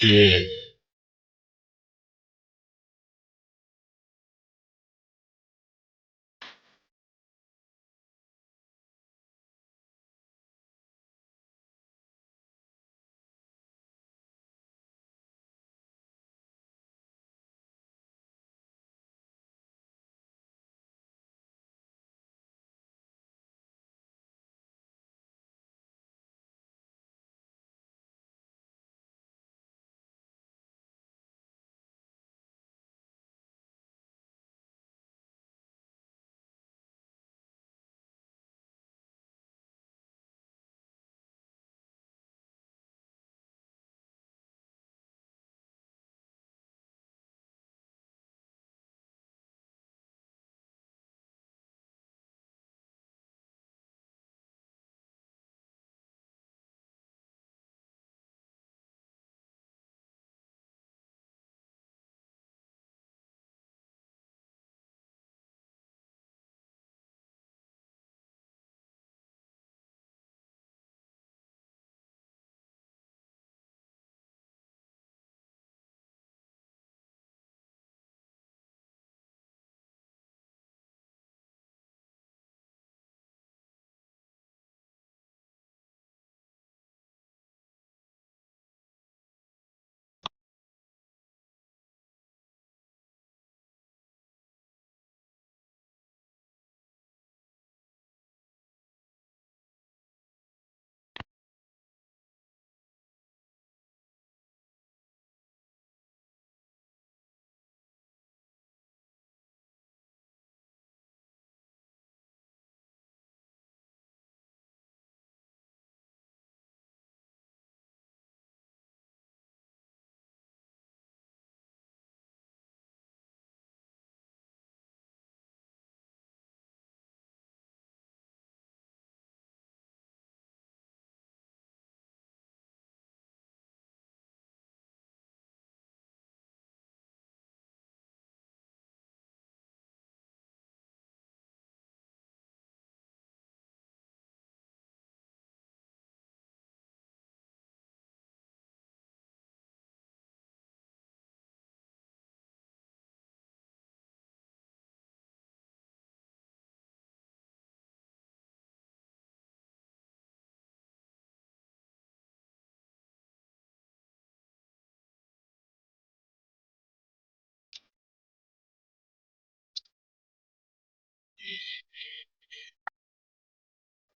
Yeah.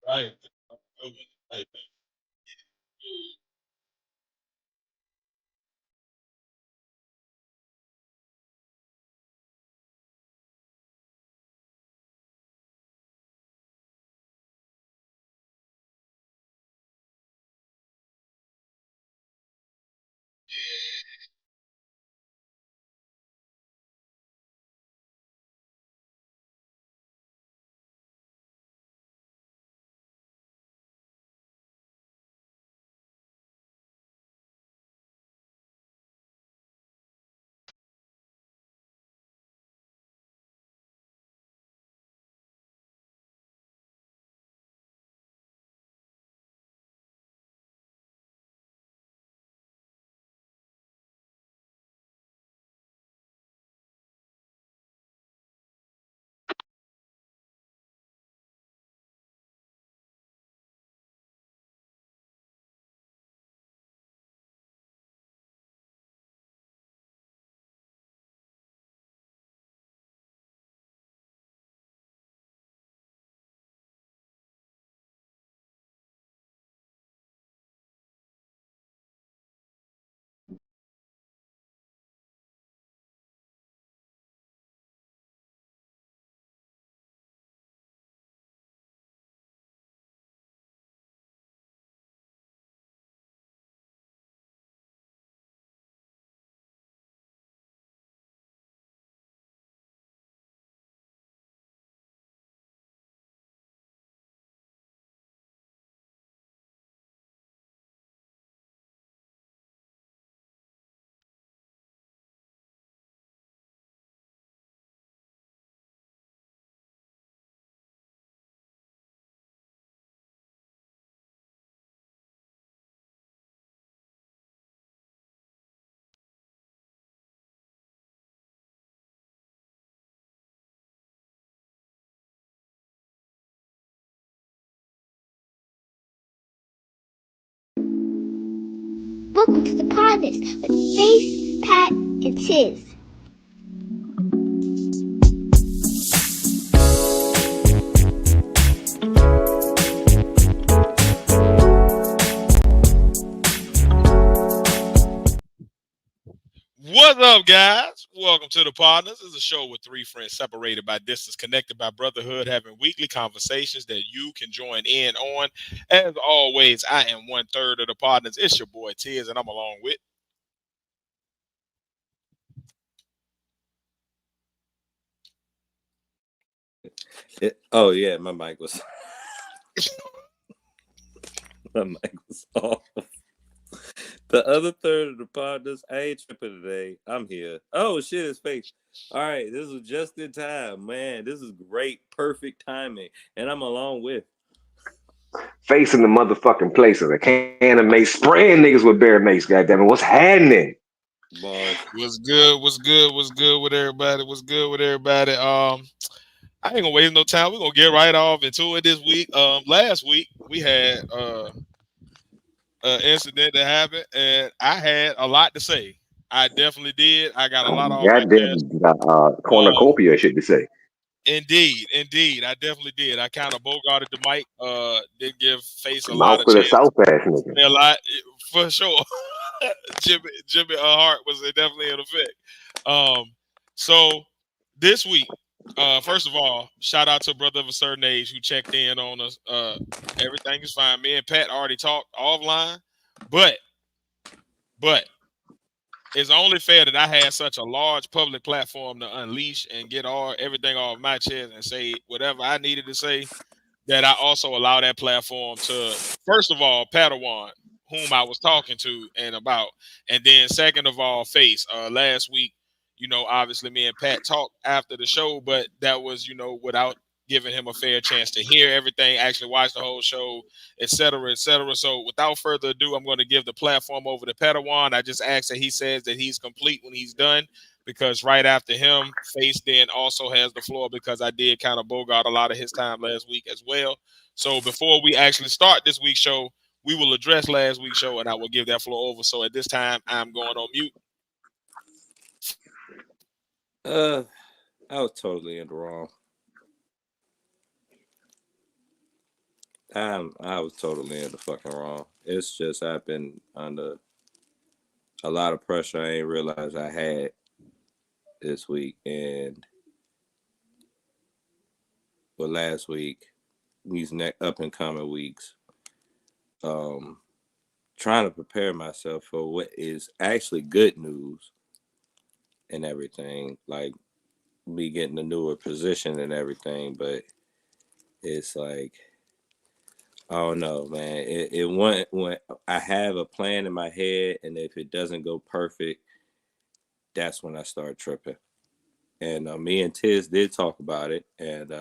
Right. Right. Welcome to the Podnas with Face, Pat, and Tiz. What's up, guys? Welcome to the Podnas. This is a show with three friends separated by distance, connected by brotherhood, having weekly conversations that you can join in on. As always, I am 1/3 of the Podnas. It's your boy Tiz, and I'm along with. Oh yeah, my mic was off. The other third of the partners, I ain't tripping today. I'm here. Oh shit, it's fake. All right, this was just in time, man. This is great, perfect timing, and I'm along with Facing the motherfucking place of a can of mace, spraying niggas with bear mace. Goddamn it, what's happening? bars. What's good? What's good? What's good with everybody? What's good with everybody? I ain't gonna waste no time. We're gonna get right off into it this week. Last week we had an incident that happened, and I had a lot to say. I definitely did. I got a lot off my chest. Goddamn Um, cornucopia, should you say? indeed, I definitely did. I kind of bogarted the mic. Did give Face a lot Mouth of for the chance south ass to nigga. say a lot for sure. Jimmy Hart was definitely in effect. So this week, first of all, shout out to a brother of a certain age who checked in on us. Everything is fine. Me and Pat already talked offline, but it's only fair that I had such a large public platform to unleash and get everything off my chest and say whatever I needed to say, that I also allow that platform to, first of all, Pattawon, whom I was talking to and about, and then second of all, Face. Last week, obviously me and Pat talked after the show, but that was, without giving him a fair chance to hear everything, actually watch the whole show, et cetera, et cetera. So without further ado, I'm going to give the platform over to Pattawon. I just ask that he says that he's complete when he's done, because right after him, Face then also has the floor, because I did kind of bogart a lot of his time last week as well. So before we actually start this week's show, we will address last week's show, and I will give that floor over. So at this time, I'm going on mute. I was totally in the wrong. I was totally in the fucking wrong. It's just I've been under a lot of pressure I ain't realized I had this week, and last week, these up and coming weeks, trying to prepare myself for what is actually good news and everything, like me getting a newer position and everything, but it's like, I don't know, man. It went when I have a plan in my head, and if it doesn't go perfect, that's when I start tripping. And me and Tiz did talk about it, and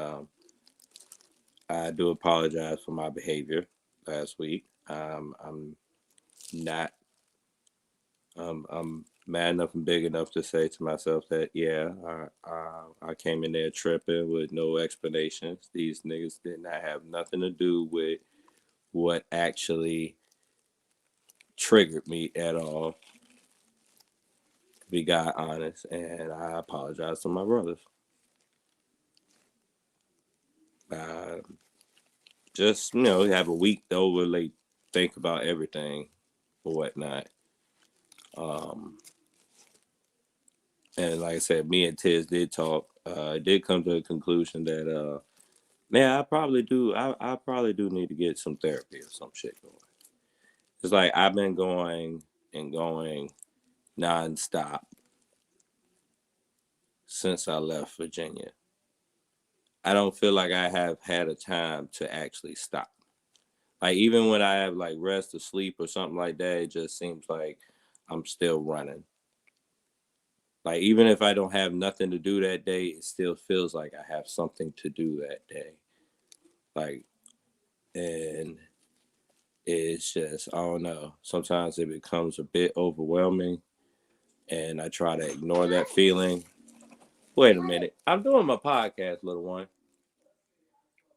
I do apologize for my behavior last week. I'm not. I'm mad enough and big enough to say to myself that I came in there tripping with no explanations. These niggas did not have nothing to do with what actually triggered me at all. To be God honest, and I apologize to my brothers. Just have a week to overlay, think about everything or whatnot. And like I said, me and Tiz did talk. I did come to a conclusion that man, I probably do need to get some therapy or some shit going. It's like I've been going and going nonstop since I left Virginia. I don't feel like I have had a time to actually stop. Like even when I have like rest or sleep or something like that, it just seems like I'm still running. Like even if I don't have nothing to do that day, it still feels like I have something to do that day. Like, and it's just, I don't know. Sometimes it becomes a bit overwhelming, and I try to ignore that feeling. Wait a minute. I'm doing my podcast, little one.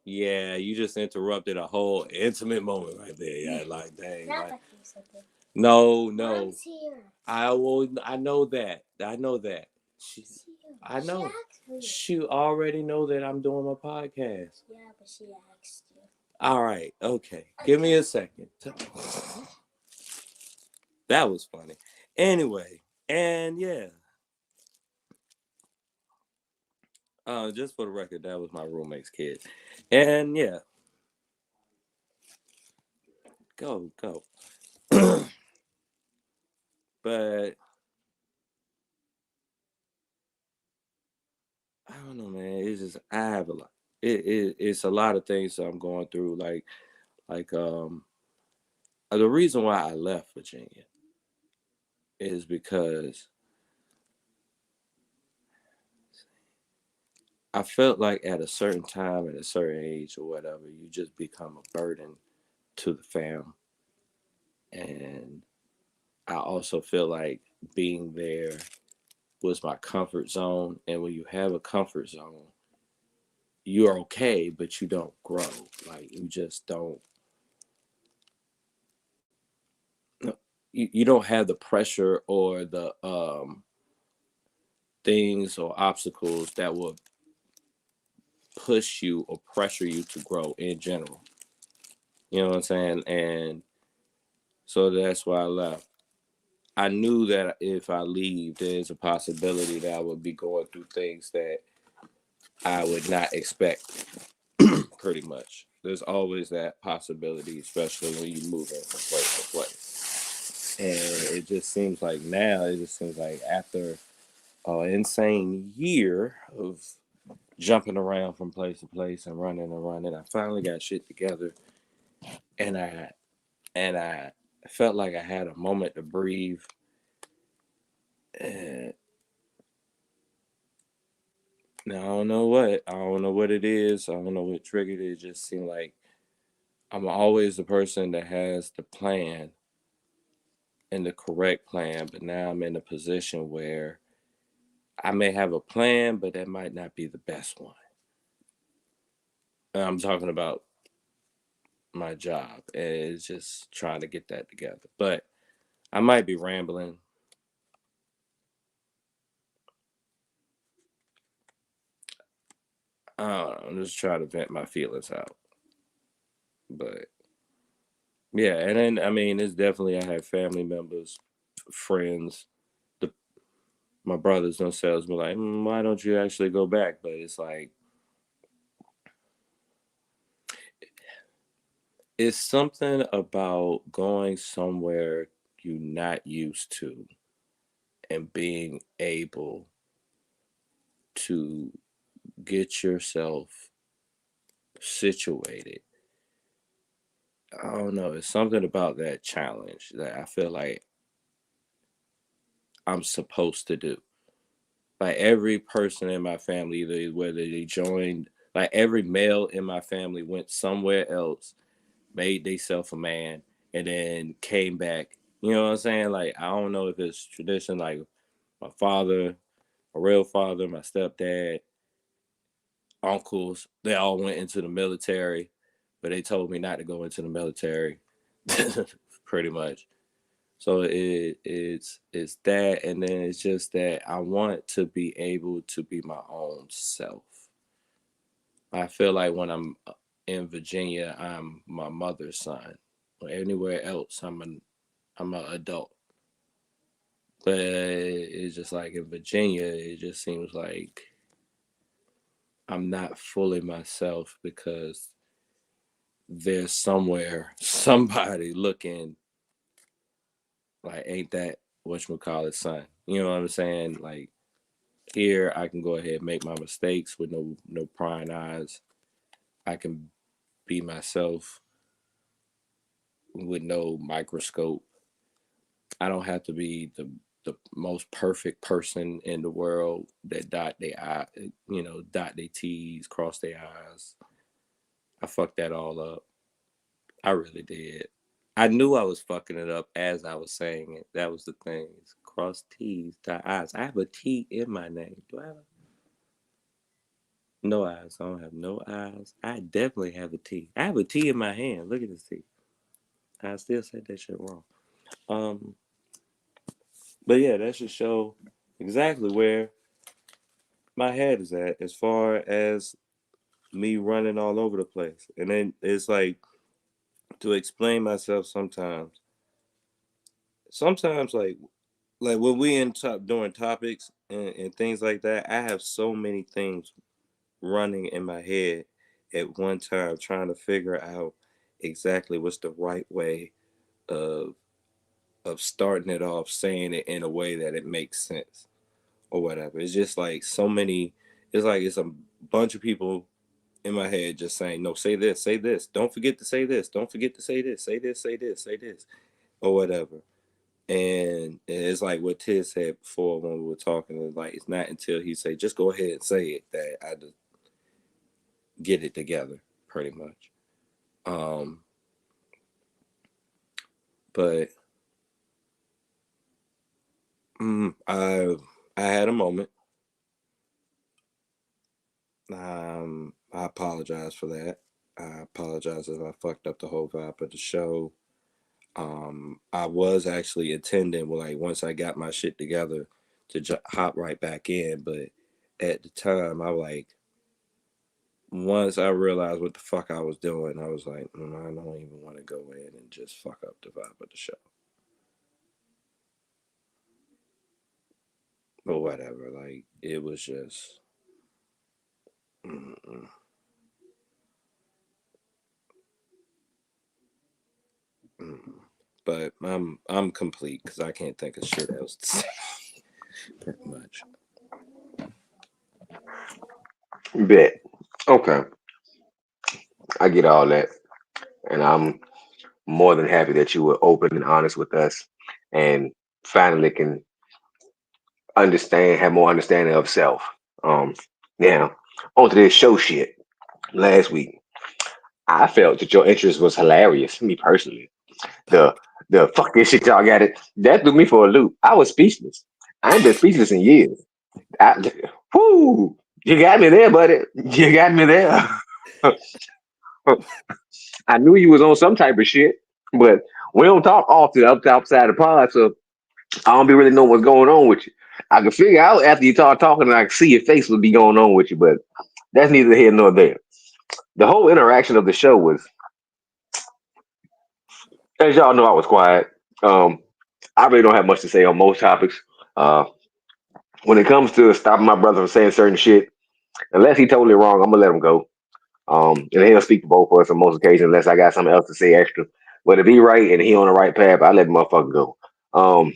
Yeah, you just interrupted a whole intimate moment right there. Yeah, like, dang. Like, No, no. Mom's here. I will. I know that. I know that. She, She's here. I She know. asked for you. She already know that I'm doing my podcast. Yeah, but she asked you. All right. Okay. Give me a second. That was funny. Anyway, and yeah. Just for the record, that was my roommate's kid. And yeah. Go. But I don't know, man. It's just I have a lot. It's a lot of things that I'm going through. Like the reason why I left Virginia is because I felt like at a certain time, at a certain age or whatever, you just become a burden to the fam. And I also feel like being there was my comfort zone. And when you have a comfort zone, you're okay, but you don't grow. Like you just don't. No, you don't have the pressure or the things or obstacles that will push you or pressure you to grow in general. You know what I'm saying? And so that's why I left. I knew that if I leave, there's a possibility that I would be going through things that I would not expect, pretty much. There's always that possibility, especially when you move in from place to place. And it just seems like after an insane year of jumping around from place to place and running, I finally got shit together. And I felt like I had a moment to breathe. And now I don't know what it is. I don't know what triggered it. It just seemed like I'm always the person that has the plan and the correct plan, but now I'm in a position where I may have a plan, but that might not be the best one. And I'm talking about my job, and it's just trying to get that together. But I might be rambling. I don't know. I'm just trying to vent my feelings out. But yeah, and then I mean, it's definitely I have family members, friends, the my brothers themselves be like, why don't you actually go back? But it's like it's something about going somewhere you're not used to and being able to get yourself situated. I don't know. It's something about that challenge that I feel like I'm supposed to do. Like every person in my family, either whether they joined, like every male in my family went somewhere else, made theyself a man, and then came back. You know what I'm saying? Like I don't know if it's tradition. Like my father, my real father, my stepdad, uncles, they all went into the military, but they told me not to go into the military, pretty much. So it's that, and then it's just that I want to be able to be my own self. I feel like when I'm in Virginia, I'm my mother's son. Anywhere else, I'm an adult. But it's just like in Virginia, it just seems like I'm not fully myself because there's somewhere somebody looking like ain't that whatchamacallit son. You know what I'm saying? Like here I can go ahead and make my mistakes with no prying eyes. I can be myself with no microscope. I don't have to be the most perfect person in the world that dot their I, dot their T's, cross their I's. I fucked that all up. I really did. I knew I was fucking it up as I was saying it. That was the thing. It's cross T's, dot I's. I have a T in my name. Do I have no eyes? I don't have no eyes. I definitely have a T. I have a T in my hand. Look at this T. I still said that shit wrong. Um, but yeah, that should show exactly where my head is at as far as me running all over the place. And then it's like to explain myself sometimes. Sometimes like when we in top doing topics and things like that, I have so many things running in my head at one time trying to figure out exactly what's the right way of starting it off, saying it in a way that it makes sense or whatever. It's just like so many. It's like it's a bunch of people in my head just saying, "No, say this. Don't forget to say this. Don't forget to say this. Say this. Say this. Say this." Or whatever. And it's like what Tiz said before when we were talking. It's like it's not until he say, "Just go ahead and say it," that I just get it together, pretty much. Um, but I had a moment. I apologize for that. I apologize if I fucked up the whole vibe of the show. I was actually intending, well, like once I got my shit together, to hop right back in, but at the time, I like once I realized what the fuck I was doing, I was like, I don't even want to go in and just fuck up the vibe of the show. But whatever, like it was just. Mm-mm. Mm. But I'm complete because I can't think of shit else to say. Pretty much. Bet. Okay, I get all that, and I'm more than happy that you were open and honest with us, and finally can understand, have more understanding of self. Um, Now onto this show shit. Last week, I felt that your interest was hilarious. Me personally, the fuck this shit y'all got it. That threw me for a loop. I was speechless. I ain't been speechless in years. I, whoo, you got me there, buddy. You got me there. I knew you was on some type of shit, but we don't talk off the outside the pod, so I don't be really know what's going on with you. I can figure out after you start talking, and I can see your face would be going on with you, but that's neither here nor there. The whole interaction of the show was, as y'all know, I was quiet. Um, I really don't have much to say on most topics. Uh, when it comes to stopping my brother from saying certain shit, unless he totally wrong, I'm gonna let him go. And he'll speak for both of us on most occasions, unless I got something else to say extra. But if he right and he on the right path, I let the motherfucker go. Um,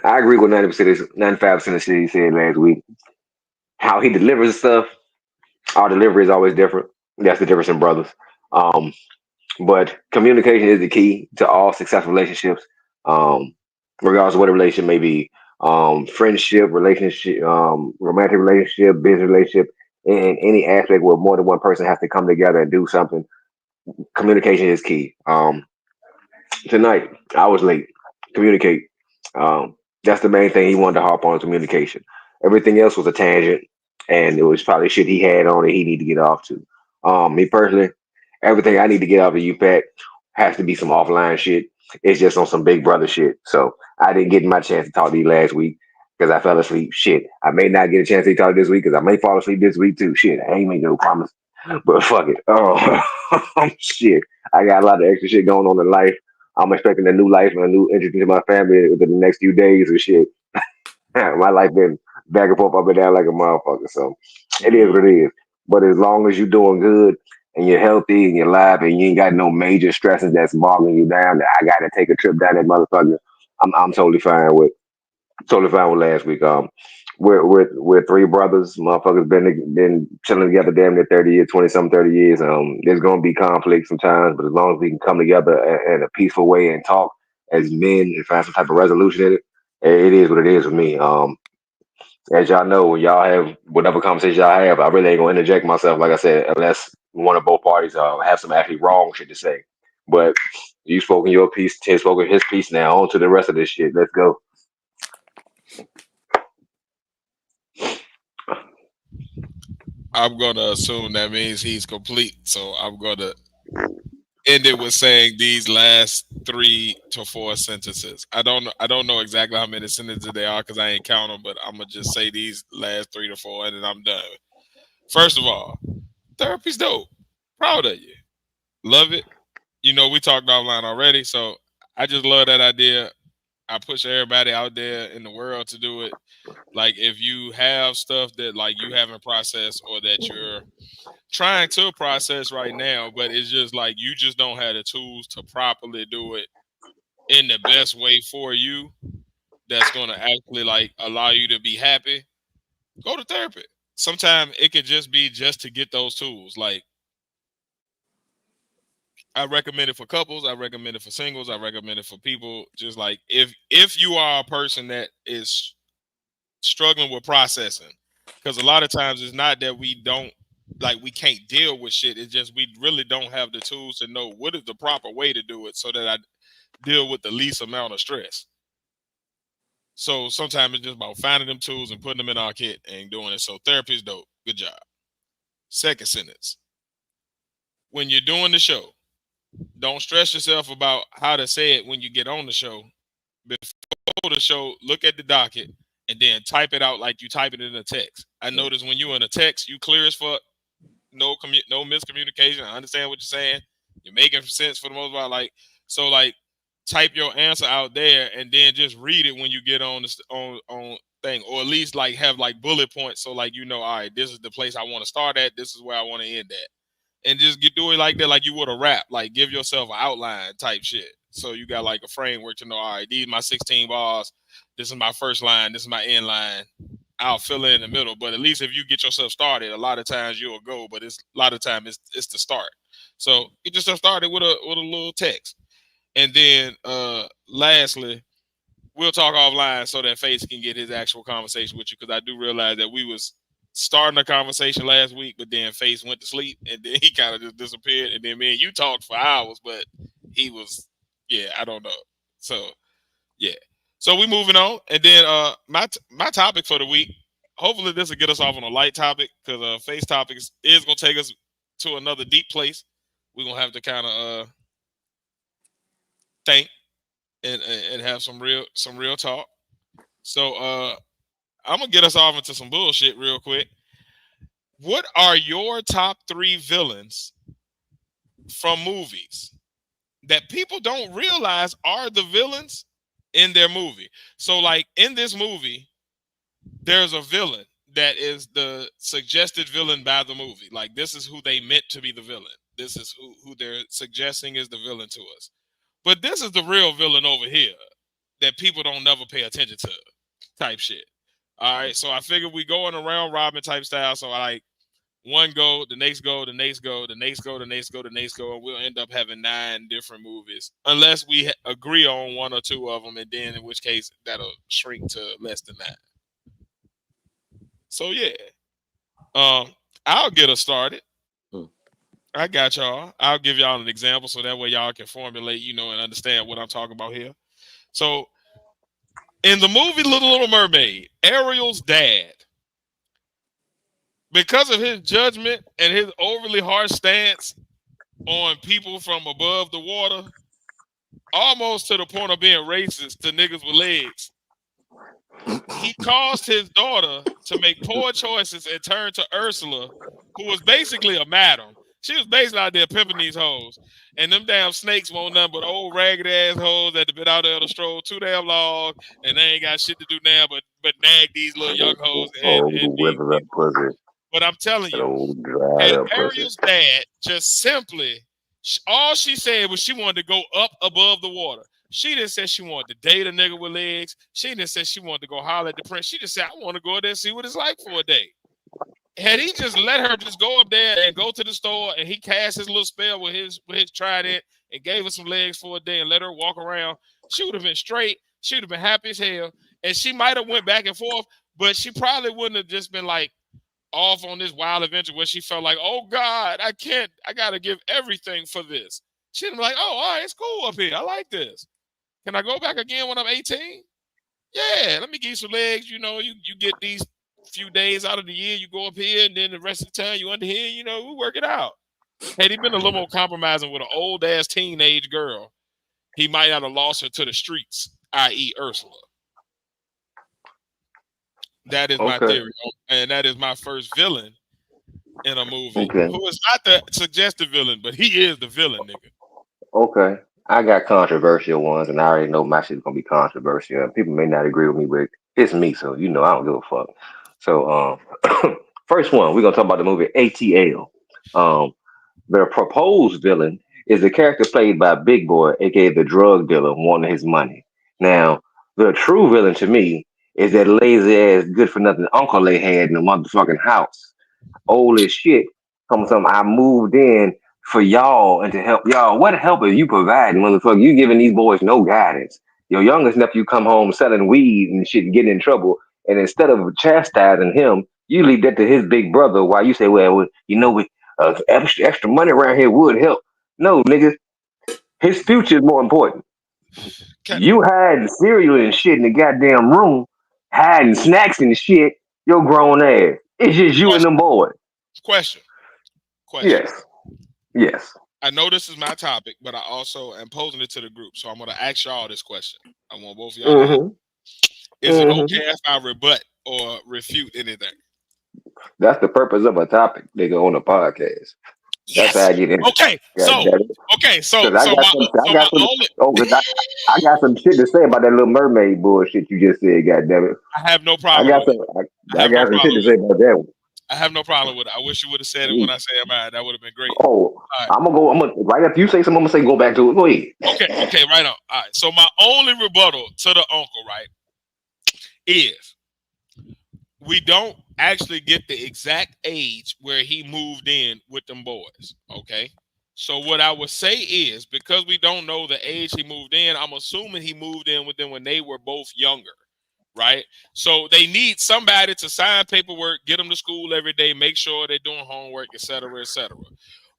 I agree with 90%, 95% of shit he said last week. How he delivers stuff, our delivery is always different. That's the difference in brothers. Um, but communication is the key to all successful relationships, um, regardless of what a relationship may be. Friendship, relationship, romantic relationship, business relationship, in any aspect where more than one person has to come together and do something. Communication is key. Tonight, I was late. Communicate. Um, that's the main thing he wanted to harp on, communication. Everything else was a tangent, and it was probably shit he had on it he need to get off to. Me personally, everything I need to get off of you, Pat, has to be some offline shit. It's just on some big brother shit. So I didn't get my chance to talk to you last week because I fell asleep. Shit, I may not get a chance to talk this week because I may fall asleep this week too. Shit, I ain't make no promise, but fuck it. Oh, shit, I got a lot of extra shit going on in life. I'm expecting a new life and a new entry to my family within the next few days or shit. My life been back and forth up and down like a motherfucker. So it is Mm. what it is. But as long as you're doing good and you're healthy and you're alive and you ain't got no major stresses that's bogging you down, that I gotta take a trip down that motherfucker, I'm totally fine with last week. We're three brothers. Motherfuckers been chilling together damn near 30 years, 20 some 30 years. There's gonna be conflict sometimes, but as long as we can come together in a peaceful way and talk as men and find some type of resolution in it, it is what it is with me. As y'all know, when y'all have whatever conversation y'all have, I really ain't gonna interject myself, like I said, unless one of both parties have some actually wrong shit to say. But you spoken your piece, Tim spoken his piece. Now on to the rest of this shit. Let's go. I'm gonna assume that means he's complete. So I'm gonna ended with saying these last 3 to 4 sentences. I don't know exactly how many sentences they are because I ain't count them, but I'm gonna just say these last 3 to 4, and then I'm done. First of all, therapy's dope. Proud of you. Love it. You know, we talked offline already, so I just love that idea. I push everybody out there in the world to do it. Like if you have stuff that like you haven't processed or that you're trying to process right now, but it's just like you just don't have the tools to properly do it in the best way for you that's going to actually like allow you to be happy, go to therapy. Sometimes it could just be just to get those tools. Like I recommend it for couples, I recommend it for singles, I recommend it for people just like if you are a person that is struggling with processing, because a lot of times it's not that we don't like we can't deal with shit, it's just we really don't have the tools to know what is the proper way to do it so that I deal with the least amount of stress. So sometimes it's just about finding them tools and putting them in our kit and doing it. So therapy is dope. Good job. Second sentence. When you're doing the show, don't stress yourself about how to say it when you get on the show. Before the show, look at the docket and then type it out like you type it in a text. I notice when you in a text, you clear as fuck, no miscommunication. I understand what you're saying. You're making sense for the most part. Like so, like type your answer out there and then just read it when you get on the on thing, or at least like have like bullet points so like you know, all right, this is the place I want to start at. This is where I want to end at, and just do it like that, like you would a rap. Like give yourself an outline type shit. So you got like a framework to know. All right, these are my 16 bars. This is my first line. This is my end line. I'll fill in the middle, but at least if you get yourself started, a lot of times you'll go. But it's a lot of times it's the start. So get yourself started with a little text, and then lastly, we'll talk offline so that Face can get his actual conversation with you because I do realize that we was starting a conversation last week, but then Face went to sleep and then he kind of just disappeared, and then me and you talked for hours, but he was I don't know. So yeah. So we moving on, and then my topic for the week. Hopefully this will get us off on a light topic because Face topics is gonna take us to another deep place. We're gonna have to kind of think and have some real talk. So I'm gonna get us off into some bullshit real quick. What are your top 3 villains from movies that people don't realize are the villains in their movie? So like in this movie, there's a villain that is the suggested villain by the movie. Like this is who they meant to be the villain. This is who they're suggesting is the villain to us. But this is the real villain over here that people don't never pay attention to type shit. All right. So I figured we go in a round robin type style. So I like one go, the next go, the next go, the next go, the next go, the next go, and we'll end up having 9 different movies unless we agree on 1 or 2 of them, and then in which case that'll shrink to less than 9. So yeah, I'll get us started. I got y'all. I'll give y'all an example so that way y'all can formulate, and understand what I'm talking about here. So in the movie Little Mermaid, Ariel's dad, because of his judgment and his overly harsh stance on people from above the water, almost to the point of being racist to niggas with legs, he caused his daughter to make poor choices and turn to Ursula, who was basically a madam. She was basically out there pimping these hoes. And them damn snakes won't nothing but old ragged ass hoes that have been out there on the stroll too damn long, and they ain't got shit to do now but nag these little young hoes and withered up pussy. but I'm telling That you, old dried and up pussy. Ariel's dad just simply, all she said was she wanted to go up above the water. She didn't say she wanted to date a nigga with legs. She didn't say she wanted to go holler at the prince. She just said, I want to go out there and see what it's like for a day. Had he just let her just go up there and go to the store and he cast his little spell with his trident and gave her some legs for a day and let her walk around, she would have been straight. She would have been happy as hell. And she might have went back and forth, but she probably wouldn't have just been like off on this wild adventure where she felt like, oh God, I gotta give everything for this. She'd be like, oh, all right, it's cool up here. I like this. Can I go back again when I'm 18? Yeah, let me give you some legs. You get these few days out of the year, you go up here, and then the rest of the time you under here, we work it out. Had he been a little more compromising with an old ass teenage girl, he might not have lost her to the streets, i.e., Ursula. That is my Okay. theory, and that is my first villain in a movie Okay. who is not the suggested villain, but he is the villain, nigga. Okay. I got controversial ones, and I already know my shit's gonna be controversial. And people may not agree with me, but it's me, so I don't give a fuck. So, first one, we're gonna talk about the movie ATL. Um, the proposed villain is the character played by Big Boy, aka the drug dealer, wanting his money. Now, the true villain to me is that lazy ass, good for nothing uncle they had in the motherfucking house, old as shit. Something I moved in for y'all and to help y'all. What help are you providing, motherfucker? You giving these boys no guidance. Your youngest nephew come home selling weed and shit and getting in trouble. And instead of chastising him, you leave that to his big brother while you say, well extra money around here would help. No, nigga, his future is more important. Can, You hiding cereal and shit in the goddamn room, hiding snacks and shit, your grown ass. It's just you and question, them boys. question, question. Yes. Yes. I know this is my topic, but I also am posing it to the group, so I'm going to ask y'all this question. I want both of y'all to answer. Mm-hmm. Is it Mm-hmm. okay if I rebut or refute anything? That's the purpose of a topic, nigga, on a podcast. That's how Yes. I get in. Okay. God damn it. So Because I got some. only Oh, because I got some shit to say about that Little Mermaid bullshit you just said. God damn it. I have no I problem got with it. some. I I have no got some shit problem to with say it. about that one. I have no problem with it. I wish you would have said it when I said mine. That would have been great. Oh, All right. I'm gonna go. I'm gonna right after you say something. I'm gonna say go back to it. Go ahead. Okay, right on. All right. So my only rebuttal to the uncle, right, is we don't actually get the exact age where he moved in with them boys. Okay. So what I would say is because we don't know the age he moved in, I'm assuming he moved in with them when they were both younger, right? So they need somebody to sign paperwork, get them to school every day, make sure they're doing homework, et cetera, et cetera.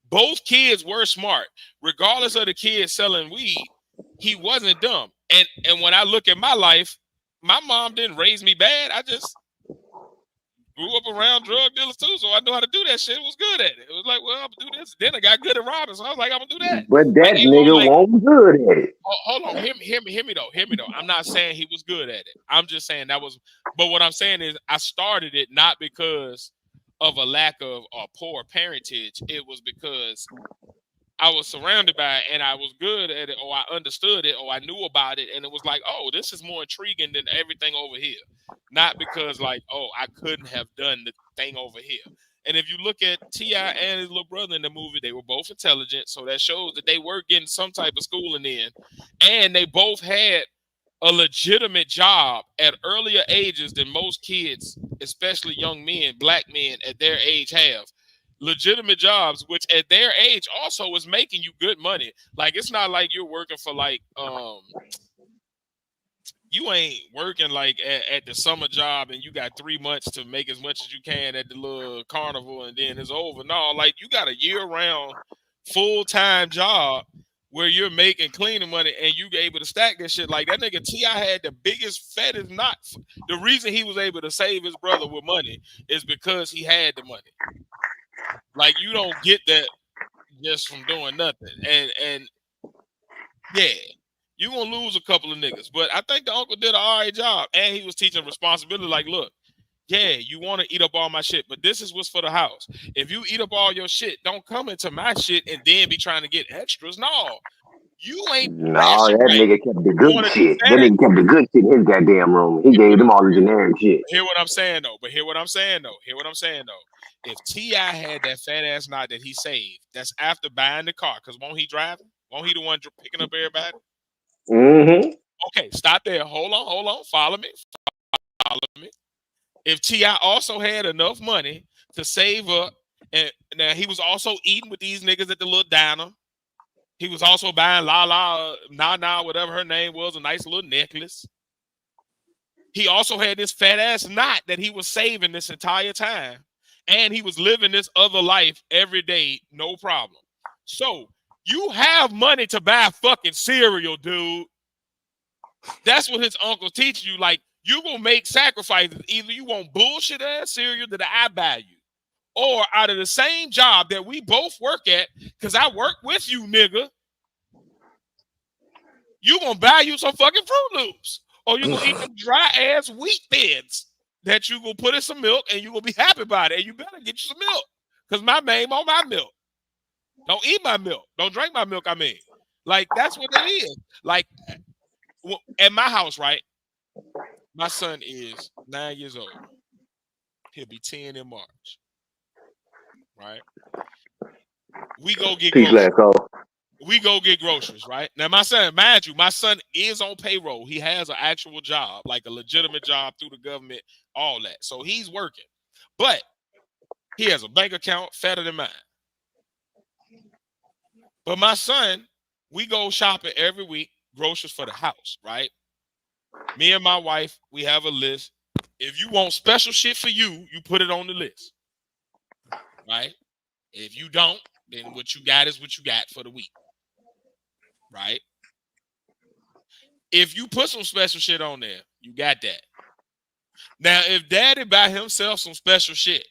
Both kids were smart, regardless of the kid selling weed. He wasn't dumb. And when I look at my life, my mom didn't raise me bad. I just grew up around drug dealers too, so I knew how to do that shit. Was good at it. It was like, well, I'm gonna do this. Then I got good at robbing, so I was like, I'm gonna do that. But Like that it was nigga like, won't good at it. hold on, hear me though. I'm not saying he was good at it. I'm just saying that was. But what I'm saying is, I started it not because of a lack of or poor parentage. It was because I was surrounded by it and I was good at it, or I understood it, or I knew about it, and it was like, oh, this is more intriguing than everything over here. Not because like, oh, I couldn't have done the thing over here. And if you look at T.I. and his little brother in the movie, they were both intelligent, so that shows that they were getting some type of schooling in, and they both had a legitimate job at earlier ages than most kids, especially young men, black men at their age have legitimate jobs, which at their age also is making you good money. Like it's not like you're working for like you ain't working like at the summer job and you got 3 months to make as much as you can at the little carnival and then it's over. No, like you got a year-round full-time job where you're making cleaning money and you able to stack that shit. Like that nigga T.I. had the biggest, fattest knot. The reason he was able to save his brother with money is because he had the money. Like you don't get that just from doing nothing. And yeah, you gonna lose a couple of niggas. But I think the uncle did an all right job. And he was teaching responsibility. Like, look, yeah, you want to eat up all my shit, but this is what's for the house. If you eat up all your shit, don't come into my shit and then be trying to get extras. No, you ain't No, ration that right. nigga kept the You good want to do shit. That that? nigga kept the good shit in his goddamn room. He gave them all the generic shit. Hear what I'm saying though. But hear what I'm saying though. If T.I. had that fat ass knot that he saved, that's after buying the car, because won't he driving? Won't he the one picking up everybody? Mm-hmm. Okay, stop there. Hold on. Follow me. If T.I. also had enough money to save up, and now he was also eating with these niggas at the little diner. He was also buying Nana, whatever her name was, a nice little necklace. He also had this fat ass knot that he was saving this entire time. And he was living this other life every day, no problem. So you have money to buy fucking cereal, dude. That's what his uncle teaches you. Like, you gonna make sacrifices. Either you want bullshit ass cereal that I buy you, or out of the same job that we both work at, because I work with you, nigga, you gonna buy you some fucking Fruit Loops, or you gonna eat them dry ass wheat thins that you gonna put in some milk, and you gonna be happy about it. And you better get you some milk, because my name on my milk. Don't eat my milk. Don't drink my milk. I mean, like that's what it is. Like at my house, right? My son is 9 years old. He'll be 10 in March. Right? We go get Peace, groceries. last call. We go get groceries, right? Now, my son, mind you, my son is on payroll. He has an actual job, like a legitimate job through the government, all that. So he's working. But he has a bank account fatter than mine. But my son, we go shopping every week, groceries for the house, right? Me and my wife, we have a list. If you want special shit for you, you put it on the list, right? If you don't, then what you got is what you got for the week, right? If you put some special shit on there, you got that. Now, if daddy buy himself some special shit,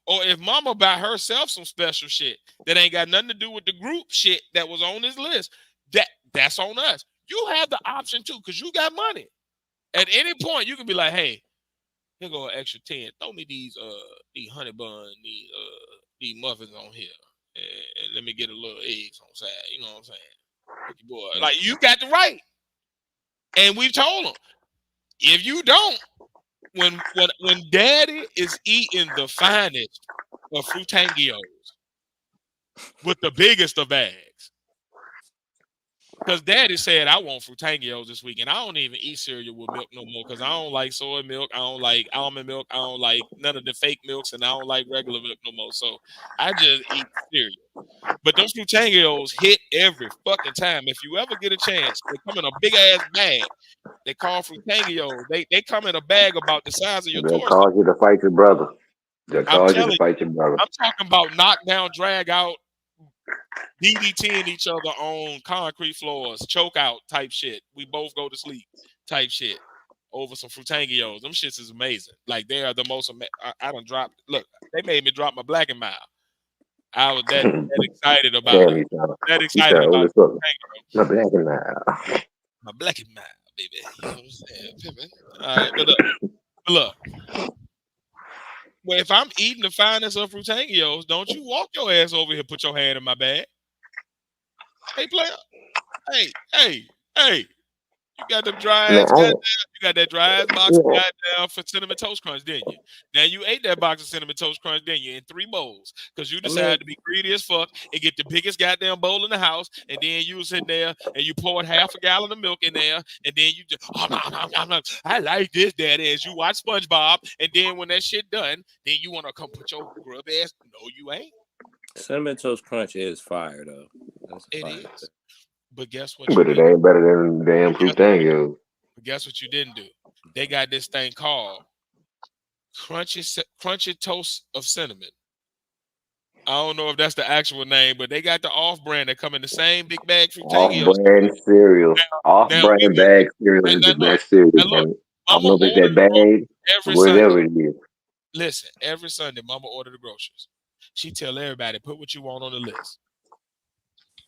or if mama buy herself some special shit that ain't got nothing to do with the group shit that was on this list, that's on us. You have the option too, because you got money. At any point, you can be like, hey, here go an extra 10. Throw me these honey bun, these muffins on here. And let me get a little eggs on side. You know what I'm saying? Boy, like you got the right. And we've told them, if you don't, when daddy is eating the finest of Frutangios with the biggest of bags, because daddy said, I want Frutangios this week, and I don't even eat cereal with milk no more, because I don't like soy milk, I don't like almond milk, I don't like none of the fake milks, and I don't like regular milk no more. So I just eat cereal. But those Frutangios hit every fucking time. If you ever get a chance, they come in a big ass bag. They call Frutangios. They come in a bag about the size of your That torso. caused you to fight your brother. That I'm caused you telling to you, fight your brother. I'm talking about knockdown, drag out, DDTing each other on concrete floors, choke out type shit. We both go to sleep type shit over some Frutangios. Them shits is amazing. Like they are the most. I done dropped. Look, they made me drop my Black and Mild. I was that excited about Damn, it. That he excited sound old about as fuck. Frutangios. My black and mild. My Black and Mild, baby. You know what I'm saying? Pimpin'. All right, but look. Well, if I'm eating the finest of Frutangios, don't you walk your ass over here, put your hand in my bag. Hey, player. Hey. You got them dry ass goddamn. You got that dry ass box of goddamn for Cinnamon Toast Crunch, didn't you? Now you ate that box of Cinnamon Toast Crunch, didn't you? In 3 bowls, because you decided to be greedy as fuck and get the biggest goddamn bowl in the house, and then you was sitting there and you poured half a gallon of milk in there, and then you just, I like this, daddy. As you watch SpongeBob, and then when that shit done, then you want to come put your grub ass. No, you ain't. Cinnamon Toast Crunch is fire though. That's It fire. is. But guess what? But it ain't better than damn Frutangios. But guess what you didn't do? They got this thing called Crunchy Toast of Cinnamon. I don't know if that's the actual name, but they got the off-brand that come in the same big bag Frutangios. Off-brand cereal. Off-brand bag cereal is the best cereal. I don't know if it's that bag or whatever it is. Listen, every Sunday, Mama order the groceries. She tell everybody, put what you want on the list.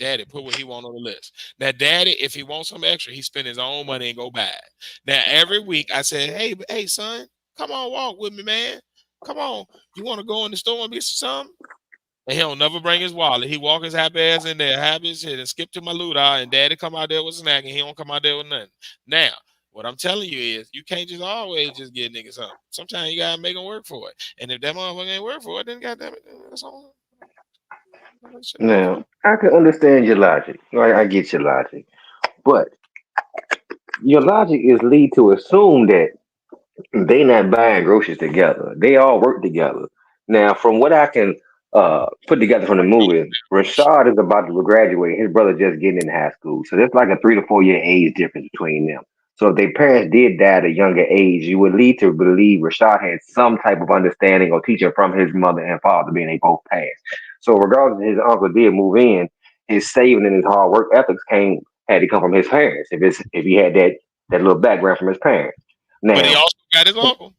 Daddy, put what he want on the list. Now, daddy, if he wants some extra, he spend his own money and go buy it. Now, every week I said, hey, son, come on, walk with me, man. Come on. You want to go in the store and get something? And he don't never bring his wallet. He walk his happy ass in there, happy as shit, and skip to my loot out, and daddy come out there with a snack, and he don't come out there with nothing. Now, what I'm telling you is, you can't just always just get niggas something. Sometimes you gotta make them work for it. And if that motherfucker ain't work for it, then goddamn it, that's all. Now, I can understand your logic. I get your logic. But your logic is lead to assume that they not buying groceries together. They all work together. Now, from what I can put together from the movie, Rashad is about to graduate. His brother just getting in high school. So there's like a 3 to 4 year age difference between them. So if their parents did die at a younger age, you would lead to believe Rashad had some type of understanding or teaching from his mother and father, being they both passed. So regardless, his uncle did move in. His saving and his hard work ethics had to come from his parents. If he had that little background from his parents. Now, but he also got his uncle.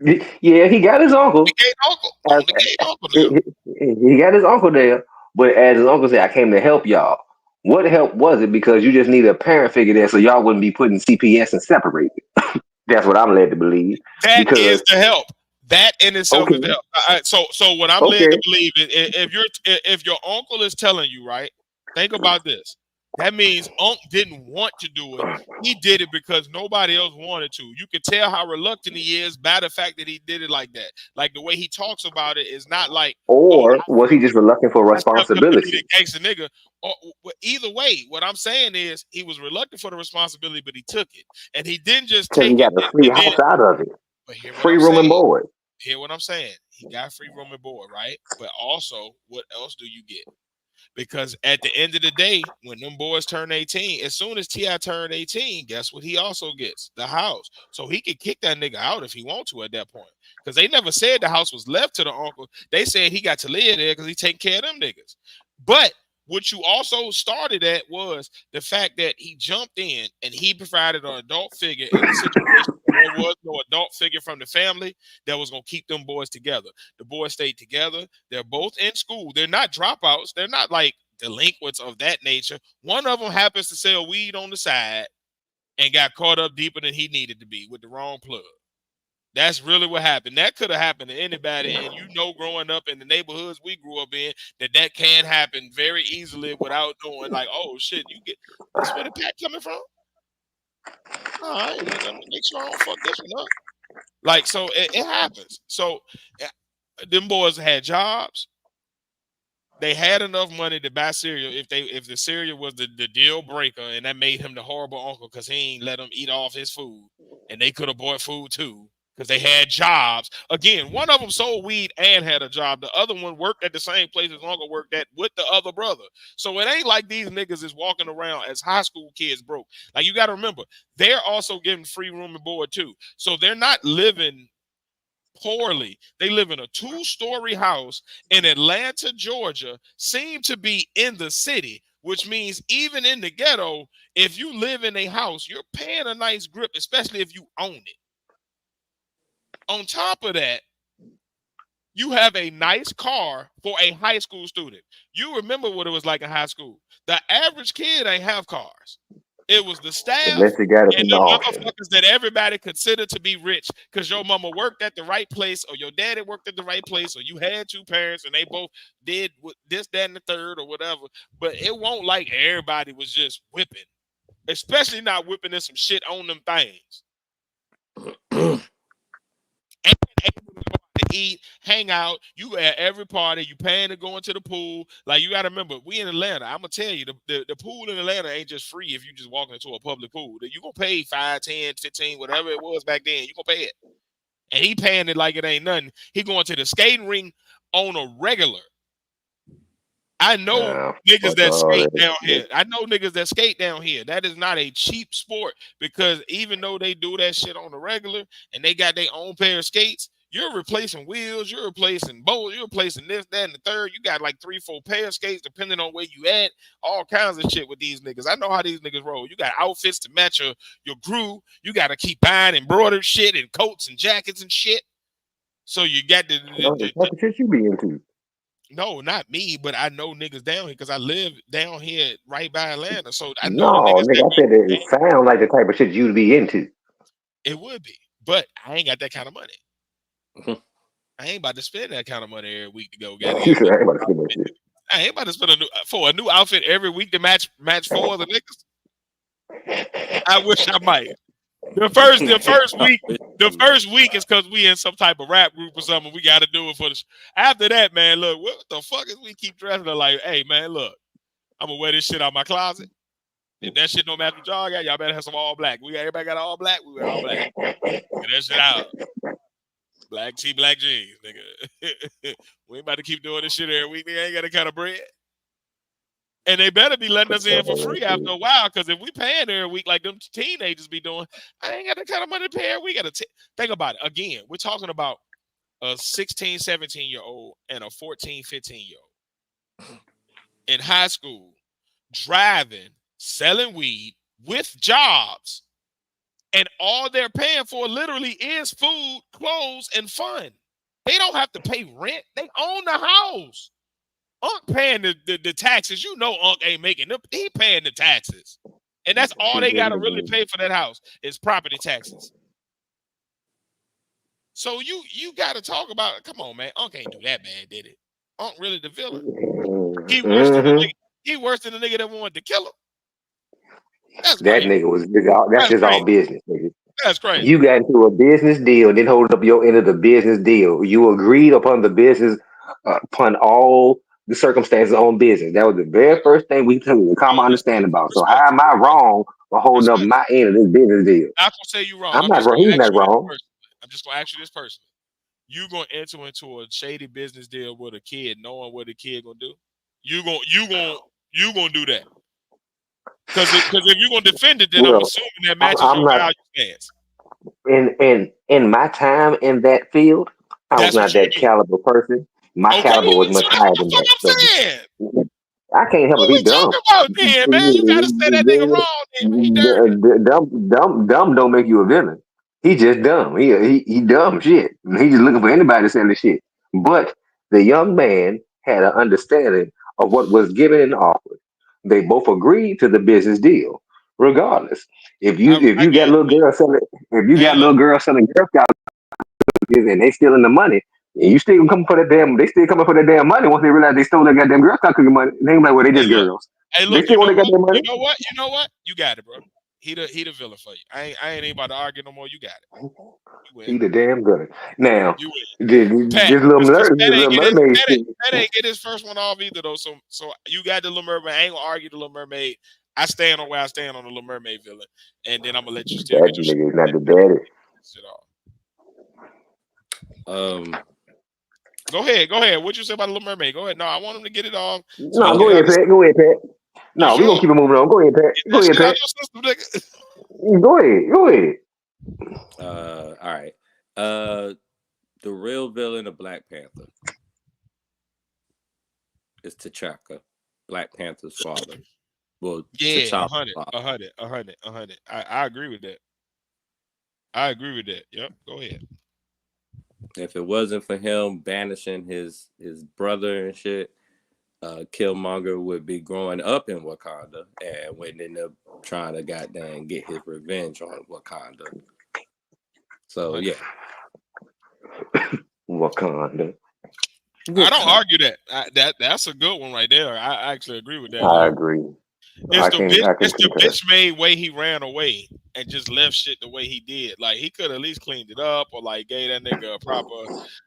Yeah, he got his The uncle. gay uncle. As, On the gay uncle he, now. he got his uncle there, but as his uncle said, I came to help y'all. What help was it? Because you just need a parent figure there, so y'all wouldn't be putting CPS and separated. That's what I'm led to believe. That Because is the help. That in itself is okay, the help. So what I'm led to okay, believe is if your uncle is telling you, right, think about this. That means Unc didn't want to do it. He did it because nobody else wanted to. You can tell how reluctant he is by the fact that he did it like that. Like the way he talks about it is not like, oh, or was he just reluctant for I stepped up to be responsibility? the gangster nigga. Either way, what I'm saying is he was reluctant for the responsibility, but he took it. And he didn't just Because he take it got a free and then, house out of it, but hear what free I'm room and saying. board. Hear what I'm saying. He got free room and board, right? But also, what else do you get? Because at the end of the day, when them boys turn 18, as soon as T.I. turned 18, guess what he also gets? The house. So he could kick that nigga out if he want to at that point. Because they never said the house was left to the uncle. They said he got to live there because he taking care of them niggas. But what you also started at was the fact that he jumped in and he provided an adult figure in a situation where there was no adult figure from the family that was going to keep them boys together. The boys stayed together. They're both in school. They're not dropouts. They're not like delinquents of that nature. One of them happens to sell weed on the side and got caught up deeper than he needed to be with the wrong plug. That's really what happened. That could have happened to anybody. And you know, growing up in the neighborhoods we grew up in, that can happen very easily without knowing, like, oh shit, you get this where the pack coming from? All right, let me make sure I don't fuck this one up. Like, so it happens. So them boys had jobs. They had enough money to buy cereal if the cereal was the deal breaker and that made him the horrible uncle because he ain't let them eat off his food and they could have bought food too because they had jobs. Again, one of them sold weed and had a job. The other one worked at the same place his uncle worked at with the other brother. So it ain't like these niggas is walking around as high school kids broke. Like you got to remember, they're also getting free room and board too. So they're not living poorly. They live in a two-story house in Atlanta, Georgia, seem to be in the city, which means even in the ghetto, if you live in a house, you're paying a nice grip, especially if you own it. On top of that, you have a nice car for a high school student. You remember what it was like in high school. The average kid ain't have cars. It was the staff Unless he got it and from the the auction. motherfuckers that everybody considered to be rich because your mama worked at the right place or your daddy worked at the right place or you had two parents and they both did this, that, and the third or whatever. But it won't like everybody was just whipping, especially not whipping in some shit on them things. And able to go out to eat, hang out. You at every party. You paying to go into the pool. Like you got to remember, we in Atlanta. I'm gonna tell you, the pool in Atlanta ain't just free if you just walking into a public pool. You gonna pay 5, 10, 15, whatever it was back then. You gonna pay it, and he paying it like it ain't nothing. He going to the skating ring on a regular. I know Nah, niggas fuck that all skate that. down here. I know niggas that skate down here. That is not a cheap sport because even though they do that shit on the regular and they got their own pair of skates, you're replacing wheels, you're replacing bolts, you're replacing this, that, and the third. You got like 3, 4 pair of skates depending on where you at. All kinds of shit with these niggas. I know how these niggas roll. You got outfits to match your crew. You got to keep buying embroidered shit and coats and jackets and shit. So you got No, the type of shit you be into. no, not me, but I know niggas down here because I live down here right by Atlanta. So I know the No, niggas that nigga, I be said that it sounds like the type of shit you'd be into. it would be. But I ain't got that kind of money. Mhm. I ain't about to spend that kind of money every week to go get You said I ain't about to spend that shit. I ain't about to spend for a new outfit every week to match 4 other niggas. I wish I might. The first week is because we in some type of rap group or something. We got to do it for the. After that, man, look, what the fuck is we keep dressing like? Hey, man, look, I'm gonna wear this shit out my closet. If that shit don't match what y'all got, y'all better have some all black. Everybody got all black. We wear all black. Get that shit out. Black tee, black jeans, nigga. We ain't about to keep doing this shit every week. Nigga ain't got that kind of bread. And they better be letting us in for free after a while. Because if we paying every week like them teenagers be doing, I ain't got that kind of money to pay every week. Think about it. Again, we're talking about a 16, 17-year-old and a 14, 15-year-old in high school driving, selling weed with jobs And all they're paying for literally is food, clothes, and fun. They don't have to pay rent. They own the house. Unc paying the taxes. You know Unc ain't making them. He paying the taxes. And that's all they got to really pay for that house is property taxes. So you got to talk about it. Come on, man. Unc ain't do that bad, did it? Unc really the villain. He worse than the nigga. He worse than the nigga that wanted to kill him. That's That crazy. nigga was that's That's just all crazy. business, nigga. That's crazy. You got into a business deal, then hold up your end of the business deal. You agreed upon the business, upon all the circumstances on business. That was the very first thing we took a common understanding about. So how am I wrong for holding up Respect. my end of this business deal? I'm not gonna say you wrong. I'm I'm not just wrong. gonna He's ask not you this wrong. personally. I'm just gonna ask you this personally. You gonna enter into a shady business deal with a kid, knowing what the kid gonna do? You gonna do that? Because if you're gonna defend it, then I'm Well, assuming that matches I'm your not value stance. in my time in that field. I was That's what not you that do. caliber person. My Okay, caliber was so much that's higher what the than fuck that. I'm saying. So I can't help What if he we dumb. talking about then, man? You gotta say that nigga wrong, then, man. He dirty. Dumb don't make you a villain. He just dumb. He dumb shit. He just looking for anybody to sell the shit. But the young man had an understanding of what was given and offered. They both agreed to the business deal. Regardless, if I you got little guarantee. girls selling if you Hey, got look. little girls selling Girl Scout cookies and they stealing the money, and you still gonna come for that damn they still coming for that damn money once they realize they stole that goddamn Girl Scout cookie money. They be like, well, they Hey, just look. girls. Hey, They look. still You want know they got what? their money. You know what? You know what? You got it, bro. He the villain for you. I ain't about to argue no more. You got it. You win. He the damn good. Now, You win. Pat, this little because this little mermaid shit. Pat ain't get his first one off either though. So you got the Little Mermaid. I ain't gonna argue the Little Mermaid. I stand on where I stand on the Little Mermaid villain, and then I'm gonna let you still That get your shit, nigga is not the daddy. shit off. Um, Go ahead. What you say about the Little Mermaid? Go ahead. No, I want him to get it off so he No, can okay. get go out ahead, of. Pat. Go ahead, Pat. You No, we gonna sure? keep it moving on. Go ahead, Pat. Get Go that ahead, shit out Pat. your system, nigga. Go ahead. Go ahead. All right. The real villain of Black Panther is T'Chaka, Black Panther's father. Well, Yeah, T'Challa's 100, father. 100, 100, 100. I agree with that. I agree with that. Yep. Go ahead. If it wasn't for him banishing his brother and shit, Killmonger would be growing up in Wakanda and would end up trying to goddamn get his revenge on Wakanda. So 100. yeah, Wakanda. I good don't time. argue that. That's a good one right there. I actually agree with that. I Like agree. it's I the can bitch. I can It's the concur. bitch made way he ran away and just left shit the way he did. Like he could at least cleaned it up or like gave that nigga a proper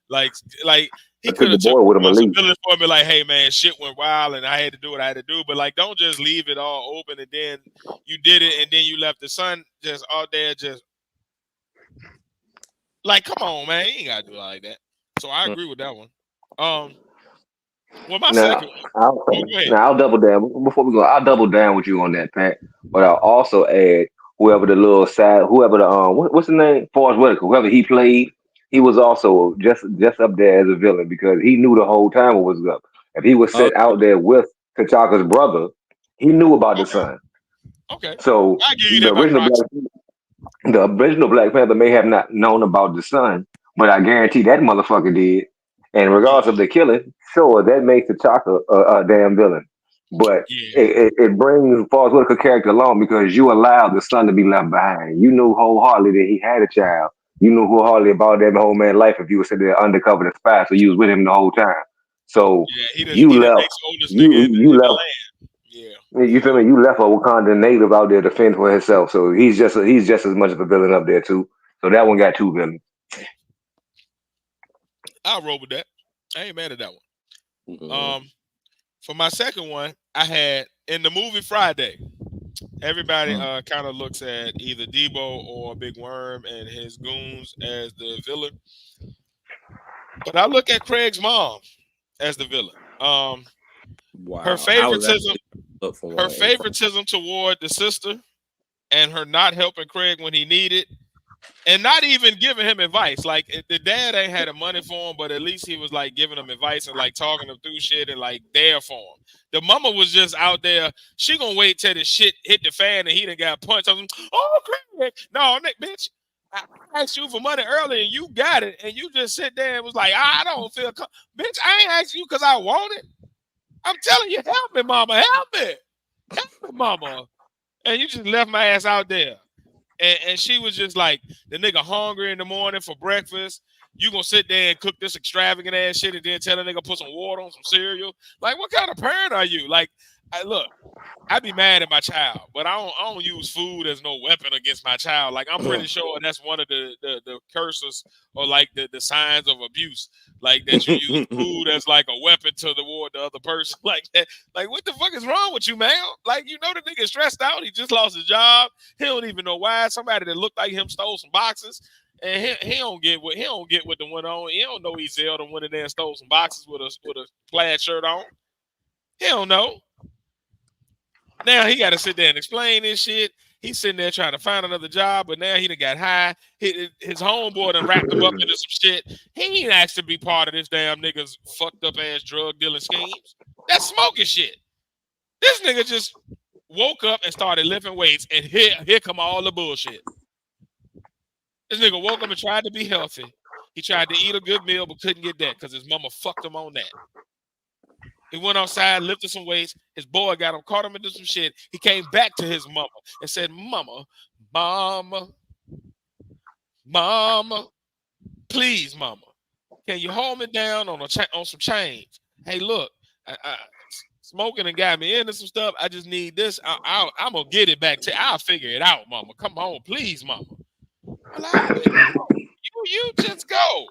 like like he I took could the have took boy with him at least. responsibility for me. Like hey man, shit went wild and I had to do what I had to do. But like don't just leave it all open and then you did it and then you left the son just out there just like come on man, you ain't gotta do it like that. So I agree with that one. Um, well my Now second one. I'll Oh go ahead. now I'll double down before we go. I'll double down with you on that, Pat. But I'll also add whoever the little side, whoever the what's the name, Forrest Whitaker, whoever he played, he was also just up there as a villain because he knew the whole time what was up. If he was Oh set out there with T'Chaka's brother, he knew about the Okay, son. okay. So I give you that by proxy. The original Black Panther may have not known about the son, but I guarantee that motherfucker did. And Yeah, regardless of the killing, sure, that makes T'Chaka a damn villain. But yeah, it brings Forrest Whitaker character along because you allowed the son to be left behind. You knew wholeheartedly that he had a child. You knew wholeheartedly about that whole man's life if you were sitting there undercover the spy, so you was with him the whole time. So yeah. you He the left, next oldest nigga you in the left land. Yeah, you feel me? You left a Wakanda native out there to fend for himself, so he's just as much of a villain up there too. So that one got two villains. I'll roll with that. I ain't mad at that one. mhm. For my second one, I had in the movie Friday. Everybody Mm. kind of looks at either Debo or Big Worm and his goons as the villain, but I look at Craig's mom as the villain. Her Wow. I was favoritism, actually up for her one. favoritism toward the sister, and her not helping Craig when he needed. and not even giving him advice. Like the dad ain't had the money for him, but at least he was like giving him advice and like talking him through shit and like there for him. The mama was just out there. She gonna wait till the shit hit the fan and he done got punched. I was like, oh, Craig. No, bitch. I asked you for money earlier and you got it, and you just sit there and was like, I don't feel, bitch. I ain't asked you because I want it. I'm telling you, help me, mama, help me, mama. And you just left my ass out there. And she was just like, the nigga hungry in the morning for breakfast. You gonna sit there and cook this extravagant ass shit and then tell the nigga put some water on some cereal? Like, what kind of parent are you? Like, look, I be mad at my child, but I don't use food as no weapon against my child. Like, I'm pretty sure that's one of the curses or like the signs of abuse. Like that you use food as like a weapon to toward the other person. Like that. Like, what the fuck is wrong with you, man? Like, you know the nigga stressed out. He just lost his job. He don't even know why. Somebody that looked like him stole some boxes. And he don't get what the went on. He don't know he Zelda went in there and stole some boxes with a plaid shirt on. He don't know. Now he got to sit there and explain this shit. He's sitting there trying to find another job, but now he done got high. His homeboy done wrapped him up into some shit. He ain't asked to be part of this damn nigga's fucked up ass drug dealing schemes. That's smoking shit. This nigga just woke up and started lifting weights, and here come all the bullshit. This nigga woke up and tried to be healthy. He tried to eat a good meal, but couldn't get that because his mama fucked him on that. He went outside, lifted some weights. His boy got him, caught him into some shit. He came back to his mama and said, Mama, please, mama, can you hold me down on some change? Hey, look, smoking and got me into some stuff. I just need this. I'm going to get it back to you. I'll figure it out, mama. Come on, please, mama. You just go.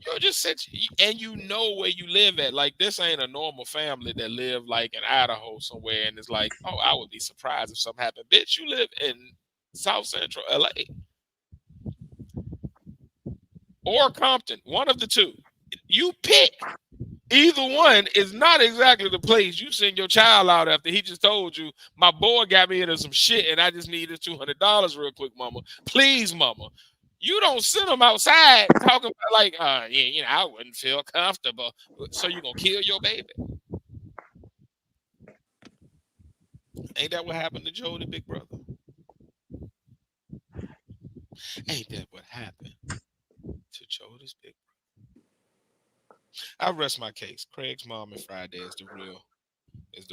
You just sit and you know where you live at. Like, this ain't a normal family that live like in Idaho somewhere, and it's like, oh, I would be surprised if something happened. Bitch, you live in South Central LA or Compton, one of the two. You pick. Either one is not exactly the place you send your child out after he just told you, my boy got me into some shit and I just need this $200 real quick, mama. Please, mama. You don't send them outside talking about like, yeah, I wouldn't feel comfortable. So you gonna kill your baby? Ain't that what happened to Jody, big brother? Ain't that what happened to Jody's big brother? I rest my case. Craig's mom and Friday is the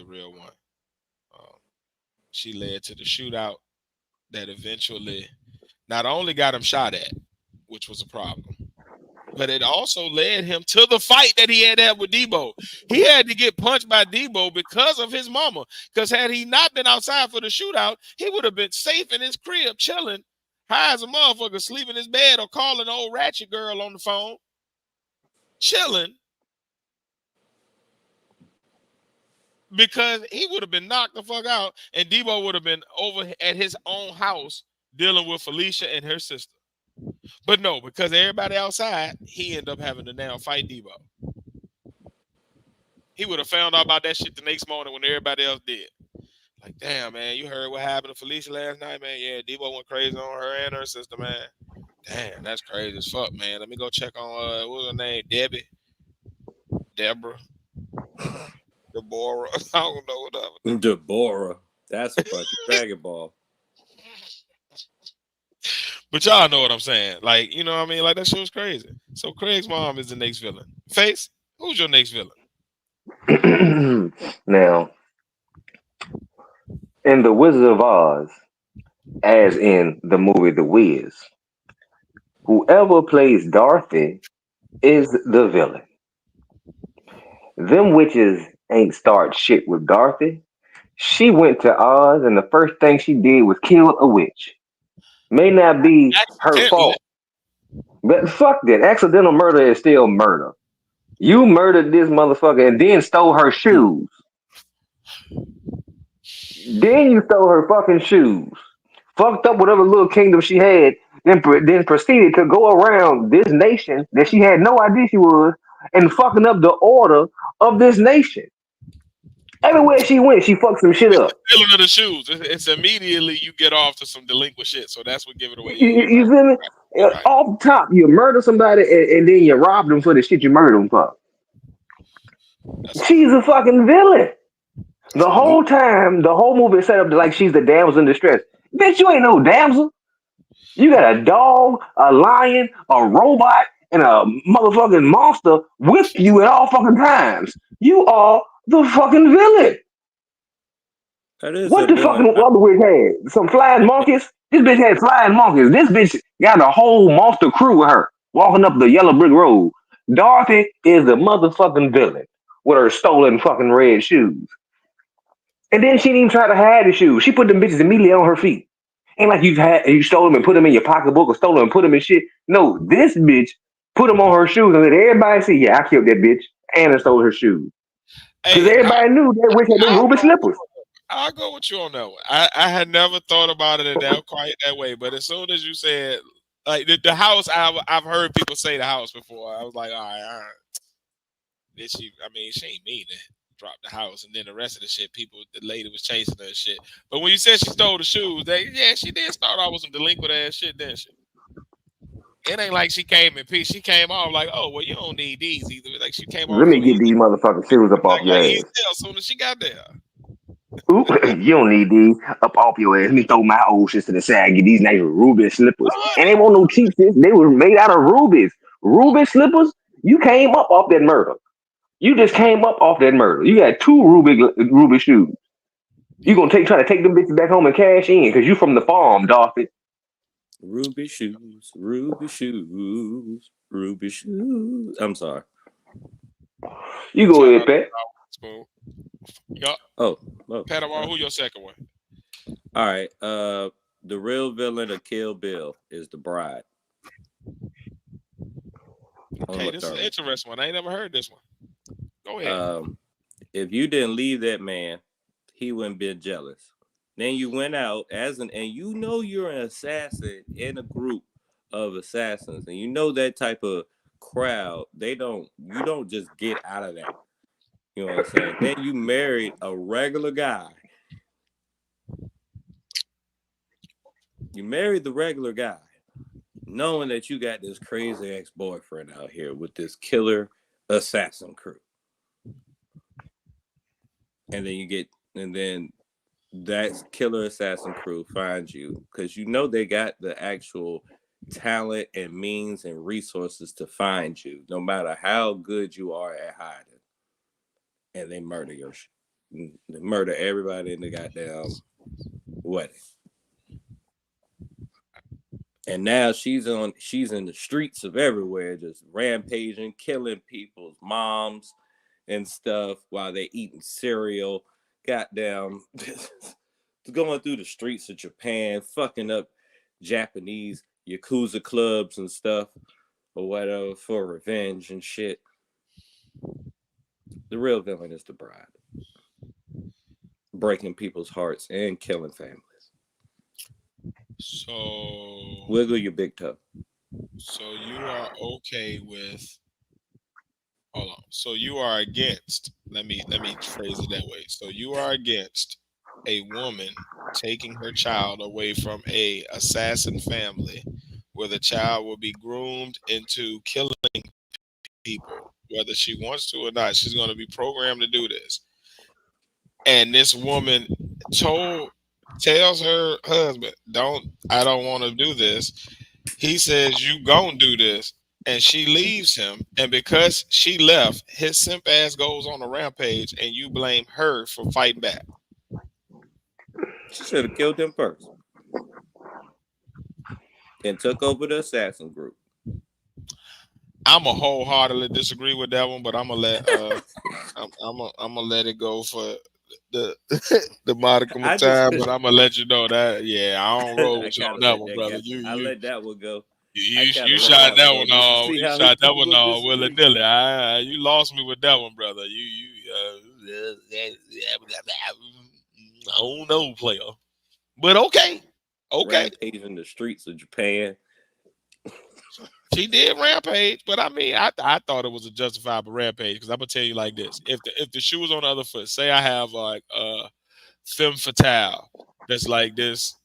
real one. She led to the shootout that eventually not only got him shot at, which was a problem, but it also led him to the fight that he had with Debo. He had to get punched by Debo because of his mama. Because had he not been outside for the shootout, he would have been safe in his crib, chilling, high as a motherfucker, sleeping in his bed or calling old ratchet girl on the phone, chilling. Because he would have been knocked the fuck out, and Debo would have been over at his own house dealing with Felicia and her sister. But no, because everybody outside, he ended up having to now fight Debo. He would have found out about that shit the next morning when everybody else did. Like, damn, man, you heard what happened to Felicia last night, man? Yeah, Debo went crazy on her and her sister, man. Damn, that's crazy as fuck, man. Let me go check on, what was her name? Deborah. Deborah. I don't know whatever. Deborah. That's a fucking Dragon Ball. But y'all know what I'm saying. Like, you know what I mean? Like, that shit was crazy. So Craig's mom is the next villain. Face, who's your next villain? Now, in The Wizard of Oz, as in the movie The Wiz, whoever plays Dorothy is the villain. Them witches ain't start shit with Dorothy. She went to Oz, and the first thing she did was kill a witch. May not be her fault, but fuck that. Accidental murder is still murder. You murdered this motherfucker and then stole her shoes. Then you stole her fucking shoes. Fucked up whatever little kingdom she had. Then proceeded to go around this nation that she had no idea she was and fucking up the order of this nation. Everywhere she went, she fucked some shit It's up. the feeling of the shoes. It's immediately you get off to some delinquent shit. So that's what give it away. You feel me? You're right. Off the top, you murder somebody and then you rob them for the shit you murdered them for. That's a She's fact. a fucking villain. That's The a fact. whole time, the whole movie is set up like she's the damsel in distress. Bitch, you ain't no damsel. You got a dog, a lion, a robot, and a motherfucking monster with you at all fucking times. You are the fucking villain. That is a What the villain. fucking other witch had? Some flying monkeys? This bitch had flying monkeys. This bitch got a whole monster crew with her walking up the yellow brick road. Dorothy is the motherfucking villain with her stolen fucking red shoes. And then she didn't even try to hide the shoes. She put them bitches immediately on her feet. Ain't like you stole them and put them in your pocketbook or stole them and put them in shit. No, this bitch put them on her shoes and let everybody see, yeah, I killed that bitch and I stole her shoes. Because Hey, everybody knew that witch had them I'll ruby go with slippers. you. I'll go with you on that one. I had never thought about it in that quite that way, but as soon as you said like the house, I've heard people say the house before. I was like, all right. Did she? I mean, she ain't mean to drop the house, and then the rest of the shit, the lady was chasing her and shit. But when you said she stole the shoes, yeah, she did start off with some delinquent ass shit, didn't she? It ain't like she came in peace. She came off like, oh, well, you don't need these either. Like she came Let off me real get easy, these motherfucking shoes up off your like easy ass. as soon as she got there. Ooh, you don't need these up off your ass. Let me throw my old shit to the side. Get these nice ruby slippers. Oh, And they won't no cheap shit. They were made out of rubies. Ruby slippers? You came up off that murder. You just came up off that murder. You got two ruby shoes. You gonna try to take them bitches back home and cash in because you from the farm, Dorothy. Ruby shoes, ruby shoes, ruby shoes. I'm sorry. You go shout ahead, out Pat. to Spoon. Yup. Oh, Pattawon, who your second one? all right. The real villain of Kill Bill is the bride. Okay, this is an interesting one. I ain't never heard this one. Go ahead. If you didn't leave that man, he wouldn't be jealous. Then you went out and you know you're an assassin in a group of assassins, and you know that type of crowd. You don't just get out of that. You know what I'm saying? Then you married a regular guy. You married the regular guy, knowing that you got this crazy ex-boyfriend out here with this killer assassin crew. And then that killer assassin crew finds you because you know they got the actual talent and means and resources to find you, no matter how good you are at hiding. And they murder they murder everybody in the goddamn wedding. And now she's in the streets of everywhere, just rampaging, killing people's moms and stuff while they eating cereal. Goddamn, going through the streets of Japan, fucking up Japanese Yakuza clubs and stuff or whatever for revenge and shit. The real villain is the bride. Breaking people's hearts and killing families. So Wiggle your big toe. So you are okay with hold on. So you are against, let me phrase it that way. So you are against a woman taking her child away from a assassin family where the child will be groomed into killing people, whether she wants to or not. She's going to be programmed to do this. And this woman tells her husband, I don't want to do this. He says, you gon' do this. And she leaves him. And because she left, his simp ass goes on a rampage and you blame her for fighting back. She should have killed him first. And took over the assassin group. I'm a wholeheartedly disagree with that one, but I'm gonna let I'm gonna let it go for the the modicum of time, but I'm gonna let you know that I don't roll with you on that one, brother. I let that one go. You shot that one off. You shot that one off disagree. willy nilly. You lost me with that one, brother. I don't know, player. But okay. Rampage in the streets of Japan. She did rampage, but I mean, I thought it was a justifiable rampage because I'm gonna tell you like this: if the shoe was on the other foot, say I have like femme fatale, that's like this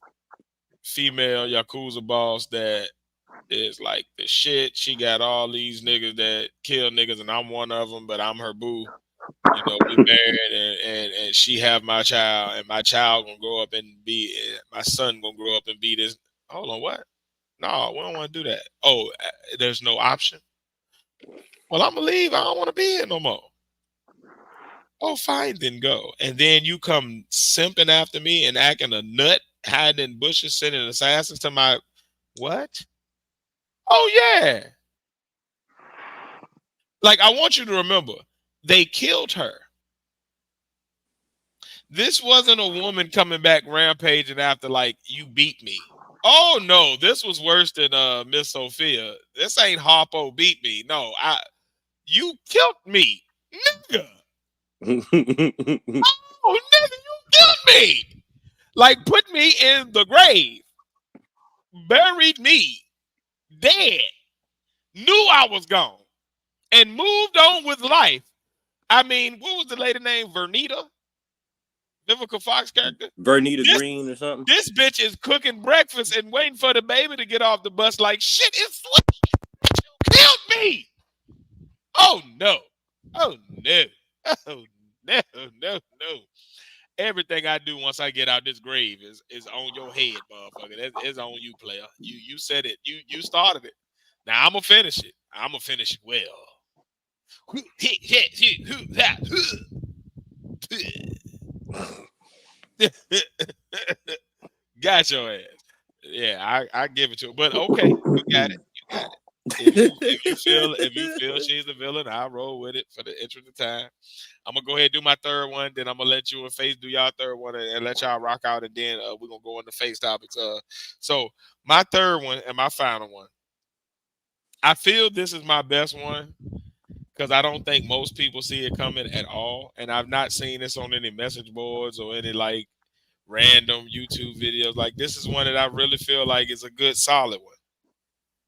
female yakuza boss that is like the shit. She got all these niggas that kill niggas, and I'm one of them, but I'm her boo. You know, we married, and she have my child, and my child gonna grow up and be my son gonna grow up and be this. Hold on, what? No, we don't want to do that. Oh, there's no option. Well, I'm gonna leave. I don't want to be here no more. Oh, fine, then go. And then you come simping after me and acting a nut, hiding in bushes, sending assassins to my what? Oh yeah. Like I want you to remember, they killed her. This wasn't a woman coming back rampaging after like you beat me. Oh no, this was worse than Miss Sophia. This ain't Harpo beat me. No, you killed me, nigga. Oh nigga, you killed me. Like put me in the grave, buried me, dead, knew I was gone, and moved on with life. I mean, what was the lady name? Vernita? Vivica Fox character? Vernita Green or something? This bitch is cooking breakfast and waiting for the baby to get off the bus like, shit, it's sweet. You killed me. Oh, no. Oh, no. Oh, no, no, no. Everything I do once I get out this grave is on your head, motherfucker. It's on you, player. You said it. You started it. Now I'm gonna finish it. I'm gonna finish it well. Got your ass. Yeah, I give it to her. But okay, you got it. You got it. If you feel she's a villain, I'll roll with it for the interest of time. I'm gonna go ahead and do my third one, then I'm gonna let you and Face do y'all third one and let y'all rock out, and then we're gonna go into Face topics. So my third one and my final one. I feel this is my best one because I don't think most people see it coming at all, and I've not seen this on any message boards or any like random YouTube videos. Like this is one that I really feel like is a good solid one,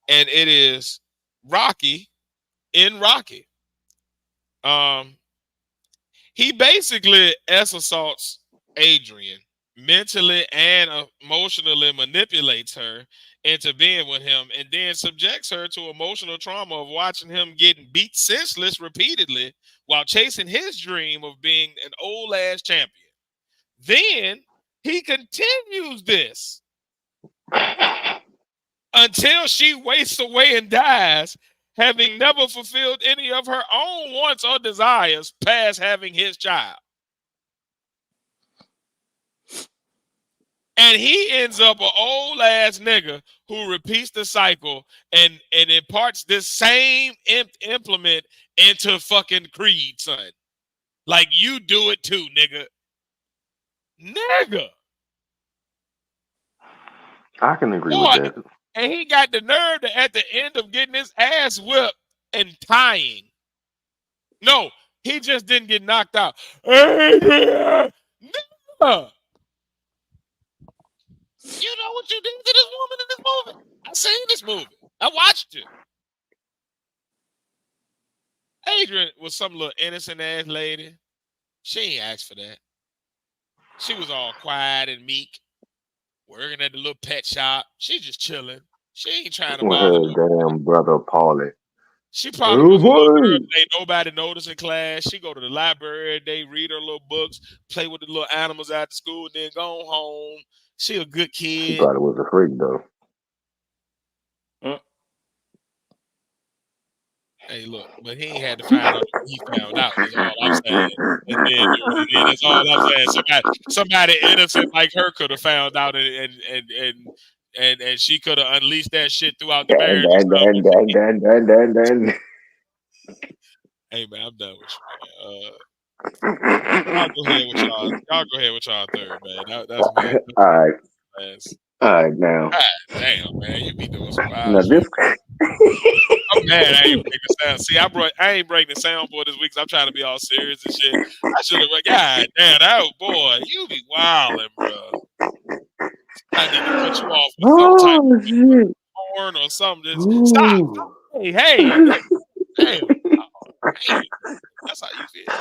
and it is Rocky in Rocky. He basically assaults Adrian mentally and emotionally, manipulates her into being with him, and then subjects her to emotional trauma of watching him getting beat senseless repeatedly while chasing his dream of being an old ass champion. Then he continues this until she wastes away and dies, having never fulfilled any of her own wants or desires past having his child. And he ends up an old ass nigga who repeats the cycle and imparts this same implement into fucking Creed, son. Like you do it too, nigga. Nigga. I can agree Boy, with that. and he got the nerve to, at the end of getting his ass whipped and tying. No, he just didn't get knocked out. Adrian! Nigga! You know what you did to this woman in this movie? I seen this movie. I watched it. Adrian was some little innocent ass lady. She ain't asked for that. She was all quiet and meek, working at the little pet shop. She just chilling. She ain't trying to With bother her nobody. damn brother Paulie. She probably was a little girl boy. that ain't nobody notice in class. She go to the library every day, read her little books, play with the little animals after school, then go home. She a good She kid. probably was a freak though. Hey, look, but he ain't had to find out what he found out. Is all I'm saying. And then do what he did. That's all I'm saying. Somebody innocent like her could have found out, and she could have unleashed that shit throughout the marriage or something. Hey man, I'm done with you, man. Y'all go ahead with y'all. Y'all go ahead with y'all third, man. That's man. All right. Man. All right, now. God damn, man, you be doing some Now wild shit. this. I'm mad I ain't breaking the sound. See, I ain't breaking the soundboard this week because I'm trying to be all serious and shit. I should have. God damn, that boy, you be wilding, bro. I need to cut you off with some type Oh of shit! porn or something. Just stop. Ooh. Damn. Oh, damn. That's how you feel.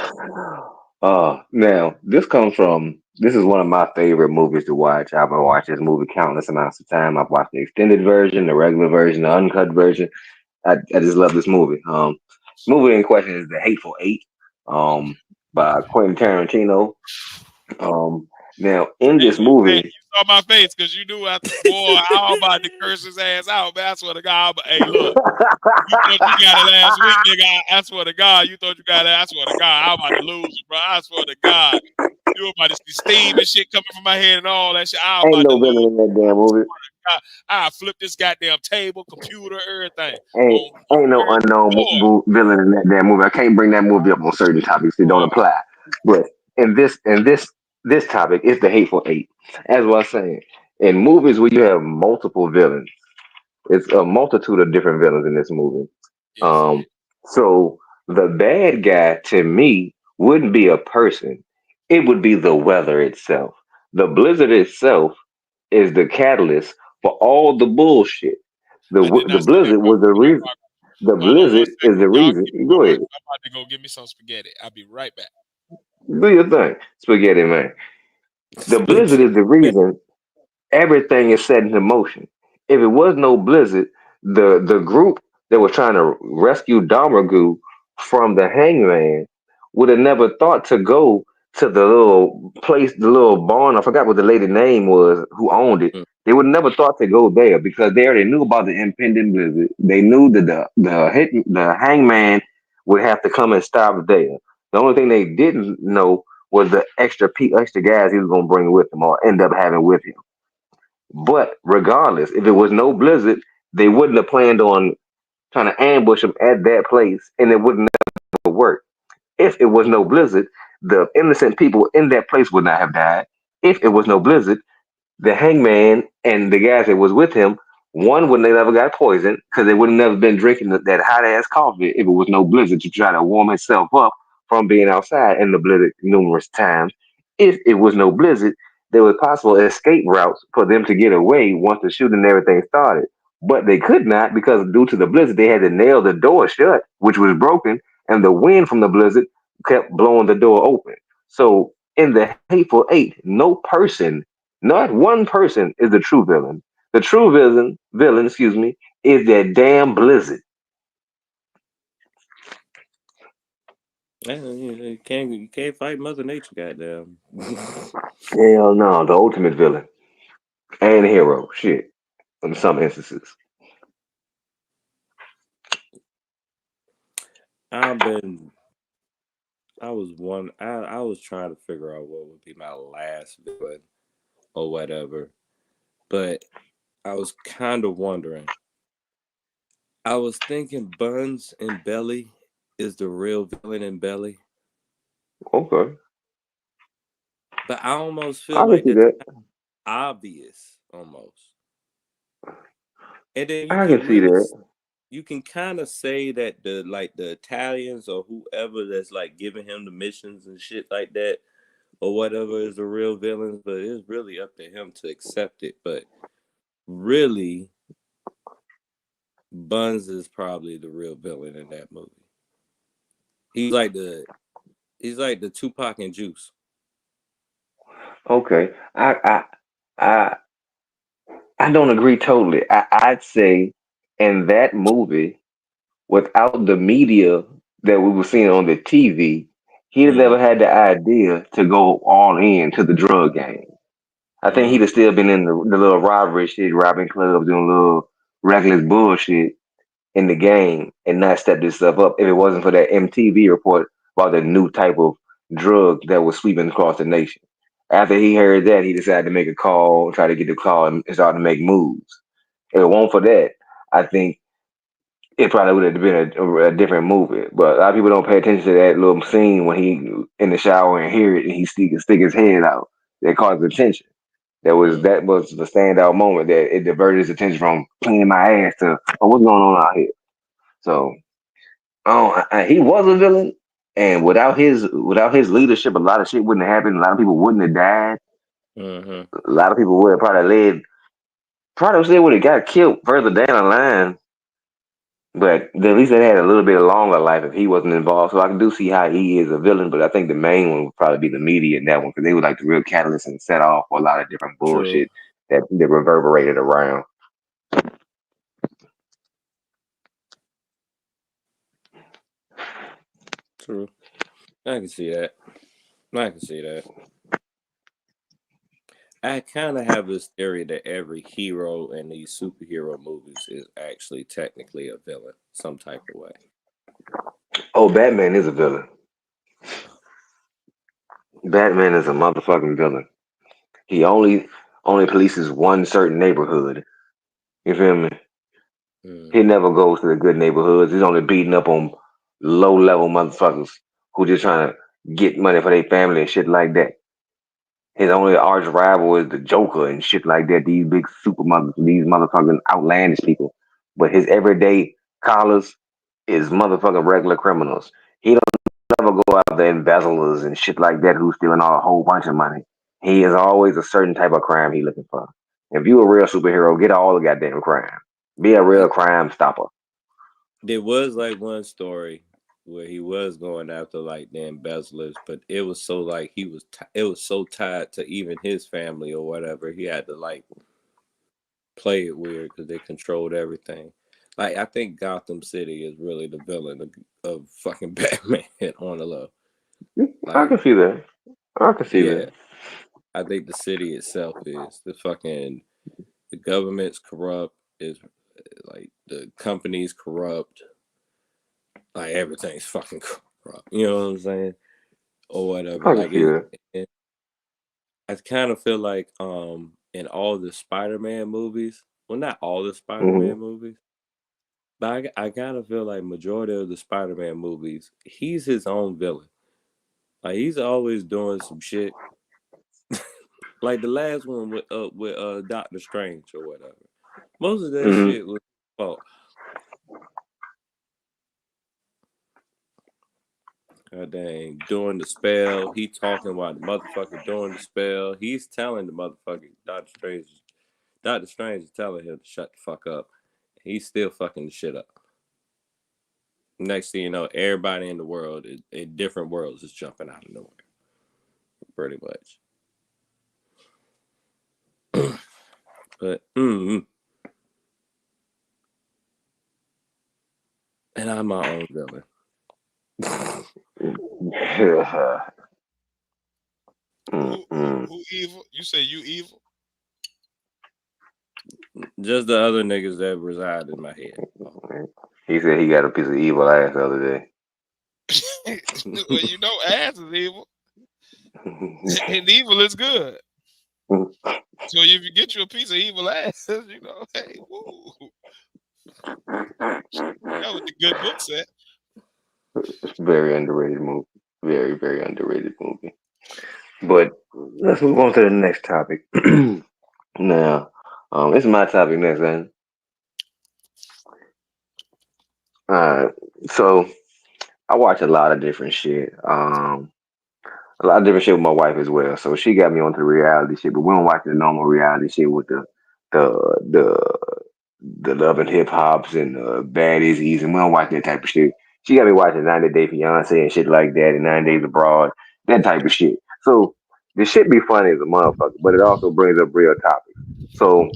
Now this is one of my favorite movies to watch. I've watched this movie countless amounts of time. I've watched the extended version, the regular version, the uncut version. I just love this movie. Movie in question is The Hateful Eight, Mm. by Quentin Tarantino. Now in Hey, this look, man, movie, you saw my face because you knew boy, I was about to curse his ass out, man. I swear to God. But hey, look, you thought you got it last week, nigga. I swear to God, you thought you got it. I swear to God, I was about to lose it, bro. I swear to God. You were about to see steam and shit coming from my head and all that shit. I was ain't about to no lose. villain in that damn movie. I flip this goddamn table, computer, everything. Ain't On ain't no word, unknown boy, villain in that damn movie. I can't bring that movie up on certain topics that don't boy. apply. But in this topic, it's The Hateful Eight. As I was saying, in movies where you have multiple villains, it's a multitude of different villains in this movie. Yes, yeah. Um, so the bad guy to me wouldn't be a person; it would be the weather itself. The blizzard itself is the catalyst for all the bullshit. I did The not say that, blizzard bro. was the reason. The Hold on one blizzard is second. the Y'all reason. keep Go going. ahead, I'm about to go get me some spaghetti. I'll be right back. do your thing, spaghetti man. The blizzard Spaghetti. is the reason everything is set into motion. If it was no blizzard, the group that was trying to rescue Domergu from the hangman would have never thought to go to the little place, the little barn. I forgot what the lady name was who owned it. Mm. They would never thought to go there because they already knew about the impending blizzard. They knew that the hangman would have to come and stop there. The only thing they didn't know was the extra guys he was going to bring with him or end up having with him. But regardless, if it was no blizzard, they wouldn't have planned on trying to ambush him at that place, and it wouldn't have worked. If it was no blizzard, the innocent people in that place would not have died. If it was no blizzard, the hangman and the guys that was with him, one would have never got poisoned because they would have never been drinking that hot ass coffee if it was no blizzard to try to warm itself up from being outside in the blizzard numerous times. If it was no blizzard, there was possible escape routes for them to get away once the shooting and everything started. But they could not because due to the blizzard, they had to nail the door shut, which was broken, and the wind from the blizzard kept blowing the door open. So in the Hateful Eight, no person, not one person is the true villain. The true villain, excuse me, is that damn blizzard. Yeah, you can't fight Mother Nature, goddamn. Hell no, the ultimate villain and hero. Shit, in some instances. I've been. I was trying to figure out what would be my last villain or whatever, but I was kind of wondering. I was thinking Buns and Belly is the real villain in Belly, Okay, but I almost feel I can like see that's that. obvious almost. And then I can see that. you can kind of say that the Italians or whoever that's like giving him the missions and shit like that or whatever is the real villains, but it's really up to him to accept it. But really, Buns is probably the real villain in that movie. He's like the he's like the Tupac and Juice. Okay, I I don't agree totally. I'd say in that movie, without the media that we were seeing on the TV, he'd have Mm, never had the idea to go all in to the drug game. I think he'd mm, have still been in the little robbery shit, robbing clubs, doing little reckless bullshit in the game, and not step this stuff up if it wasn't for that MTV report about the new type of drug that was sweeping across the nation. After he heard that, he decided to make a call, try to get the call, and start to make moves. If it weren't for that, I think it probably would have been a different movie. But a lot of people don't pay attention to that little scene when he in the shower and hear it and he stick his head out. That caught attention. mm. That was the standout moment that it diverted his attention from cleaning my ass to what's going on out here. So he was a villain, and without his leadership, a lot of shit wouldn't have happened. A lot of people wouldn't have died. Mm-hmm. A lot of people would have probably led. Probably still would have got killed further down the line, but at least they had a little bit of longer life if he wasn't involved. So I do see how he is a villain, but I think the main one would probably be the media in that one because they were like the real catalyst and set off for a lot of different True, bullshit that reverberated around. true. I can see that. I can see that. I kind of have this theory that every hero in these superhero movies is actually technically a villain, some type of way. Oh, Batman is a villain. Batman is a motherfucking villain. He only polices one certain neighborhood. You feel me? He Mm-hmm. never goes to the good neighborhoods. He's only beating up on low level motherfuckers who just trying to get money for their family and shit like that. His only arch rival is the Joker and shit like that. These big these motherfucking outlandish people. But his everyday collars is motherfucking regular criminals. He don't never go out there embezzlers and shit like that who's stealing a whole bunch of money. He is always a certain type of crime he looking for. If you a real superhero, get all the goddamn crime. Be a real Like crime stopper. there was like one story where he was going after like the embezzlers, but it was so like it was so tied to even his family or whatever. He had to like play it weird because they controlled everything. Like I think Gotham City is really the villain of fucking Batman on the low. I Like can see that. I can see yeah, that. I think the city itself is the government's corrupt. Is like the company's corrupt. Like everything's fucking corrupt. You know what I'm saying? Or whatever. I can Like see that. I kind of feel like in all the Spider-Man movies, well, not all the Hmm. Spider-Man movies, but I kind of feel like majority of the Spider-Man movies, he's his own villain. Like he's always doing some shit. Like the last one with Doctor Strange or whatever. Most of that Hmm. shit was fault. God dang, doing the spell. He talking while the motherfucker doing the spell. He's telling the motherfucker Doctor Strange is telling him to shut the fuck up. He's still fucking the shit up. Next thing you know, everybody in the world in different worlds is jumping out of nowhere. Pretty much. But and I'm my own villain. Mm-mm. Who evil? You say you evil? Just the other niggas that reside in my head. Oh. He said he got a piece of evil ass the other day. Well, you know, ass is evil, and evil is good. So if you get you a piece of evil ass, you know, hey, woo, that what the good book said. Very underrated movie. Very, very underrated movie. But let's move on to the next topic. Now, this is my topic next, man. Alright. So I watch a lot of different shit. A lot of different shit with my wife as well. So she got me onto the reality shit, but we don't watch the normal reality shit with the the the love and hip hops and bad izzies, and we don't watch that type of shit. She got me watching 90 Day Fiance and shit like that, and 9 Days Abroad, that type of shit. So the shit be funny as a motherfucker, but it also brings up real topics. So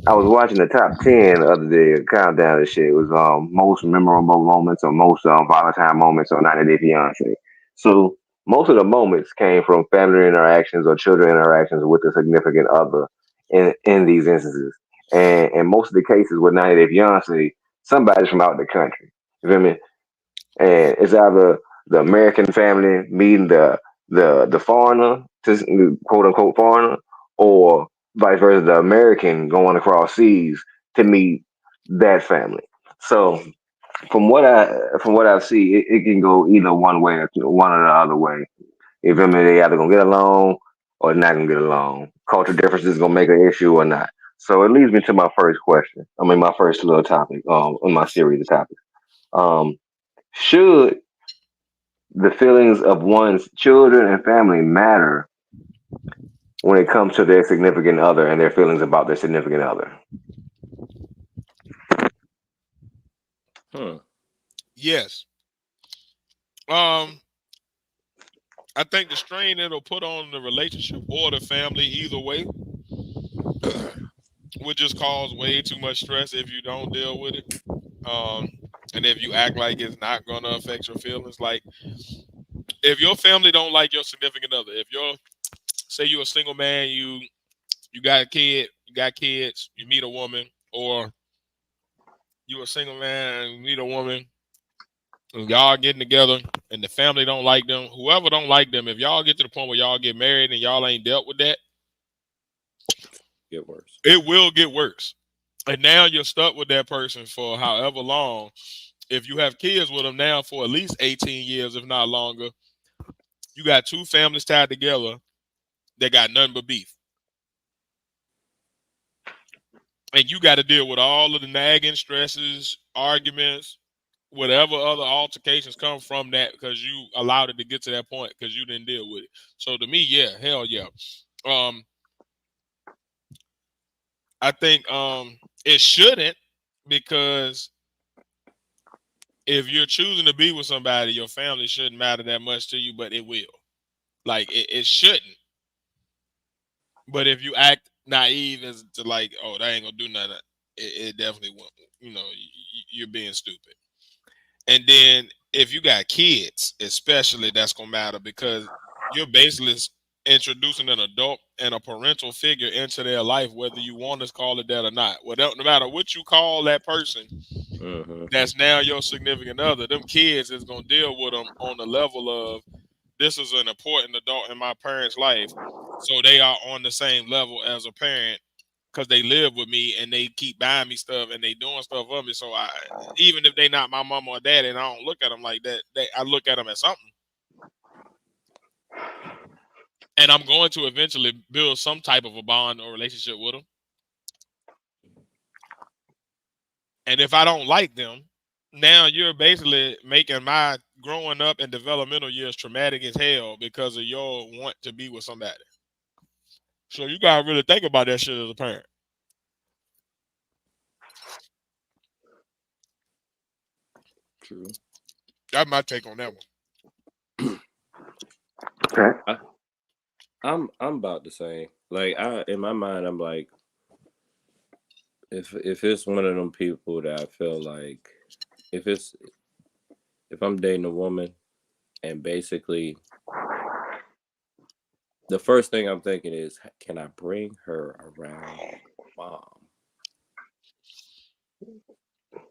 I was watching the top 10 the other day, a countdown and shit. It was most memorable moments or most volatile moments on 90 Day Fiance. So most of the moments came from family interactions or children interactions with a significant other in these instances. And most of the cases with 90 Day Fiance, somebody's from out the country. You feel me? And it's either the American family meeting the foreigner, to quote unquote foreigner, or vice versa, the American going across seas to meet that family. So from what I see, it can go either one way or one or the other way. You feel me? They either gonna get along or not gonna get along. Culture differences gonna make an issue or not. So it leads me to my first question. I mean, my first little topic in my series of topics. Um, should the feelings of one's children and family matter when it comes to their significant other and their feelings about their significant other. Hmm. Yes. Um, I think the strain it'll put on the relationship or the family, either way, would just cause way too much stress if you don't deal with it. Um, and if you act like it's not gonna affect your feelings, like if your family don't like your significant other, if you're say you're a single man, you got a kid, you got kids, you meet a woman, or you a single man, you meet a woman, and y'all getting together, and the family don't like them, whoever don't like them, if y'all get to the point where y'all get married and y'all ain't dealt with that, Get worse. it will get worse. And now you're stuck with that person for however long. If you have kids with them now for at least 18 years, if not longer, you got two families tied together that got nothing but beef. And you got to deal with all of the nagging stresses, arguments, whatever other altercations come from that because you allowed it to get to that point because you didn't deal with it. So to me, yeah, hell yeah. Um, I think it shouldn't, because if you're choosing to be with somebody, your family shouldn't matter that much to you, but it will. Like it shouldn't. But if you act naive as to like, oh, that ain't gonna do nothing, it definitely won't. You know, you're being stupid. And then if you got kids, especially, that's gonna matter because you're basically introducing an adult and a parental figure into their life, whether you want to call it that or not. Well, no matter what you call that person, Mm-hmm. that's now your significant other. Them kids is gonna deal with them on the level of this is an important adult in my parents' life, so they are on the same level as a parent because they live with me and they keep buying me stuff and they doing stuff for me. So I, even if they not my mom or dad, and I don't look at them like that, I look at them as something. And I'm going to eventually build some type of a bond or relationship with them. And if I don't like them, now you're basically making my growing up and developmental years traumatic as hell because of your want to be with somebody. So you gotta really think about that shit as a parent. True. That's my take on that one. Okay. I'm about the same. Like in my mind, I'm like, if it's one of them people that I feel like, if it's if I'm dating a woman and basically the first thing I'm thinking is, can I bring her around mom?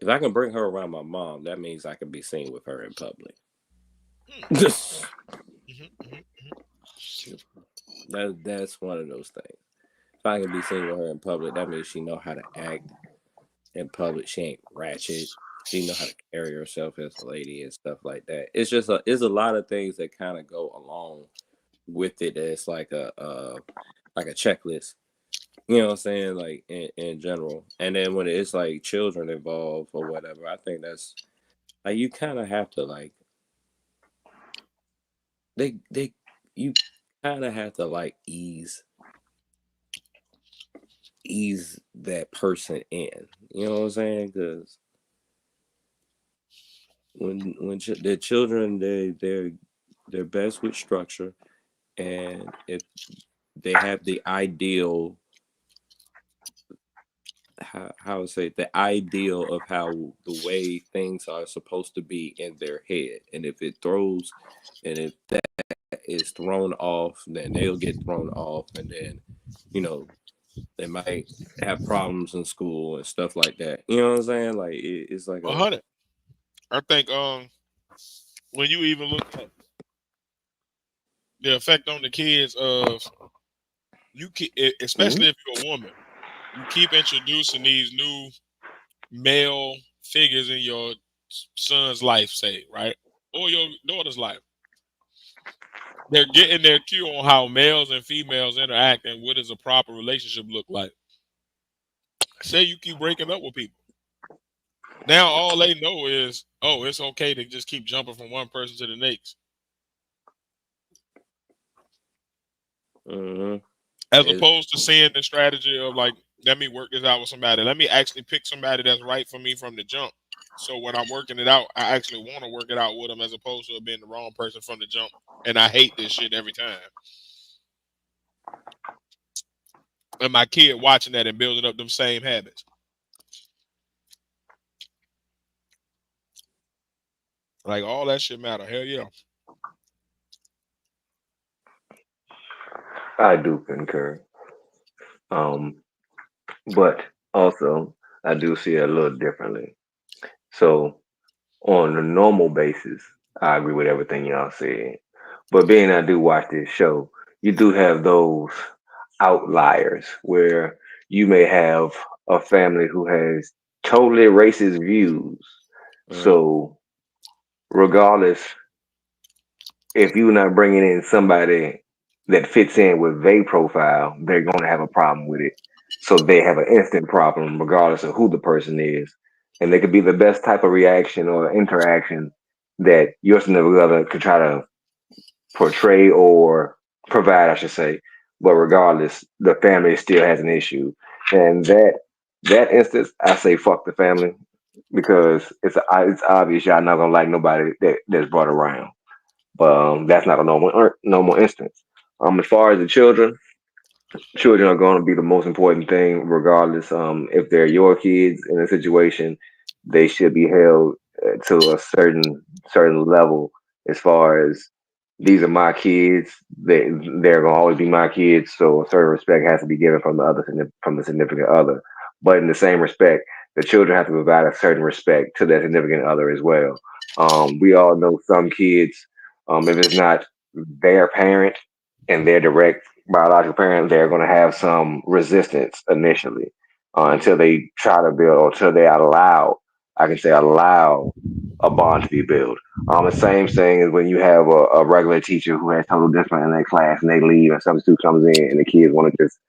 If I can bring her around my mom, that means I can be seen with her in public. That's one of those things. If I can be seen with her in public, that means she know how to act in public. She ain't ratchet. She know how to carry herself as a lady and stuff like that. It's a lot of things that kind of go along with it. It's like a checklist. You know what I'm saying? Like in general. And then when it's like children involved or whatever, I think that's like you kind of have to like they you kind of have to like ease that person in. You know what I'm saying? Because the children they're best with structure, and if they have the ideal how to say the ideal of how the way things are supposed to be in their head, and if that is thrown off, then they'll get thrown off, and then you know they might have problems in school and stuff like that. You know what I'm saying? Like it's like a 100. I think when you even look at the effect on the kids of especially Mhm. if you're a woman, you keep introducing these new male figures in your son's life, say, right? Or your daughter's life. They're getting their cue on how males and females interact and what does a proper relationship look like. Say you keep breaking up with people. Now all they know is, oh, it's okay to just keep jumping from one person to the next. Mhm. as It, opposed to seeing the strategy of like, let me work this out with somebody. Let me actually pick somebody that's right for me from the jump. So when I'm working it out, I actually want to work it out with them as opposed to it being the wrong person from the jump. And I hate this shit every time. And my kid watching that and building up them same habits. Like all that shit matter. Hell yeah. I do concur. Um, but also I do see it a little differently. So on a normal basis, I agree with everything y'all said. But being I do watch this show, you do have those outliers where you may have a family who has totally racist views. mm, So regardless, if you're not bringing in somebody that fits in with their profile, they're going to have a problem with it. So they have an instant problem, regardless of who the person is. And they could be the best type of reaction or interaction that your significant other could try to portray or provide, I should say. But regardless, the family still has an issue. And that instance, I say fuck the family because it's obvious y'all not gonna like nobody that's brought around. But that's not a normal instance. As far as the children are going to be the most important thing, regardless. If they're your kids in a situation, they should be held to a certain level. As far as these are my kids, they're going to always be my kids. So a certain respect has to be given from from the significant other. But in the same respect, the children have to provide a certain respect to their significant other as well. We all know some kids, if it's not their parent and their direct biological parent, they're going to have some resistance initially Mm. until they try to build or until they allow, I can say, allow a bond to be built. The same thing is when you have a regular teacher who has total discipline in their class and they leave and substitute comes in and the kids want to just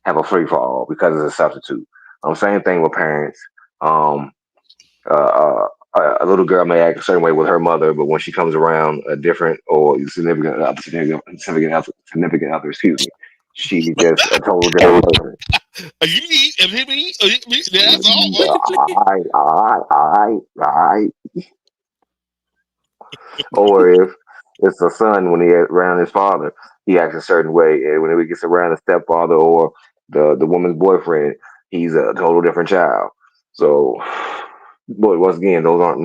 have a free for all because it's a substitute. Same thing with parents. Um, a little girl may act a certain way with her mother, but when she comes around a different or significant other, excuse me, she's just a total different person. That's all, boy. I, or if it's a son when he around his father, he acts a certain way, and when he gets around the stepfather or the woman's boyfriend, he's a total different child. So, but once again, those aren't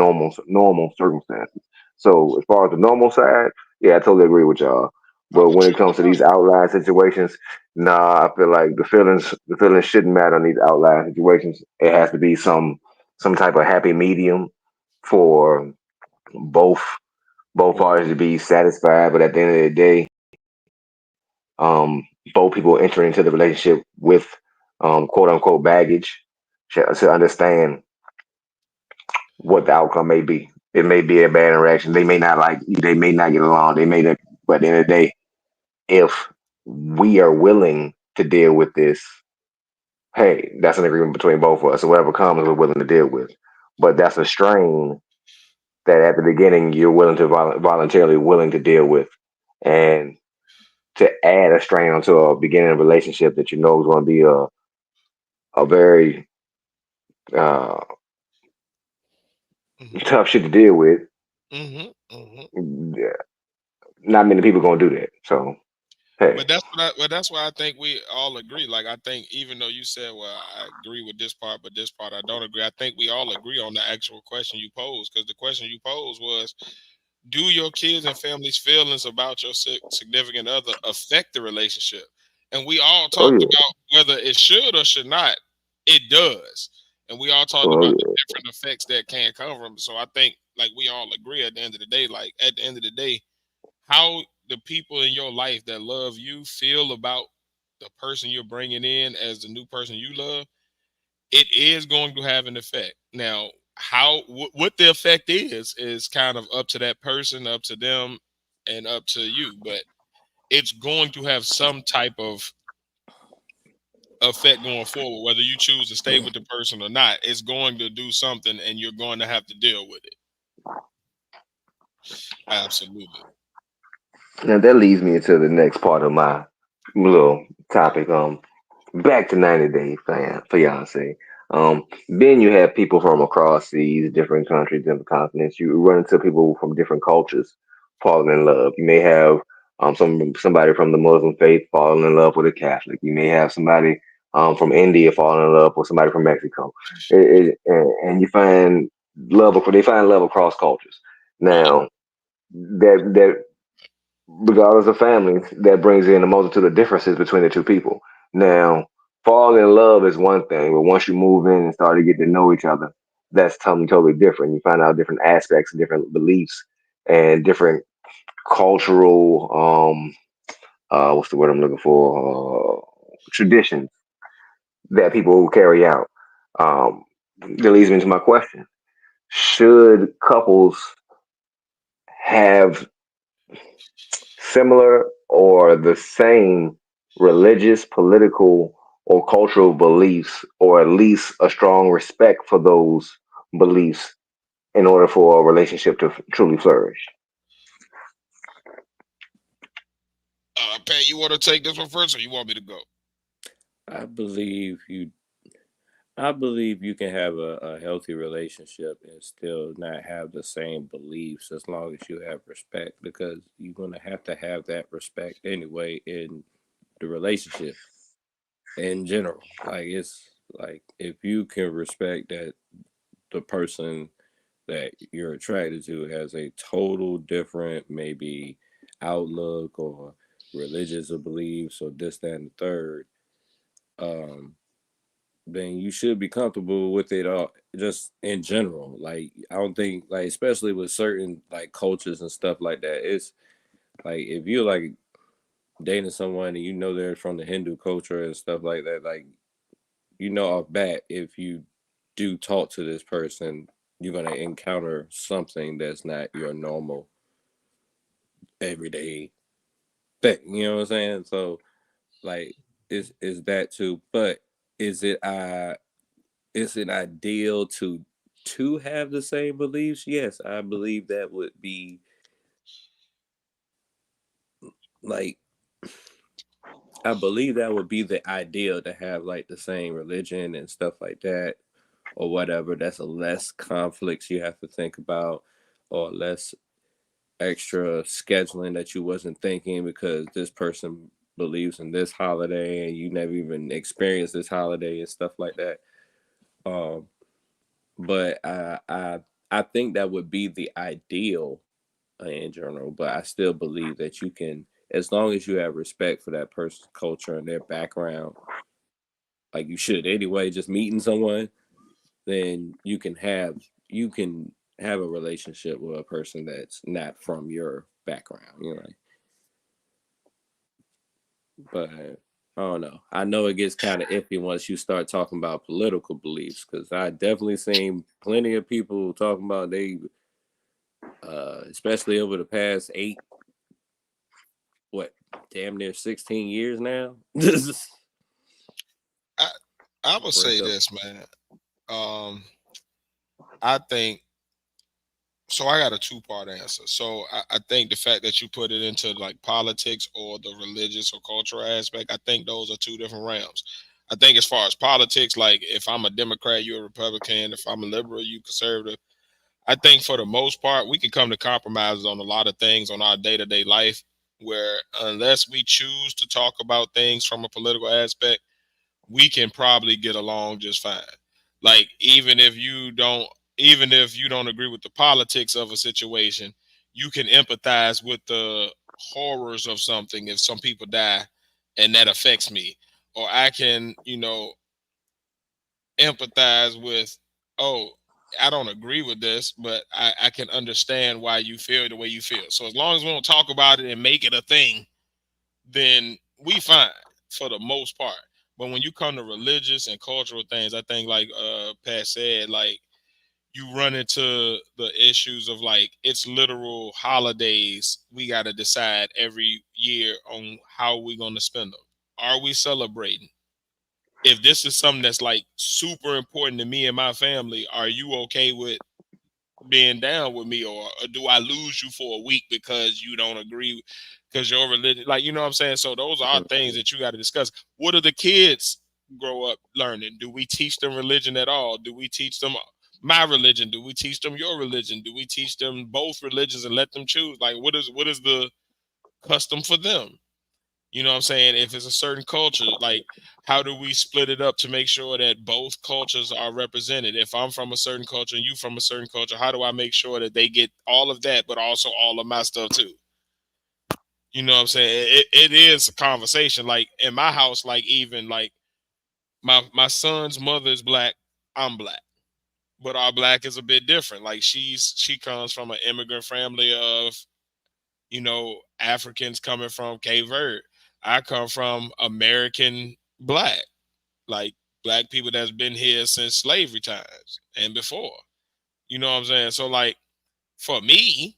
normal circumstances. So, as far as the normal side, yeah, I totally agree with y'all. I'm But a when it chill comes to these out. outlying situations, nah, I feel like the feelings shouldn't matter in these outlying situations. It has to be some type of happy medium for both mm, parties to be satisfied. But at the end of the day, both people entering into the relationship with quote unquote baggage to understand what the outcome may be. It may be a bad interaction. They may not like you. They may not get along. They may not. But at the end of the day, if we are willing to deal with this, hey, that's an agreement between both of us. So whatever comes, we're willing to deal with. But that's a strain that at the beginning you're willing to voluntarily willing to deal with, and to add a strain onto a beginning of a relationship that you know is going to be a very uh, Hmm. tough shit to deal with. Hmm. Hmm. Yeah, not many people going to do that. So hey, Well, that's why I think we all agree. Like, I think even though you said, "Well, I agree with this part, but this part I don't agree," I think we all agree on the actual question you posed. Because the question you posed was, "Do your kids and families' feelings about your significant other affect the relationship?" And we all oh talked yeah, about whether it should or should not. It does, and we all talked oh about the yeah, different effects that can come from. So I think, like, we all agree at the end of the day. Like, at the end of the day, how the people in your life that love you feel about the person you're bringing in as the new person you love, it is going to have an effect. Now, what the effect is kind of up to that person, up to them, and up to you. But it's going to have some type of effect going forward, whether you choose to stay with the person or not. It's going to do something, and you're going to have to deal with it. Absolutely. now that leads me into the next part of my little topic. Back to 90 Day Fiance. Then you have people from across these different countries, different continents. You run into people from different cultures falling in love. You may have somebody from the Muslim faith falling in love with a Catholic. You may have somebody from India falling in love with somebody from Mexico. And you find they find love across cultures. Right. Now that regardless of family, that brings in a multitude of differences between the two people. Now, falling in love is one thing, but once you move in and start to get to know each other, that's something totally different. You find out different aspects, different beliefs, and different cultural what's the word I'm looking for? Traditions that people carry out. Um, that leads me to my question: should couples have similar or the same religious, political, or cultural beliefs, or at least a strong respect for those beliefs in order for a relationship to truly flourish? Pat, you want to take this one first, or you want me to go? I believe you. I believe you can have a healthy relationship and still not have the same beliefs as long as you have respect because you're gonna have to have that respect anyway in the relationship in general. Like it's like if you can respect that the person that you're attracted to has a total different maybe outlook or religious beliefs or this, that, and the third, um, then you should be comfortable with it all just in general. Like I don't think like especially with certain like cultures and stuff like that, it's like if you're like dating someone and you know they're from the Hindu culture and stuff like that, like you know off bat if you do talk to this person, you're gonna encounter something that's not your normal everyday thing. You know what I'm saying? So like is that too, but is it is it ideal to have the same beliefs? Yes, I believe that would be like I believe that would be the ideal to have like the same religion and stuff like that or whatever. That's a less conflicts you have to think about or less extra scheduling that you wasn't thinking because this person believes in this holiday and you never even experienced this holiday and stuff like that. Um, but I think that would be the ideal in general. But I still believe that you can, as long as you have respect for that person's culture and their background, like you should anyway, just meeting someone, then you can have a relationship with a person that's not from your background. You know, but I don't know. I know it gets kind of iffy once you start talking about political beliefs because I definitely seen plenty of people talking about they, especially over the past what, damn near 16 years now. I I would say Breakup. this, man. Um, I think so. I got a two-part answer. So I think the fact that you put it into like politics or the religious or cultural aspect, I think those are two different realms. I think as far as politics, like if I'm a Democrat, you're a Republican. If I'm a liberal, you conservative. I think for the most part, we can come to compromises on a lot of things on our day-to-day life. Where unless we choose to talk about things from a political aspect, we can probably get along just fine. Like even if you don't agree with the politics of a situation, you can empathize with the horrors of something if some people die and that affects me. Or I can, empathize with, oh, I don't agree with this, but I can understand why you feel the way you feel. So as long as we don't talk about it and make it a thing, then we fine for the most part. But when you come to religious and cultural things, I think like Pat said, like you run into the issues of like it's literal holidays we got to decide every year on how we're going to spend them. Are we celebrating? If this is something that's like super important to me and my family, are you okay with being down with me, or do I lose you for a week because you don't agree? because your religion, like, you know what I'm saying? So those are Mhm. things that you got to discuss. What do the kids grow up learning? Do we teach them religion at all? Do we teach them my religion? Do we teach them your religion? Do we teach them both religions and let them choose? Like, what is the custom for them? You know what I'm saying? If it's a certain culture, like, how do we split it up to make sure that both cultures are represented? If I'm from a certain culture and you from a certain culture, how do I make sure that they get all of that, but also all of my stuff too? You know what I'm saying? It is a conversation. Like in my house, like even like my son's mother is black, I'm black. But our black is a bit different. Like she comes from an immigrant family of, Africans coming from Cape Verde. I come from American black, like black people that's been here since slavery times and before. You know what I'm saying? So like for me,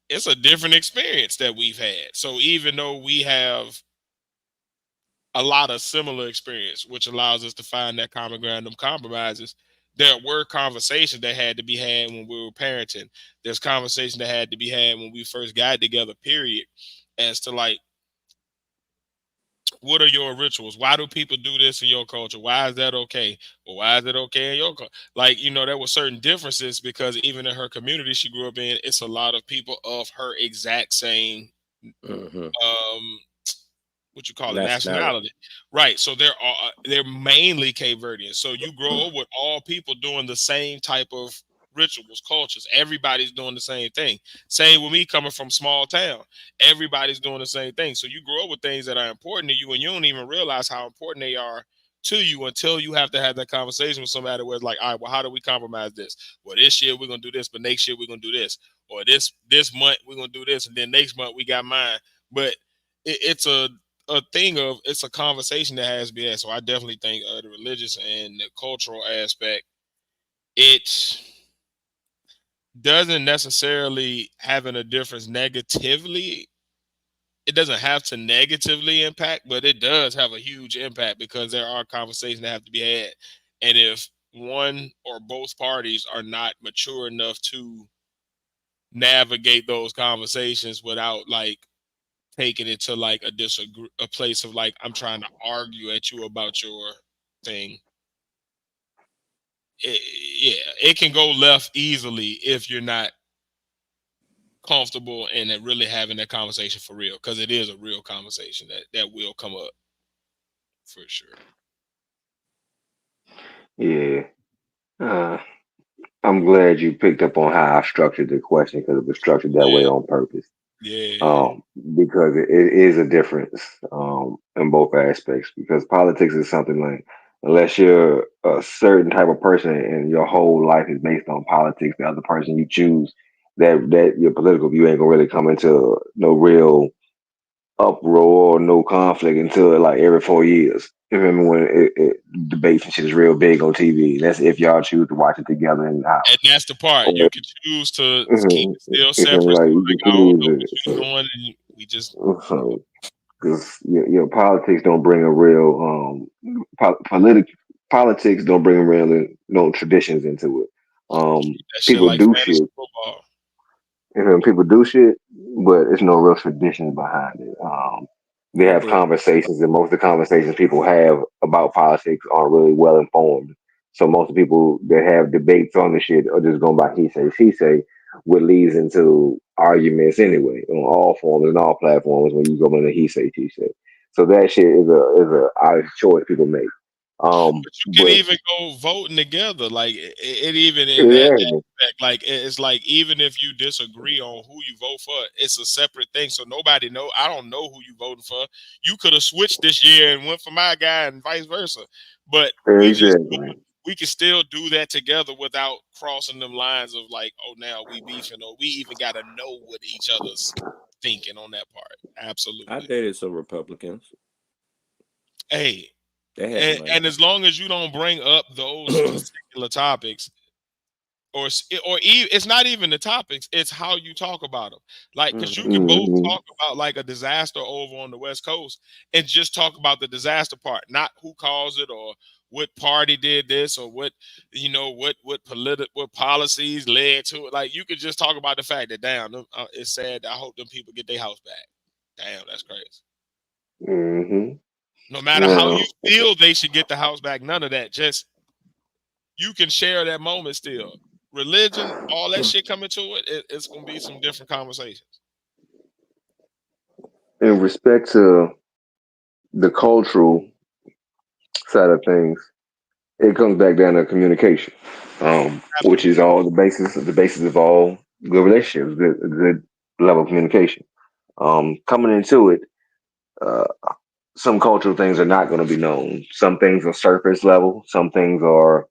it's a different experience that we've had. So even though we have a lot of similar experience, which allows us to find that common ground, them compromises. There were conversations that had to be had when we were parenting. There's conversation that had to be had when we first got together, period, as to like, what are your rituals? Why do people do this in your culture? Why is that okay? Or why is it okay in your culture? Like, there were certain differences because even in her community she grew up in, it's a lot of people of her exact same Mhm. um what you call it, Nationality. nationality, right? So they're mainly Cape Verdean. So you grow up with all people doing the same type of rituals, cultures. Everybody's doing the same thing. Same with me coming from small town. Everybody's doing the same thing. So you grow up with things that are important to you, and you don't even realize how important they are to you until you have to have that conversation with somebody where it's like, all right, well, how do we compromise this? Well, this year we're gonna do this, but next year we're gonna do this, or this month we're gonna do this, and then next month we got mine. But it's a thing of, it's a conversation that has to be had. So I definitely think the religious and the cultural aspect, it doesn't necessarily having a difference negatively. It doesn't have to negatively impact, but it does have a huge impact because there are conversations that have to be had. And if one or both parties are not mature enough to navigate those conversations without like taking it to like a place of like, I'm trying to argue at you about your thing. it, yeah, it can go left easily if you're not comfortable and really having that conversation for real, because it is a real conversation that will come up for sure. Yeah. Uh, I'm glad you picked up on how I structured the question because it was structured that way Yeah, on purpose. yeah, Um, because it is a difference in both aspects. Because politics is something like, unless you're a certain type of person and your whole life is based on politics, the other person you choose, that your political view ain't gonna really come into no real uproar or no conflict until like every 4 years. You remember when debates and shit is real big on TV? That's if y'all choose to watch it together in the and house. that's the part you Or, can choose to keep mhm, it still you feel me? separate. So Like you like, can I don't know choose what it. you're doing, and we just So, because your politics don't bring a real politics don't bring a real no traditions into it. keep that shit People like do shit. fantasy football. People do shit, but it's no real traditions behind it. They I have think. conversations, and most of the conversations people have about politics aren't really well informed. So most of the people that have debates on the shit are just going by he say, she say, which leads into arguments anyway on all forms and all platforms when you go into he say, she say. So that shit is a obvious choice people make. But you can But even go voting together. Like it even in that exactly, aspect, like it's like even if you disagree on who you vote for, it's a separate thing. So nobody know. I don't know who you voting for. You could have switched this year and went for my guy, and vice versa. But exactly. we can still do that together without crossing them lines of like, oh, now we beefing, or we even got to know what each other's thinking on that part. I Absolutely. dated some Republicans. Hey, They had and, money. and as long as you don't bring up those particular topics, it's not even the topics, it's how you talk about them. Like, because you Hmm. can both Hmm. talk about like a disaster over on the West Coast and just talk about the disaster part, not who caused it, or what party did this, or what, what policies led to it. Like, you could just talk about the fact that, damn, it's sad, I hope them people get their house back. Damn, that's crazy. Mm-hmm. No matter how you Now, feel, they should get the house back. None of that. Just you can share that moment still. Religion, all that shit coming to it's gonna be some different conversations. in respect to the cultural side of things, it comes back down to communication, which is Absolutely. all the basis of all good relationships, good level of communication. Coming into it, uh, some cultural things are not going to be known. Some things are surface level. Some things are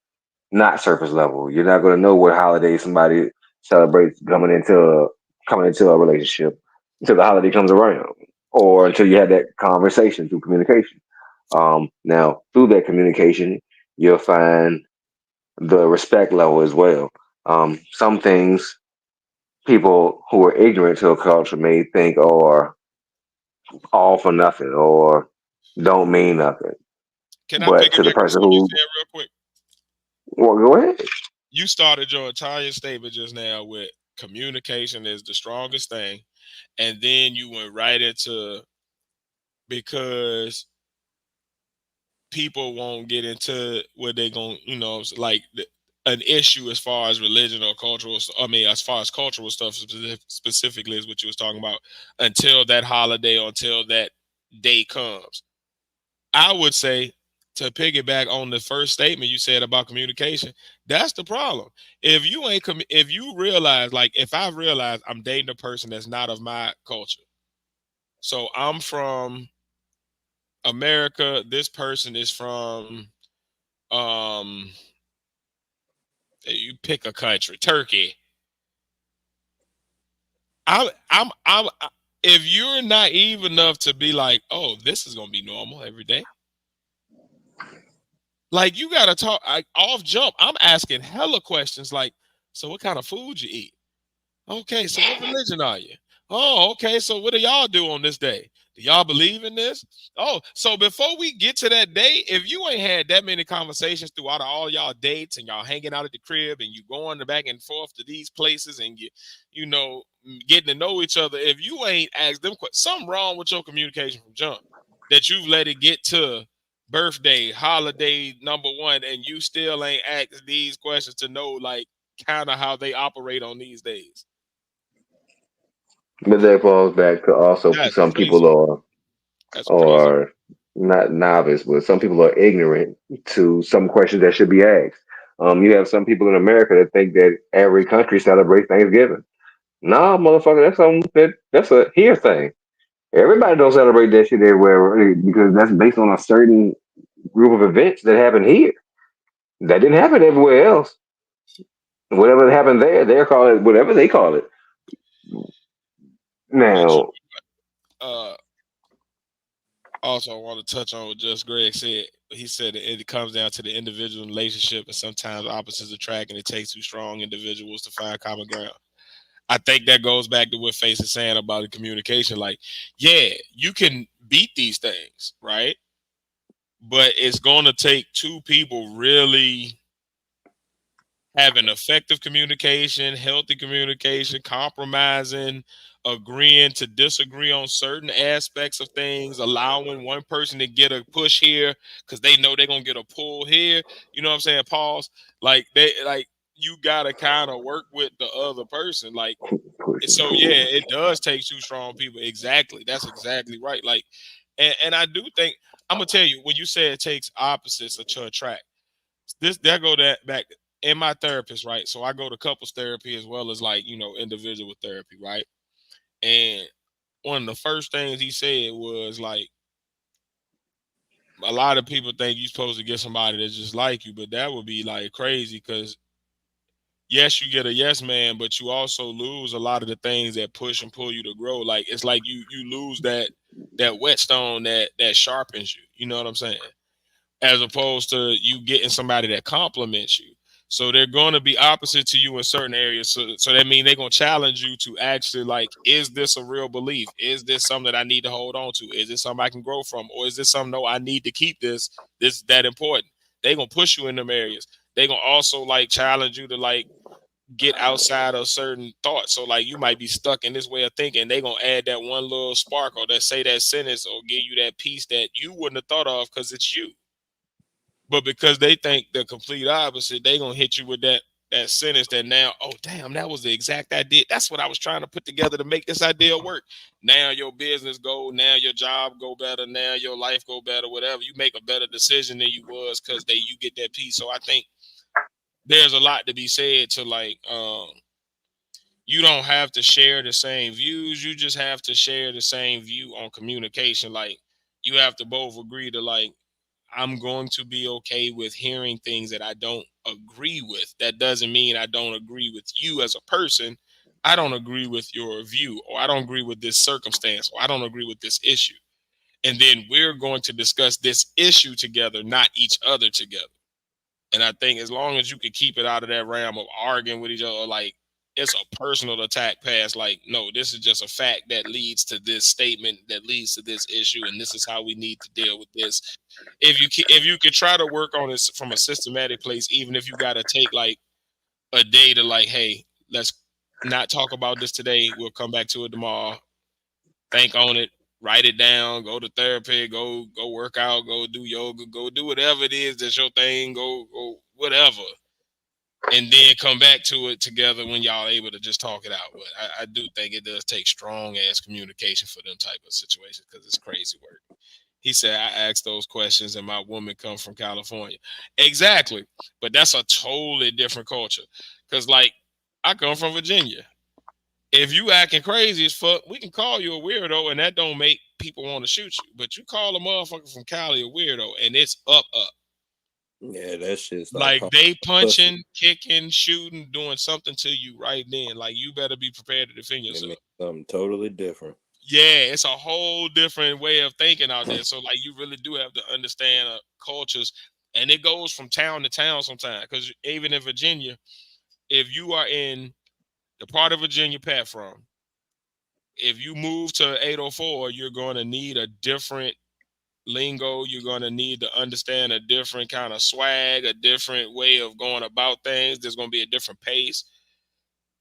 not surface level. You're not going to know what holiday somebody celebrates coming into a relationship until the holiday comes around, or Right. until you have that conversation through communication. Now, through that communication, you'll find the respect level as well. Some things people who are ignorant to a culture may think are all for nothing or don't mean nothing. Can I But to the piggyback on person something you who, said real quick? well, go ahead. You started your entire statement just now with communication is the strongest thing, and then you went right into because people won't get into what they're going, like an issue as far as religion or cultural. I mean, as far as cultural stuff specifically is what you was talking about until that holiday or until that day comes. I would say to piggyback on the first statement you said about communication, that's the problem. If you realize, like, if I realize I'm dating a person that's not of my culture, so I'm from America, this person is from um you pick a country, Turkey. I'm if you're naive enough to be like, oh, this is gonna be normal every day. Like you gotta talk off jump. I'm asking hella questions like, so what kind of food you eat? Okay, so what religion are you? Oh, okay. So what do y'all do on this day? Do y'all believe in this? Oh, so before we get to that day, if you ain't had that many conversations throughout all y'all dates and y'all hanging out at the crib and you going back and forth to these places and getting to know each other, if you ain't asked them something wrong with your communication from jump that you've let it get to birthday, holiday number one, and you still ain't asked these questions to know like kind of how they operate on these days. But that falls back to also That's some people crazy. That's crazy. are not novice, but some people are ignorant to some questions that should be asked. You have some people in America that think that every country celebrates Thanksgiving. Nah, motherfucker, that's a here thing. Everybody don't celebrate that shit everywhere because that's based on a certain group of events that happen here. That didn't happen everywhere else. Whatever happened there, they call it whatever they call it. But Now, uh also I want to touch on what just Greg said. He said it comes down to the individual relationship and sometimes opposites attract and it takes two strong individuals to find common ground. I think that goes back to what Face is saying about the communication. Like, yeah, you can beat these things, right? But it's going to take two people really having effective communication, healthy communication, compromising, agreeing to disagree on certain aspects of things, allowing one person to get a push here because they know they're gonna get a pull here. You know what I'm saying? Pause. Like you gotta kind of work with the other person. Like push and so pull. yeah, it does take two strong people. Exactly. That's exactly right. Like and I do think I'm gonna tell you when you say it takes opposites to attract this that go that back in my therapist, right? So I go to couples therapy as well as like, individual therapy, right? And one of the first things he said was like a lot of people think you're supposed to get somebody that's just like you, but that would be like crazy because yes, you get a yes man, but you also lose a lot of the things that push and pull you to grow. Like it's like you lose that whetstone that sharpens you. You know what I'm saying? As opposed to you getting somebody that compliments you. So they're going to be opposite to you in certain areas. So that means they're going to challenge you to actually like, is this a real belief? Is this something that I need to hold on to? Is this something I can grow from? Or is this something, no, I need to keep this? This is that important. They're going to push you in them areas. They're going to also like challenge you to like get outside of certain thoughts. So like you might be stuck in this way of thinking. They gonna add that one little spark or that say that sentence or give you that piece that you wouldn't have thought of because it's you. But because they think the complete opposite, they gonna hit you with that sentence that now, oh damn, that was the exact idea. That's what I was trying to put together to make this idea work. Now your business go, now your job go better, now your life go better, whatever. You make a better decision than you was because you get that piece. So I think there's a lot to be said to like you don't have to share the same views. You just have to share the same view on communication. Like you have to both agree to like, I'm going to be okay with hearing things that I don't agree with. That doesn't mean I don't agree with you as a person. I don't agree with your view, or I don't agree with this circumstance, or I don't agree with this issue. And then we're going to discuss this issue together, not each other together. And I think as long as you can keep it out of that realm of arguing with each other, like it's a personal attack past, like, no, this is just a fact that leads to this statement, that leads to this issue, and this is how we need to deal with this. If you could try to work on this from a systematic place, even if you got to take like a day to like, hey, let's not talk about this today. We'll come back to it tomorrow. Think on it, write it down, go to therapy, go work out, go do yoga, go do whatever it is that's your thing, go whatever. And then come back to it together when y'all able to just talk it out. But I do think it does take strong ass communication for them type of situations because it's crazy work. He said, I asked those questions and my woman comes from California. Exactly. But that's a totally different culture. Because, like, I come from Virginia. If you acting crazy as fuck, we can call you a weirdo and that don't make people want to shoot you. But you call a motherfucker from Cali a weirdo and it's up. Yeah, that shit's like Like calling they pussy. punching, kicking, shooting, doing something to you right then. Like you better be prepared to defend It yourself. means something totally different. Yeah, it's a whole different way of thinking out there. So like you really do have to understand cultures, and it goes from town to town sometimes. Because even in Virginia, if you are in the part of Virginia Pat from, if you move to 804, you're going to need a different lingo. You're going to need to understand a different kind of swag, a different way of going about things. There's going to be a different pace.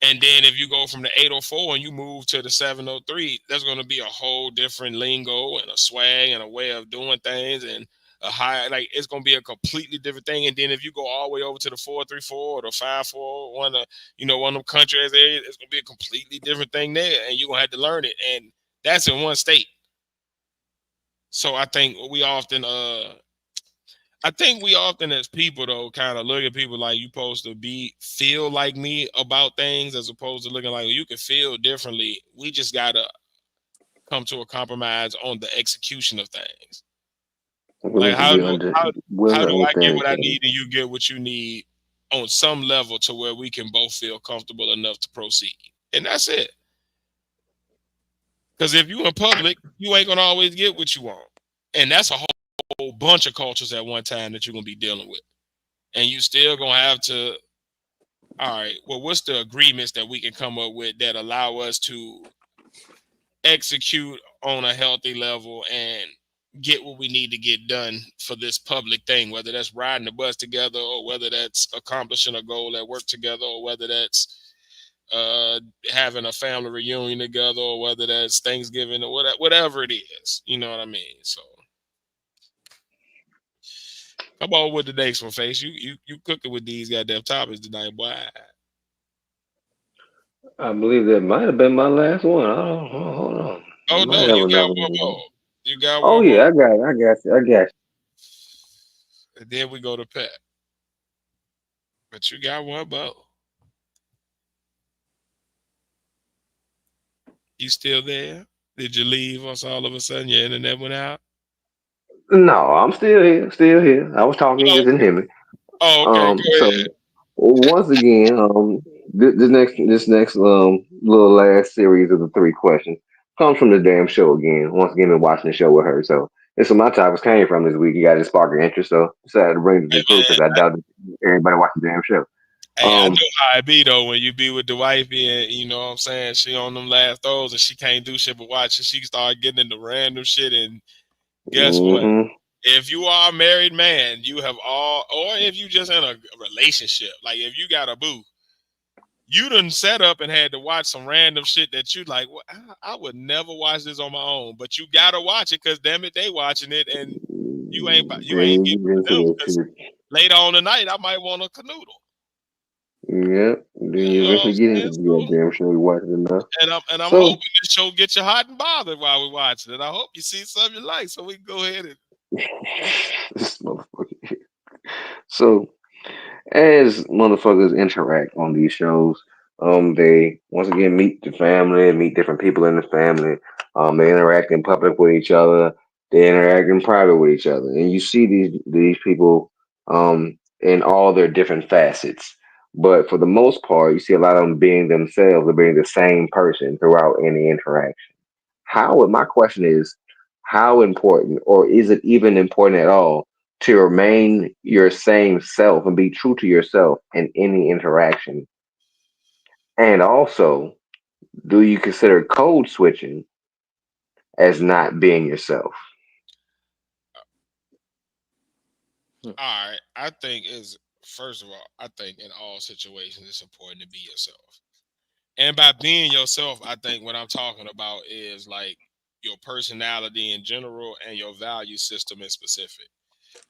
And then if you go from the 804 and you move to the 703, there's going to be a whole different lingo and a swag and a way of doing things and a high, like it's going to be a completely different thing. And then if you go all the way over to the 434 or the 54, one of them country areas, it's going to be a completely different thing there. And you're going to have to learn it. And that's in one state. So I think we often as people though kind of look at people like you supposed to feel like me about things as opposed to looking like you can feel differently. We just gotta come to a compromise on the execution of things. Like Willing to be willing how to do I get understand what each I other. need and you get what you need on some level to where we can both feel comfortable enough to proceed. And that's it. Because if you in public, you ain't gonna always get what you want. And that's a whole bunch of cultures at one time that you're gonna be dealing with. And you still gonna have to, all right, well, what's the agreements that we can come up with that allow us to execute on a healthy level and get what we need to get done for this public thing, whether that's riding the bus together or whether that's accomplishing a goal at work together or whether that's having a family reunion together or whether that's Thanksgiving or whatever it is. You know what I mean? So come on with the next one, Face. You cooking with these goddamn topics tonight, boy. I believe that might have been my last one. I don't know. Hold on. I Oh might no, have you got another one one. more. You got Oh one more. yeah, I got it. I got you. I got And then we go to Pat. But you got one more. You still there? Did you leave us all of a sudden? Your internet went out? you. No, I'm still here. Still here. I was talking, you Oh, just didn't hear me. okay. Go So ahead. once again, this next little last series of the three questions comes from the damn show again. Once again, been watching the show with her, so this is where my topics came from this week. You got to spark her interest, so decided to bring it to Hey the crew man, because I doubt everybody watches the damn show. hey, I Um, know how it be though when you be with the wifey and you know what I'm saying, she on them last throws and she can't do shit but watch and she start getting into random shit and guess what? hmm If you are a married man, you have all or if you just in a relationship, like if you got a boo, You done set up and had to watch some random shit that you like. Well, I would never watch this on my own, but you gotta watch it because damn it, they watching it, and you Then ain't you getting get with into them that because shit. later on tonight I might want a canoodle. Yeah. Then You you know what eventually I'm get into saying? the So, goddamn show. You watch it enough. and I'm So hoping this show get you hot and bothered while we watch it. And I hope you see something you like, so we can go ahead and. this motherfucker. So as motherfuckers interact on these shows, they once again meet the family, meet different people in the family. They interact in public with each other. They interact in private with each other, and you see these people in all their different facets. But for the most part, you see a lot of them being themselves or being the same person throughout any interaction. My question is, how important, or is it even important at all, to remain your same self and be true to yourself in any interaction? And also, do you consider code switching as not being yourself? Hmm. All right, I think is first of all, I think in all situations it's important to be yourself. And by being yourself, I think what I'm talking about is like your personality in general and your value system in specific,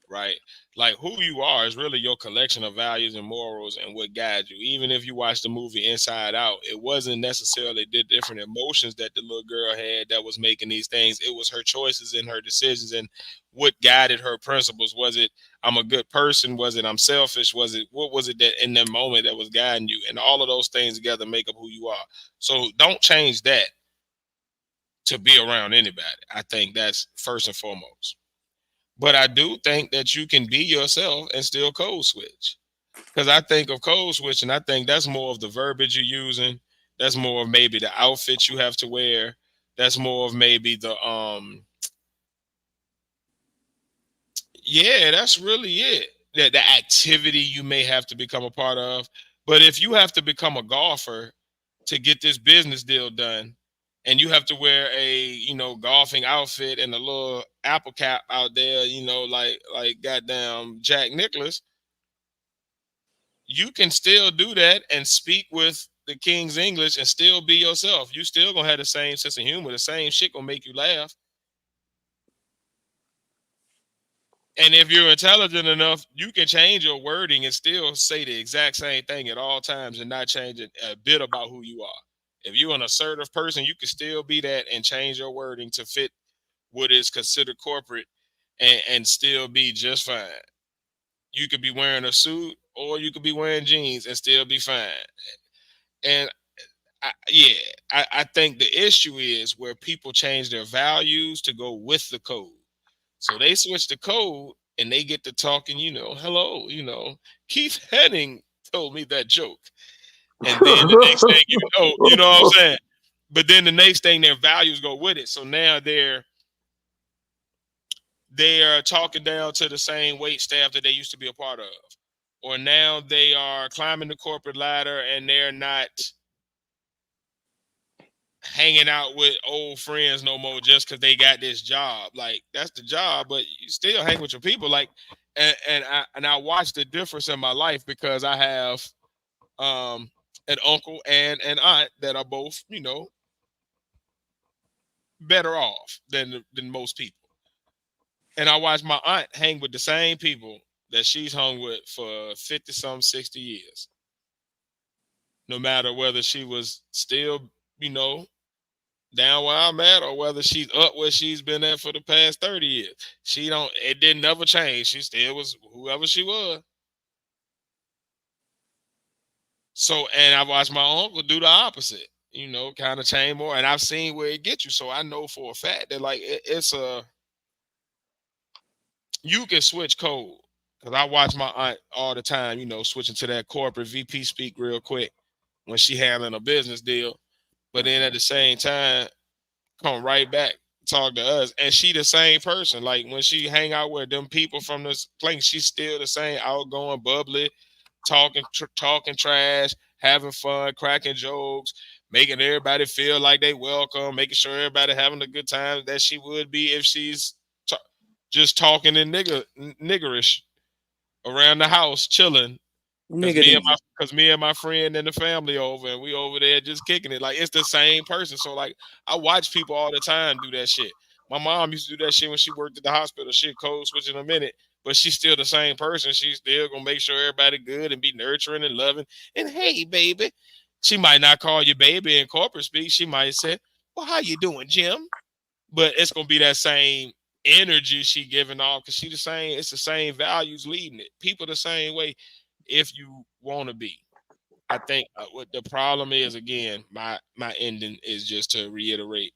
right? Like who you are is really your collection of values and morals and what guides you. Even if you watch the movie Inside Out, it wasn't necessarily the different emotions that the little girl had that was making these things. It was her choices and her decisions and what guided her principles. Was it I'm a good person? Was it I'm selfish? Was it what was it that in that moment that was guiding you? And all of those things together make up who you are. So don't change that to be around anybody. I think that's first and foremost. But I do think that you can be yourself and still code switch. Because I think of code switching, I think that's more of the verbiage you're using. That's more of maybe the outfit you have to wear. That's more of maybe the yeah, that's really it. The activity you may have to become a part of. But if you have to become a golfer to get this business deal done, and you have to wear a golfing outfit and a little apple cap out there, like goddamn Jack Nicholas, you can still do that and speak with the King's English and still be yourself. You still gonna have the same sense of humor. The same shit gonna make you laugh. And if you're intelligent enough, you can change your wording and still say the exact same thing at all times and not change it a bit about who you are. If you're an assertive person, you can still be that and change your wording to fit what is considered corporate and still be just fine. You could be wearing a suit or you could be wearing jeans and still be fine. And yeah, I think the issue is where people change their values to go with the code. So they switch the code and they get to talking, hello, Keith Henning told me that joke. And then the next thing you know what I'm saying? But then the next thing their values go with it. So now they are talking down to the same wait staff that they used to be a part of. Or now they are climbing the corporate ladder and they're not hanging out with old friends no more just because they got this job. Like that's the job, but you still hang with your people. Like, and I watch the difference in my life because I have um an uncle and an aunt that are both better off than most people. And I watch my aunt hang with the same people that she's hung with for 50 some 60 years. No matter whether she was still, you know, down where I'm at or whether she's up where she's been at for the past 30 years. It didn't never change. She still was whoever she was. So, and I watched my uncle do the opposite, kind of change more. And I've seen where it gets you. So I know for a fact that like you can switch code. Cause I watch my aunt all the time, switching to that corporate VP speak real quick when she handling a business deal. But then at the same time, come right back, talk to us, and she the same person. Like when she hang out with them people from this place, she's still the same, outgoing, bubbly, talking trash, having fun, cracking jokes, making everybody feel like they welcome, making sure everybody having a good time that she would be if she's just talking in niggerish around the house, chilling. Cause Nigga, these. me and my friend and the family over, and we over there just kicking it. Like it's the same person. So like I watch people all the time do that shit. My mom used to do that shit when she worked at the hospital. Shit, code switch in a minute, but she's still the same person. She's still gonna make sure everybody good and be nurturing and loving. And hey, baby, she might not call you baby in corporate speak. She might say, "Well, how you doing, Jim?" But it's gonna be that same energy she giving off because she the same. It's the same values leading it. People the same way. If you want to be, I think what the problem is again. My ending is just to reiterate: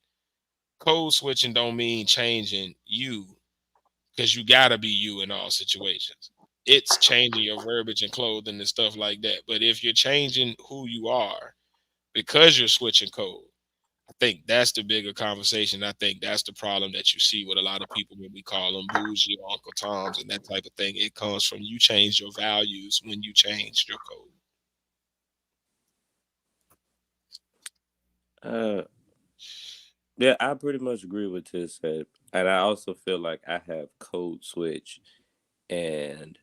code switching don't mean changing you because you gotta be you in all situations. It's changing your verbiage and clothing and stuff like that. But if you're changing who you are because you're switching code, I think that's the bigger conversation. I think that's the problem that you see with a lot of people when we call them bougie or Uncle Toms and that type of thing. It comes from you change your values when you change your code. Yeah, I pretty much agree with this, and I also feel like I have code switch, and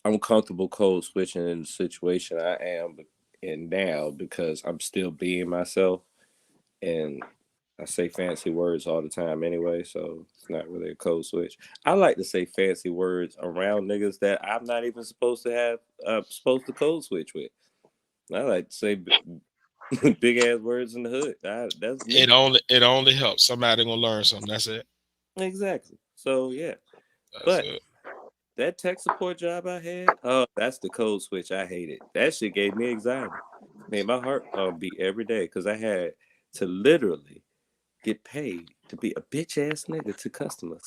I'm comfortable code switching in the situation I am in now because I'm still being myself, and I say fancy words all the time anyway, so it's not really a code switch. I like to say fancy words around niggas that I'm not even supposed to have supposed to code switch with. I like to say big ass words in the hood. That's me. It only helps. Somebody gonna learn something. That's it. Exactly. So yeah, That's but it. that tech support job I had, oh, that's the code switch I hated. That shit gave me anxiety. Made my heart beat every day because I had to literally get paid to be a bitch ass nigga to customers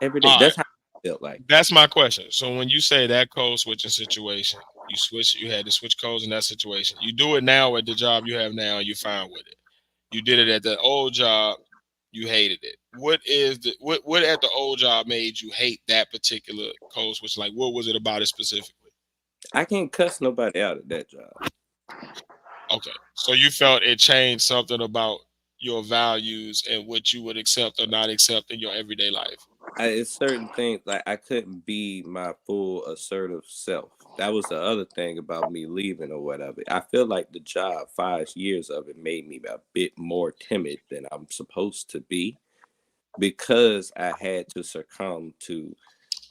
every day. All right. That's how I felt like. That's my question. So when you say that code switching situation, you had to switch codes in that situation. You do it now at the job you have now, and you're fine with it. You did it at the old job, you hated it. What at the old job made you hate that particular code switch? Like what was it about it specifically? I can't cuss nobody out at that job. Okay. So you felt it changed something about your values and what you would accept or not accept in your everyday life. It's certain things like I couldn't be my full assertive self. That was the other thing about me leaving or whatever. I feel like the job, 5 years of it, made me a bit more timid than I'm supposed to be because I had to succumb to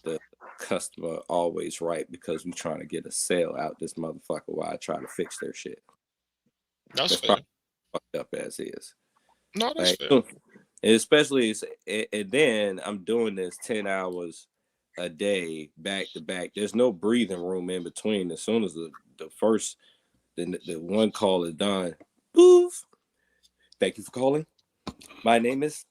the customer always right because we trying to get a sale out this motherfucker while I try to fix their shit. That's That's fair. probably fucked up as is. No, that's Like, fair. and especially, and then I'm doing this 10 hours a day back to back. There's no breathing room in between. As soon as the first, the one call is done, poof. Thank you for calling. My name is,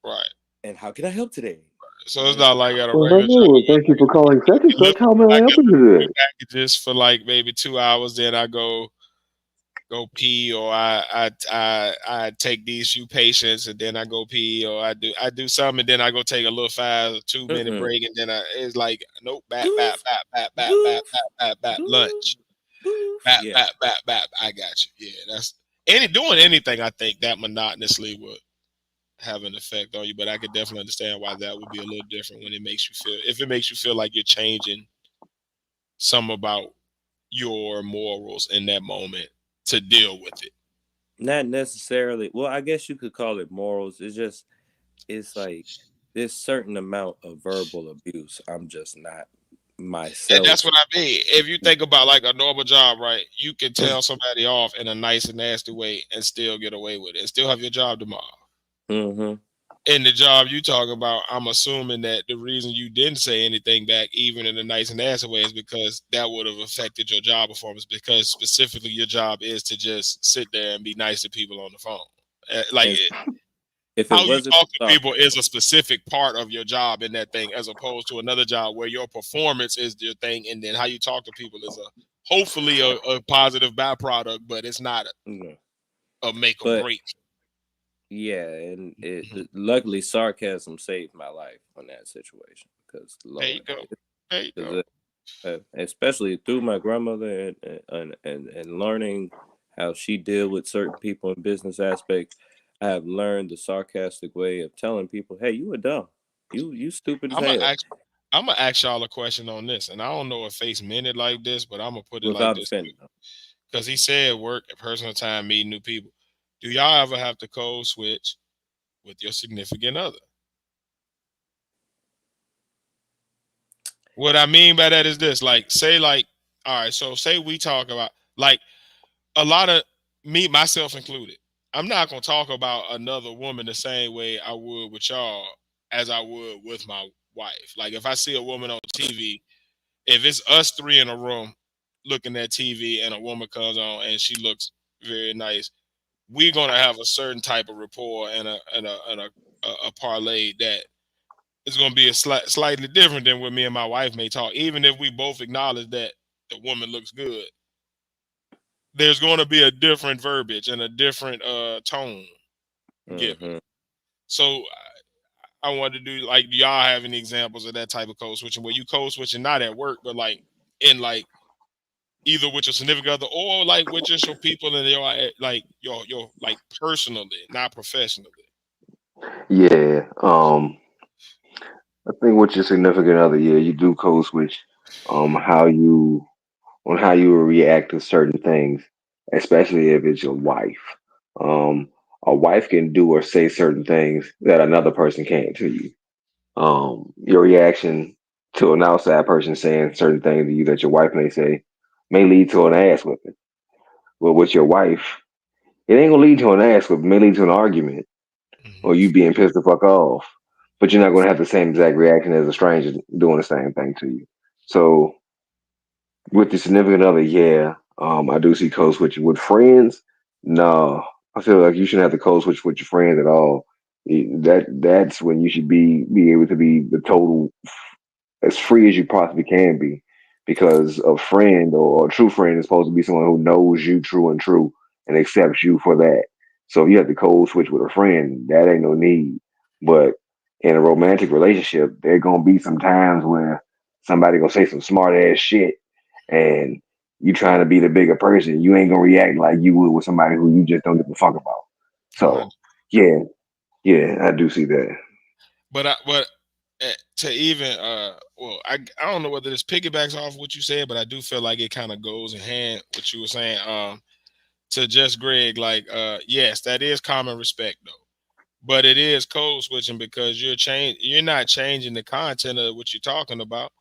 Right. and how can I help today? So it's not like at a Well, regular job. hello. Thank you for calling such and such. How may I Like help in you the today? packages for like maybe 2 hours, then I go pee, or I take these few patients and then I go pee, or I do something and then I go take a little 5 2 minute Mm-mm. break and then it's like nope, Goof, goof, goof, lunch, goof. Yeah. I got you. Yeah, that's doing anything. I think that monotonously would have an effect on you, but I could definitely understand why that would be a little different when it makes you feel if it makes you feel like you're changing some about your morals in that moment to deal with it. Not necessarily. Well, I guess you could call it morals. It's like this certain amount of verbal abuse. I'm just not And that's myself. what I mean. If you think about like a normal job, right? You can tell somebody off in a nice and nasty way and still get away with it and still have your job tomorrow. Mm-hmm. In the job you talk about, I'm assuming that the reason you didn't say anything back, even in a nice and nasty way, is because that would have affected your job performance. Because specifically, your job is to just sit there and be nice to people on the phone. Like And if it how you wasn't talk to for people is a specific part of your job in that thing, as opposed to another job where your performance is your thing, and then how you talk to people is hopefully a positive byproduct, but it's not sarcasm, a make or but break. yeah, and Mhm. luckily sarcasm saved my life on that situation because There you Lord, go. There you go. especially through my grandmother and learning how she deal with certain people in business aspects, I have learned the sarcastic way of telling people, "Hey, you a dumb, you stupid as I'm gonna hell." ask. I'm gonna ask y'all a question on this, and I don't know if Face meant it like this, but I'm gonna put it like without this offending them. because he said work, personal time, meeting new people. Do y'all ever have to code switch with your significant other? What I mean by that is this: like, say, like, all right, so say we talk about like a lot of me, myself included. I'm not gonna talk about another woman the same way I would with y'all as I would with my wife. Like, if I see a woman on TV, if it's us three in a room looking at TV and a woman comes on and she looks very nice, we're gonna have a certain type of rapport and a parlay that is gonna be slightly different than what me and my wife may talk. Even if we both acknowledge that the woman looks good, there's going to be a different verbiage and a different tone given. Hmm. So I wanted to do like, do y'all have any examples of that type of code switching where you code switching not at work, but like in like either with your significant other or like with just your people and your like personally, not professionally. Yeah. I think with your significant other, yeah, you do code switch. How you on how you will react to certain things, especially if it's your wife. Um, a wife can do or say certain things that another person can't to you. Your reaction to an outside person saying certain things to you that your wife may say may lead to an ass whipping. But with your wife, it ain't gonna lead to an ass whipping. It may lead to an argument or Hmm. you being pissed the fuck off. But you're not gonna have the same exact reaction as a stranger doing the same thing to you. So with the significant other, yeah, I do see code switching. With friends, no, I feel like you shouldn't have to code switch with your friends at all. That's when you should be able to be the total as free as you possibly can be, because a friend or a true friend is supposed to be someone who knows you true and true and accepts you for that. So if you have to code switch with a friend, that ain't no need. But in a romantic relationship, there gonna be some times where somebody gonna say some smart ass shit, and you trying to be the bigger person, you ain't gonna react like you would with somebody who you just don't give a fuck about. So 100. yeah, yeah, I do see that. But to even well, I don't know whether this piggybacks off what you said, but I do feel like it kind of goes in hand what you were saying. To just Greg, like yes, that is common respect though. But it is code switching because you're not changing the content of what you're talking about.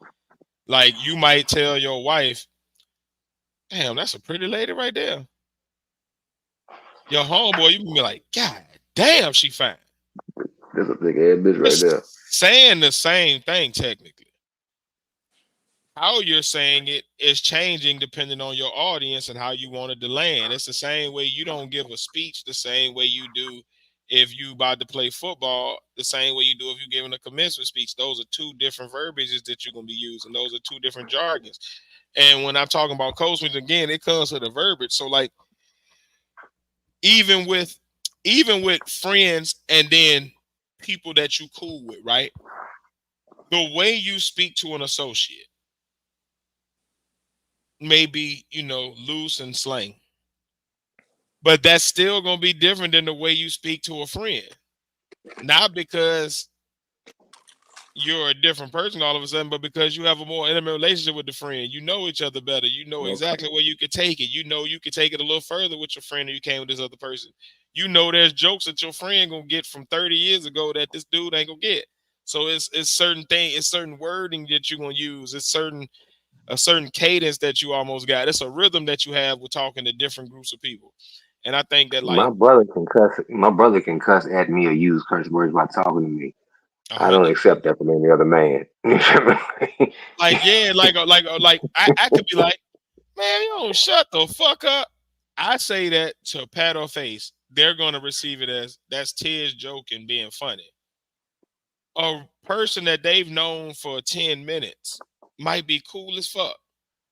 Like you might tell your wife, damn, that's a pretty lady right there. Your homeboy, you can be like, God damn, she fine. That's a big ass bitch right It's there. saying the same thing technically. How you're saying it is changing depending on your audience and how you want it to land. It's the same way you don't give a speech the same way you do if you about to play football, the same way you do if you're giving a commencement speech. Those are two different verbiages that you're gonna be using. Those are two different jargons. And when I'm talking about code switch again, it comes with the verbiage. So like even with even with friends and then people that you cool with, right? The way you speak to an associate may be, loose and slang, but that's still gonna be different than the way you speak to a friend. Not because you're a different person all of a sudden, but because you have a more intimate relationship with the friend. You know each other better. You know Okay. exactly where you could take it. You know you could take it a little further with your friend than you can with this other person. You know there's jokes that your friend gonna get from 30 years ago that this dude ain't gonna get. So it's certain thing, it's certain wording that you're gonna use. It's a certain cadence that you almost got. It's a rhythm that you have with talking to different groups of people. And I think that like My brother can cuss. My brother can cuss at me or use curse words while talking to me. I don't 100. accept that from any other man. Like yeah, like I could be like, man, you don't shut the fuck up. I say that to pat her face. They're gonna receive it as that's Tiz joking, being funny. A person that they've known for 10 minutes might be cool as fuck.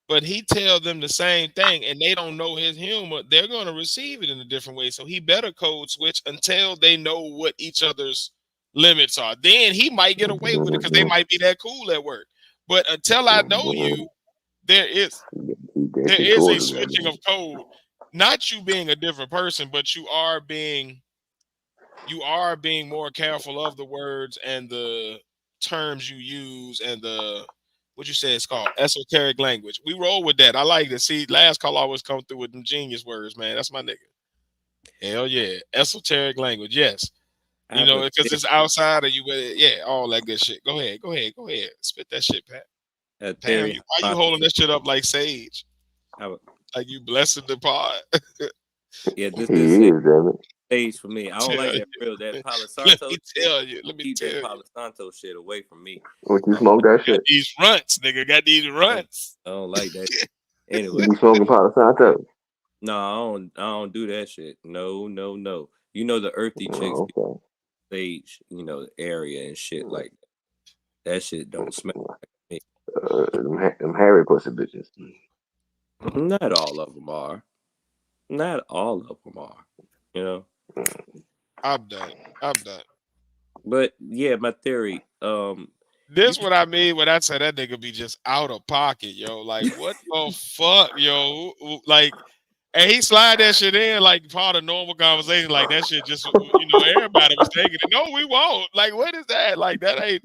But he tell them the same thing and they don't know his humor, they're going to receive it in a different way. So he better code switch until they know what each other's limits are. Then he might get away with it because they might be that cool at work. But until I know you, there is there Definitely is a told him that, switching of man. code. Not you being a different person, but you are being more careful of the words and the terms you use and the what you say it's called esoteric language. We roll with that. I like to see last call always come through with them genius words, man. That's my nigga. Hell yeah, esoteric language. Yes, I you have know a because it's outside of you. Yeah, all that good shit. Go ahead, go ahead, go ahead. Spit that shit, Pat. Damn, theory why you holding that shit up like sage? I would- Like you blessing the pod. yeah, this He is is, damn it. stage for me. I don't Tell like you. that real that Palo Let Santo me shit. tell you. Let me Keep tell that you. Palo Santo shit away from me. What you I don't, smoke that Got shit? these runts, nigga. Got these runts. I don't like that. You Anyway, be smoking Palo Santo? no, I don't do that shit. No, no, no. You know the earthy chicks Oh, okay. stage, the area and shit like that shit don't smell like Them hairy pussy bitches. me. Not all of them are. Not all of them are. You know. I'm done. I'm done. But yeah, my theory. You This what I mean when I say that nigga be just out of pocket, yo. Like what the fuck, yo? Like, and he slide that shit in like part of normal conversation. Like that shit just everybody was taking it. No, we won't. Like what is that? Like that ain't.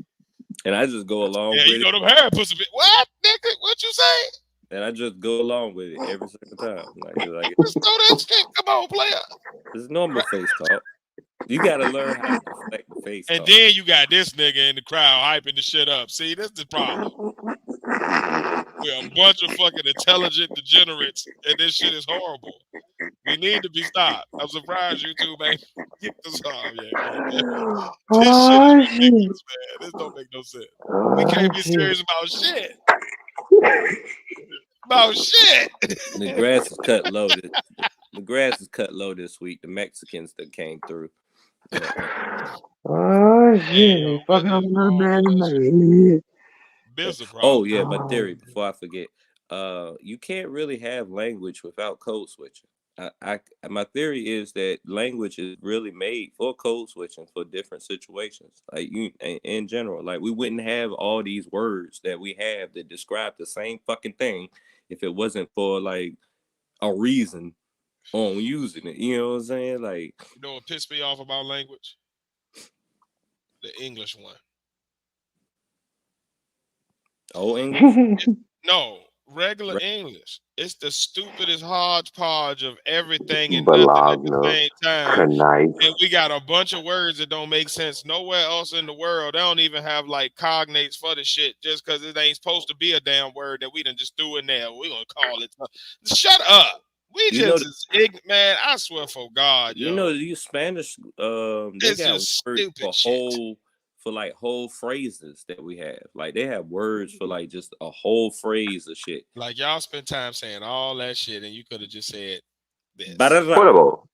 and I just go along Yeah, with it, them hair pussy bit. What, nigga? What you say? and I just go along with it every single time. Like Just throw that shit. Come on, player. it's normal face talk. You got to learn how to deflect the face And talk. then you got this nigga in the crowd hyping the shit up. See, that's the problem. We're a bunch of fucking intelligent degenerates, and this shit is horrible. We need to be stopped. I'm surprised YouTube ain't kicked us off yet, man. This shit is Oh shit. ridiculous, man. This don't make no sense. We Oh can't be shit. serious about shit. About shit. The grass is cut low. The grass is cut low this week. The Mexicans that came through. Oh Hey, shit. yo, They what fucking up is another wrong man with in us? my head. Biz a Oh problem. yeah, my theory. Oh. Before I forget, you can't really have language without code switching. My theory is that language is really made for code switching for different situations. Like in general, like we wouldn't have all these words that we have that describe the same fucking thing if it wasn't for like a reason on using it. You know what I'm saying? Like You know what pissed me off about language? The English one. old English. No, regular Right? English. It's the stupidest hodgepodge of everything and nothing at the Bologna. same time. Knife. And we got a bunch of words that don't make sense nowhere else in the world. They don't even have like cognates for the shit just because it ain't supposed to be a damn word that we done just threw in there. We gonna call it. Shut up. We You know, just is ignorant, man. I swear for God, yo. these Spanish, they It's got just words stupid shit. for like whole phrases that we have. Like they have words for like just a whole phrase of shit. Like y'all spend time saying all that shit and you could have just said this. Barara, Portable.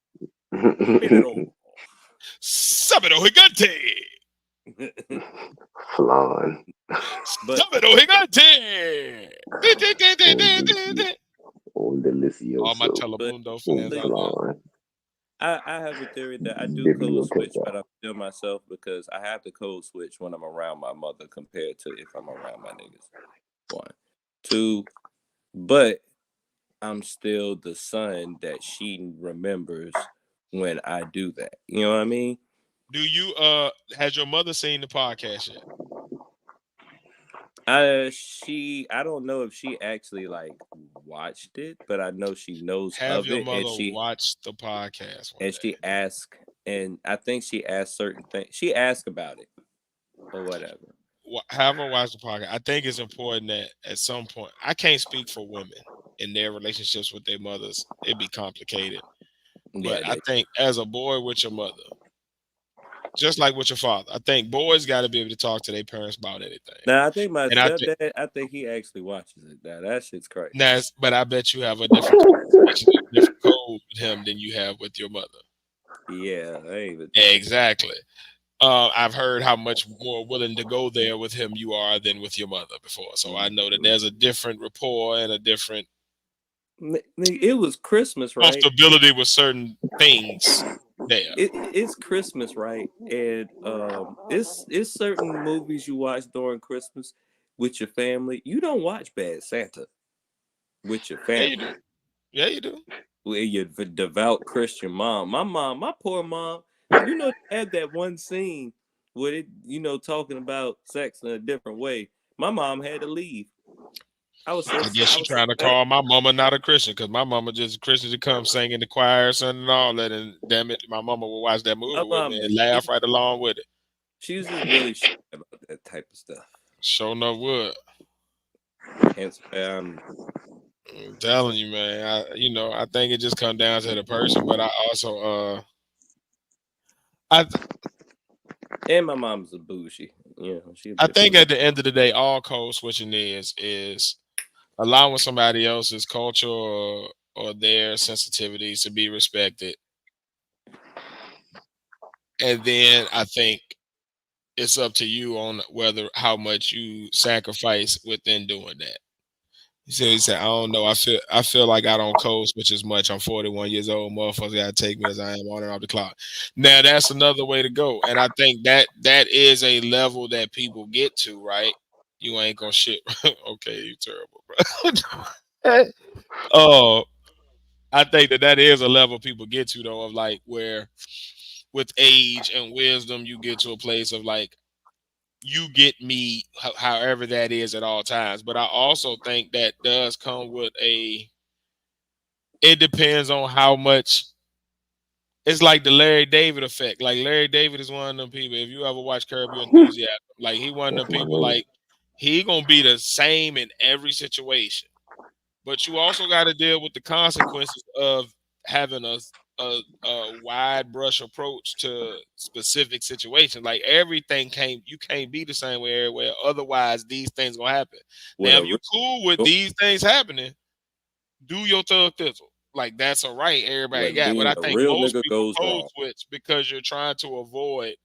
minero. Sabido Higante. Flan. But Sabido Higante. Un All my delicioso. but Telemundo Un fans look, out there. flan. I have a theory that I do code switch, Biblioteca. but I'm still myself because I have to code switch when I'm around my mother compared to if I'm around my niggas. One, two, but I'm still the son that she remembers when I do that. You know what I mean? Do you has your mother seen the podcast yet? I don't know if she actually like watched it, but I know she knows Have of your it, and mother she watch the podcast one and day? she asked, and I think she asked certain things. She asked about it or whatever. Have her watch the podcast. I think it's important that at some point, I can't speak for women in their relationships with their mothers. It'd be complicated. Yeah, But I think as a boy with your mother, just like with your father, I think boys got to be able to talk to their parents about anything. now I think my And I think stepdad, I think he actually watches it. Now that shit's crazy. but I bet you have a different conversation, a different code with him than you have with your mother. Yeah, I ain't even. Exactly. I've heard how much more willing to go there with him you are than with your mother before. So I know that there's a different rapport and a different It was Christmas, right? comfortability with certain things there. It's Christmas, right? And it's certain movies you watch during Christmas with your family. You don't watch Bad Santa with your Yeah, you family. do. Yeah, you do. With your devout Christian mom. My poor mom, they had that one scene with it, talking about sex in a different way. My mom had to leave. I was I guess I you was so trying to mad. call my mama not a Christian because my mama just Christian to come sing in the choir, son, and all that. And damn it, my mama will watch that My movie with mom me just and laugh right along with it. she was just really shy about that type of stuff. Sure enough, would. Hence why I'm telling you, man. I think it just comes down to the person, but I also, I, and my mom's a bougie. She a I bit think bougie. at the end of the day, all code switching is allowing somebody else's culture or their sensitivities to be respected, and then I think it's up to you on whether how much you sacrifice within doing that. He said, I don't know. I feel like I don't code switch as much. I'm 41 years old. Motherfuckers gotta take me as I am on and off the clock. Now that's another way to go. And I think that is a level that people get to, right? You ain't gonna shit. Okay, you terrible, bro. Oh, I think that is a level people get to though, of like where with age and wisdom you get to a place of like you get me however that is at all times. But I also think that does come with it depends on how much. It's like the Larry David effect. Like Larry David is one of them people. If you ever watch Curb Your Enthusiasm, like he one of That's them my people. man. Like he gonna be the same in every situation. But you also got to deal with the consequences of having a wide brush approach to specific situations. Like everything can't you can't be the same way everywhere. Otherwise, these things gonna happen. With Now, a if you real, cool with these things happening, do your thug thizzle. Like that's a right everybody when got. But being I a think real most nigga people goes code wrong. switch because you're trying to avoid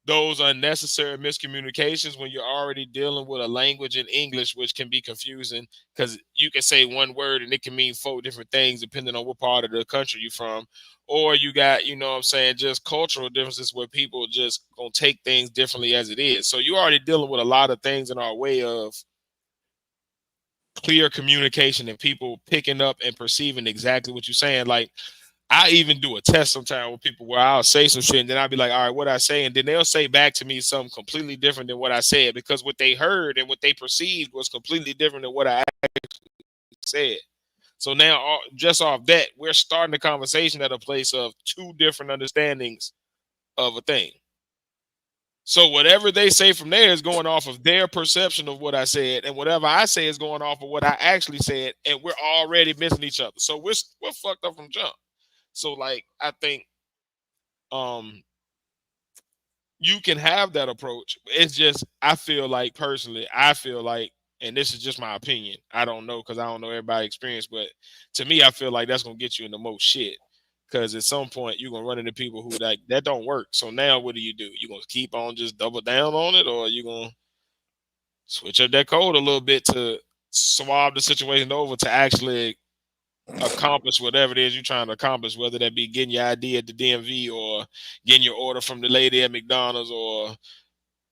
those unnecessary miscommunications when you're already dealing with a language in English, which can be confusing because you can say one word and it can mean four different things depending on what part of the country you're from. Or you got, what I'm saying, just cultural differences where people just gonna take things differently as it is. So you're already dealing with a lot of things in our way of clear communication and people picking up and perceiving exactly what you're saying. Like I even do a test sometimes with people where I'll say some shit and then I'll be like, all right, what I say? And then they'll say back to me something completely different than what I said because what they heard and what they perceived was completely different than what I said. So now, just off that, we're starting the conversation at a place of two different understandings of a thing. So whatever they say from there is going off of their perception of what I said, and whatever I say is going off of what I actually said, and we're already missing each other. So we're fucked up from jump. So like I think um you can have that approach. It's just I feel like personally, and this is just my opinion. I don't know because I don't know everybody's experience, but to me, I feel like that's gonna get you in the most shit. Because at some point you're gonna run into people who like that don't work. So now what do? You gonna keep on just double down on it, or you gonna switch up that code a little bit to swab the situation over to actually accomplish whatever it is you're trying to accomplish, whether that be getting your ID at the DMV or getting your order from the lady at McDonald's or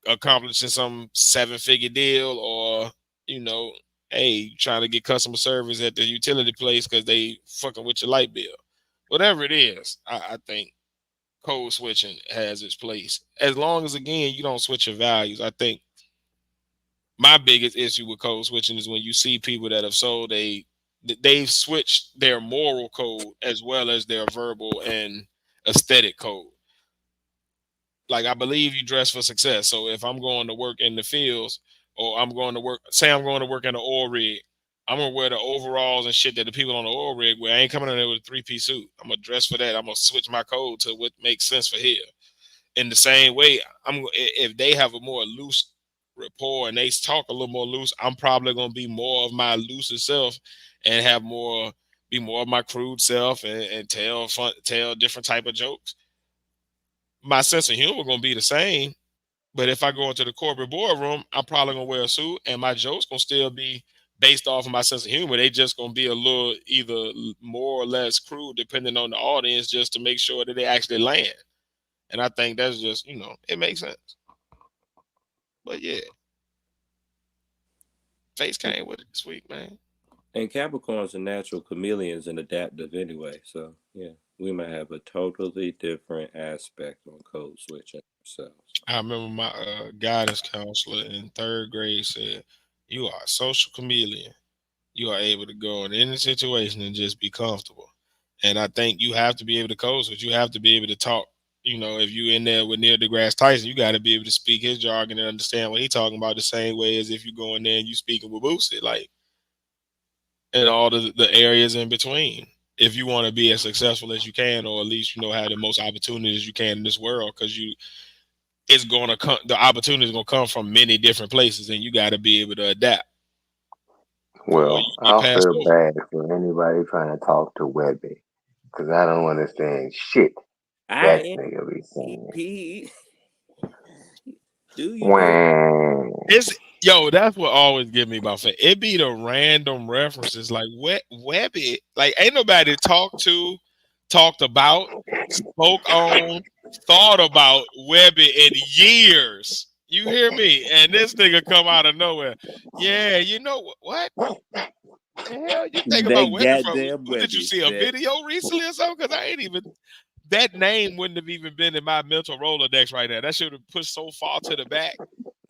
accomplishing some seven-figure deal or, you know, hey, trying to get customer service at the utility place because they fucking with your light bill. Whatever it is, I think code switching has its place. As long as, again, you don't switch your values. I think my biggest issue with code switching is when you see people that have sold they've switched their moral code as well as their verbal and aesthetic code. Like I believe you dress for success. So if I'm going to work in the fields or I'm going to work in an oil rig, I'm gonna wear the overalls and shit that the people on the oil rig wear. I ain't coming in there with a 3-piece suit. I'm gonna dress for that. I'm gonna switch my code to what makes sense for here. In the same way, if they have a more loose rapport and they talk a little more loose, I'm probably gonna be more of my looser self and be more of my crude self and tell different type of jokes. My sense of humor gonna be the same, but if I go into the corporate boardroom, I'm probably gonna wear a suit and my jokes gonna still be based off of my sense of humor. They just gonna be a little either more or less crude depending on the audience, just to make sure that they actually land. And I think that's just, it makes sense. But yeah, Face came with it this week, man. And Capricorns are natural chameleons and adaptive anyway. So yeah. we might have a totally different aspect on code switching ourselves. I remember my guidance counselor in third grade said, "You are a social chameleon. You are able to go in any situation and just be comfortable." And I think you have to be able to code switch. You have to be able to talk. You know, if you in there with Neil deGrasse Tyson, you got to be able to speak his jargon and understand what he's talking about the same way as if you go in there and you speaking with Boosie, like, and all the areas in between. If you want to be as successful as you can, or at least have the most opportunities you can in this world, because it's going to come. The opportunity is going to come from many different places, and you got to be able to adapt, or Well, you get I passed feel over. bad for anybody trying to talk to Webby because I don't understand shit I that am nigga be saying. P. Do you though? Wow. It's that's what always get me about Fat. It be the random references like Webby. Like ain't nobody talked about, spoke on, thought about Webby in years. You hear me? And this nigga come out of nowhere. Yeah, you know what? The hell you think about That Webby from? goddamn Did you Webby see a that video recently or something? Because I ain't even that name wouldn't have even been in my mental Rolodex right now. That should have pushed so far to the back.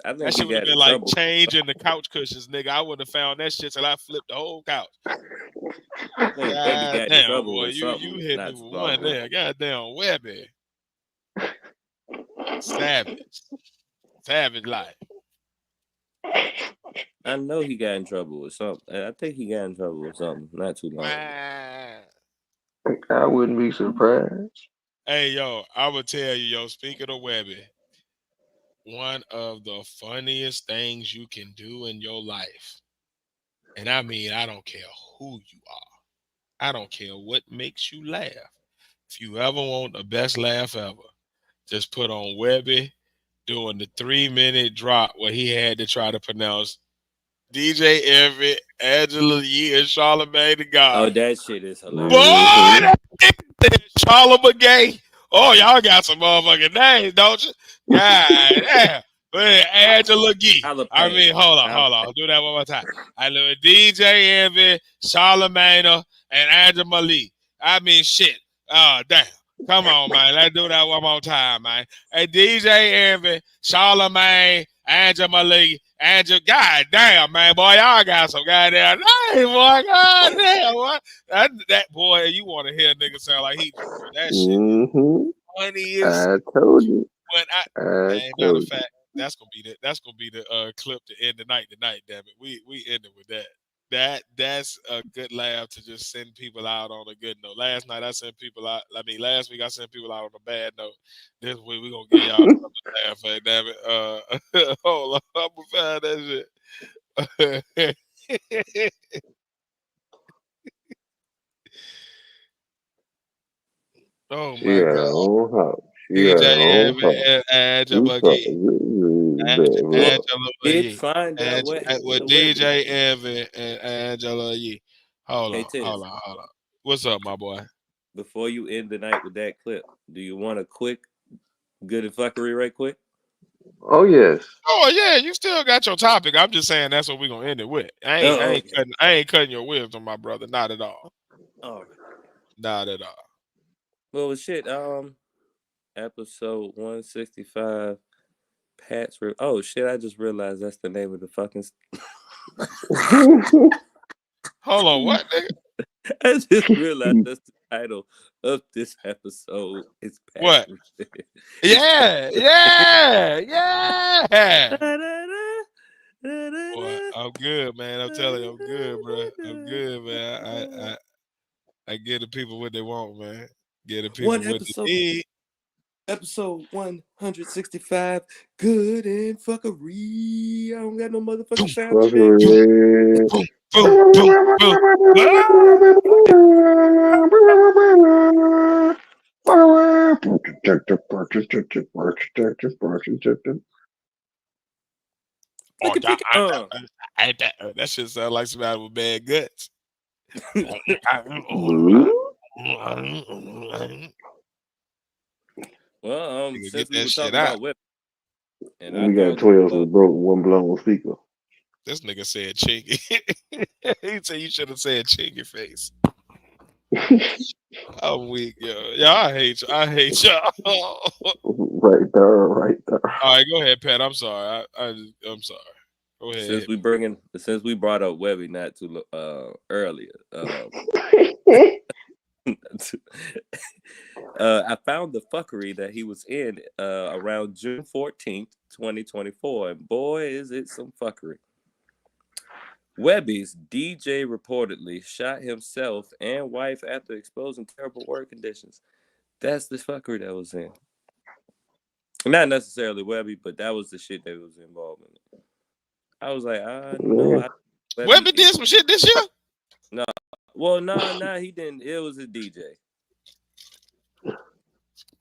I That think he shit would have got in been like trouble. changing the couch cushions, nigga. I wouldn't have found that shit till I flipped the whole couch. I think Webby God got in damn, trouble boy, with you something hit me not too with long one ago. there. God damn, Webby, savage, savage life. I know he got in trouble with something. I think he got in trouble with something not too long ago. Man. I wouldn't be surprised. Hey yo, I would tell you, speaking of Webby, one of the funniest things you can do in your life, and I mean, I don't care who you are, I don't care what makes you laugh. If you ever want the best laugh ever, just put on Webby doing the 3-minute drop where he had to try to pronounce DJ Envy, Angela Yee, and Charlamagne the Oh, God. that shit is Boy, hilarious. Mm-hmm. that Charlamagne Gay. Oh, y'all got some motherfucking names, don't you? God damn. But Angela Yee. I mean, Jalapeno. hold on. Do that one more time. I know DJ Envy, Charlamagne, and Angela Lee. I mean, shit. Oh, damn. Come on, man. Let's do that one more time, man. Hey, DJ Envy, Charlamagne, Angela Lee, Angela. God damn, man. Boy, y'all got some goddamn name, boy. God damn, boy. That boy, you want to hear a nigga sound like he drunk. That shit is Mm-hmm. funny as I told you. when I man, matter of told you. fact, that's gonna be the clip to end the night tonight, damn it. We ended with that. That's a good laugh to just send people out on a good note. Last night I sent people out. I mean, last week I sent people out on a bad note. This week we gonna give y'all something to laugh at. Damn it. Hold on, I'm gonna find that shit. Oh She my had her God. own house. She had DJ her own Evan house. and You Angela fucking Yee. look. Angela Did Yee. find out what happened With to Webby. DJ Evan and Angela Yee. Hey Tiz, Hold on. What's up, my boy? before you end the night with that clip, do you want a quick good and fuckery right quick? Oh yes. Oh yeah, you still got your topic. I'm just saying that's what we're gonna end it with. Oh, okay. I ain't cutting your wisdom, my brother. Not at all. All right. Not at all. Well, shit. Episode 165. Oh shit! I just realized that's the name of the fucking. Hold on, what nigga? I just realized that's the title of this episode. It's What? Patrick. Yeah. Boy, I'm good, man. I'm telling you, I'm good, bro. I'm good, man. I give the people what they want, man. Give the people One what they episode, need. episode 165. Good and fuckery. I don't got no motherfucking Boom, sound effects. boom, Fuckery. boom, boom, boom, boom. Ah! Oh, Fucking pick it. that shit sound like somebody with bad guts. Well, Nigga, get since we that were shit talking out. about whip, and I We got called 12 you, that broke, one blown on speaker. This nigga said chinky. He said you should have said chinky face. I'm weak, yo. Yeah, I hate you. I hate y'all. All Right there, right there. right, go ahead, Pat. I'm sorry. I'm sorry. Go ahead. Since we brought up Webby not too earlier, I found the fuckery that he was in around June 14th, 2024, and boy, is it some fuckery. Webby's DJ reportedly shot himself and wife after exposing terrible work conditions. That's the fuckery that was in. Not necessarily Webby, but that was the shit that was involved in it. I was like, no, Yeah. Webby Webby. did some shit this year. No, well, no, he didn't. It was a DJ.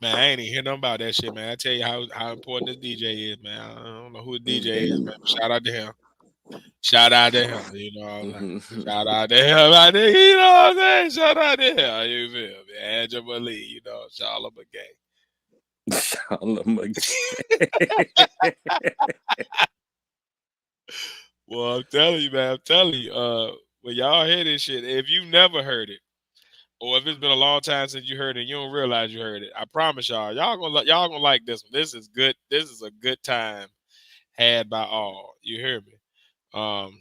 Man, I ain't even hear nothing about that shit, man. I tell you how important this DJ is, man. I don't know who the DJ is, man. Shout out to him. Shout out to him. You know what I'm saying? Shout out to him. I think, you know what I'm saying? Shout out to him. You feel me? Angela Lee, you know, Charlotte Well, I'm telling you, man. I'm telling you. When y'all hear this shit, if you never heard it, or if it's been a long time since you heard it, and you don't realize you heard it. I promise y'all gonna like this one. This is good. This is a good time had by all. You hear me? And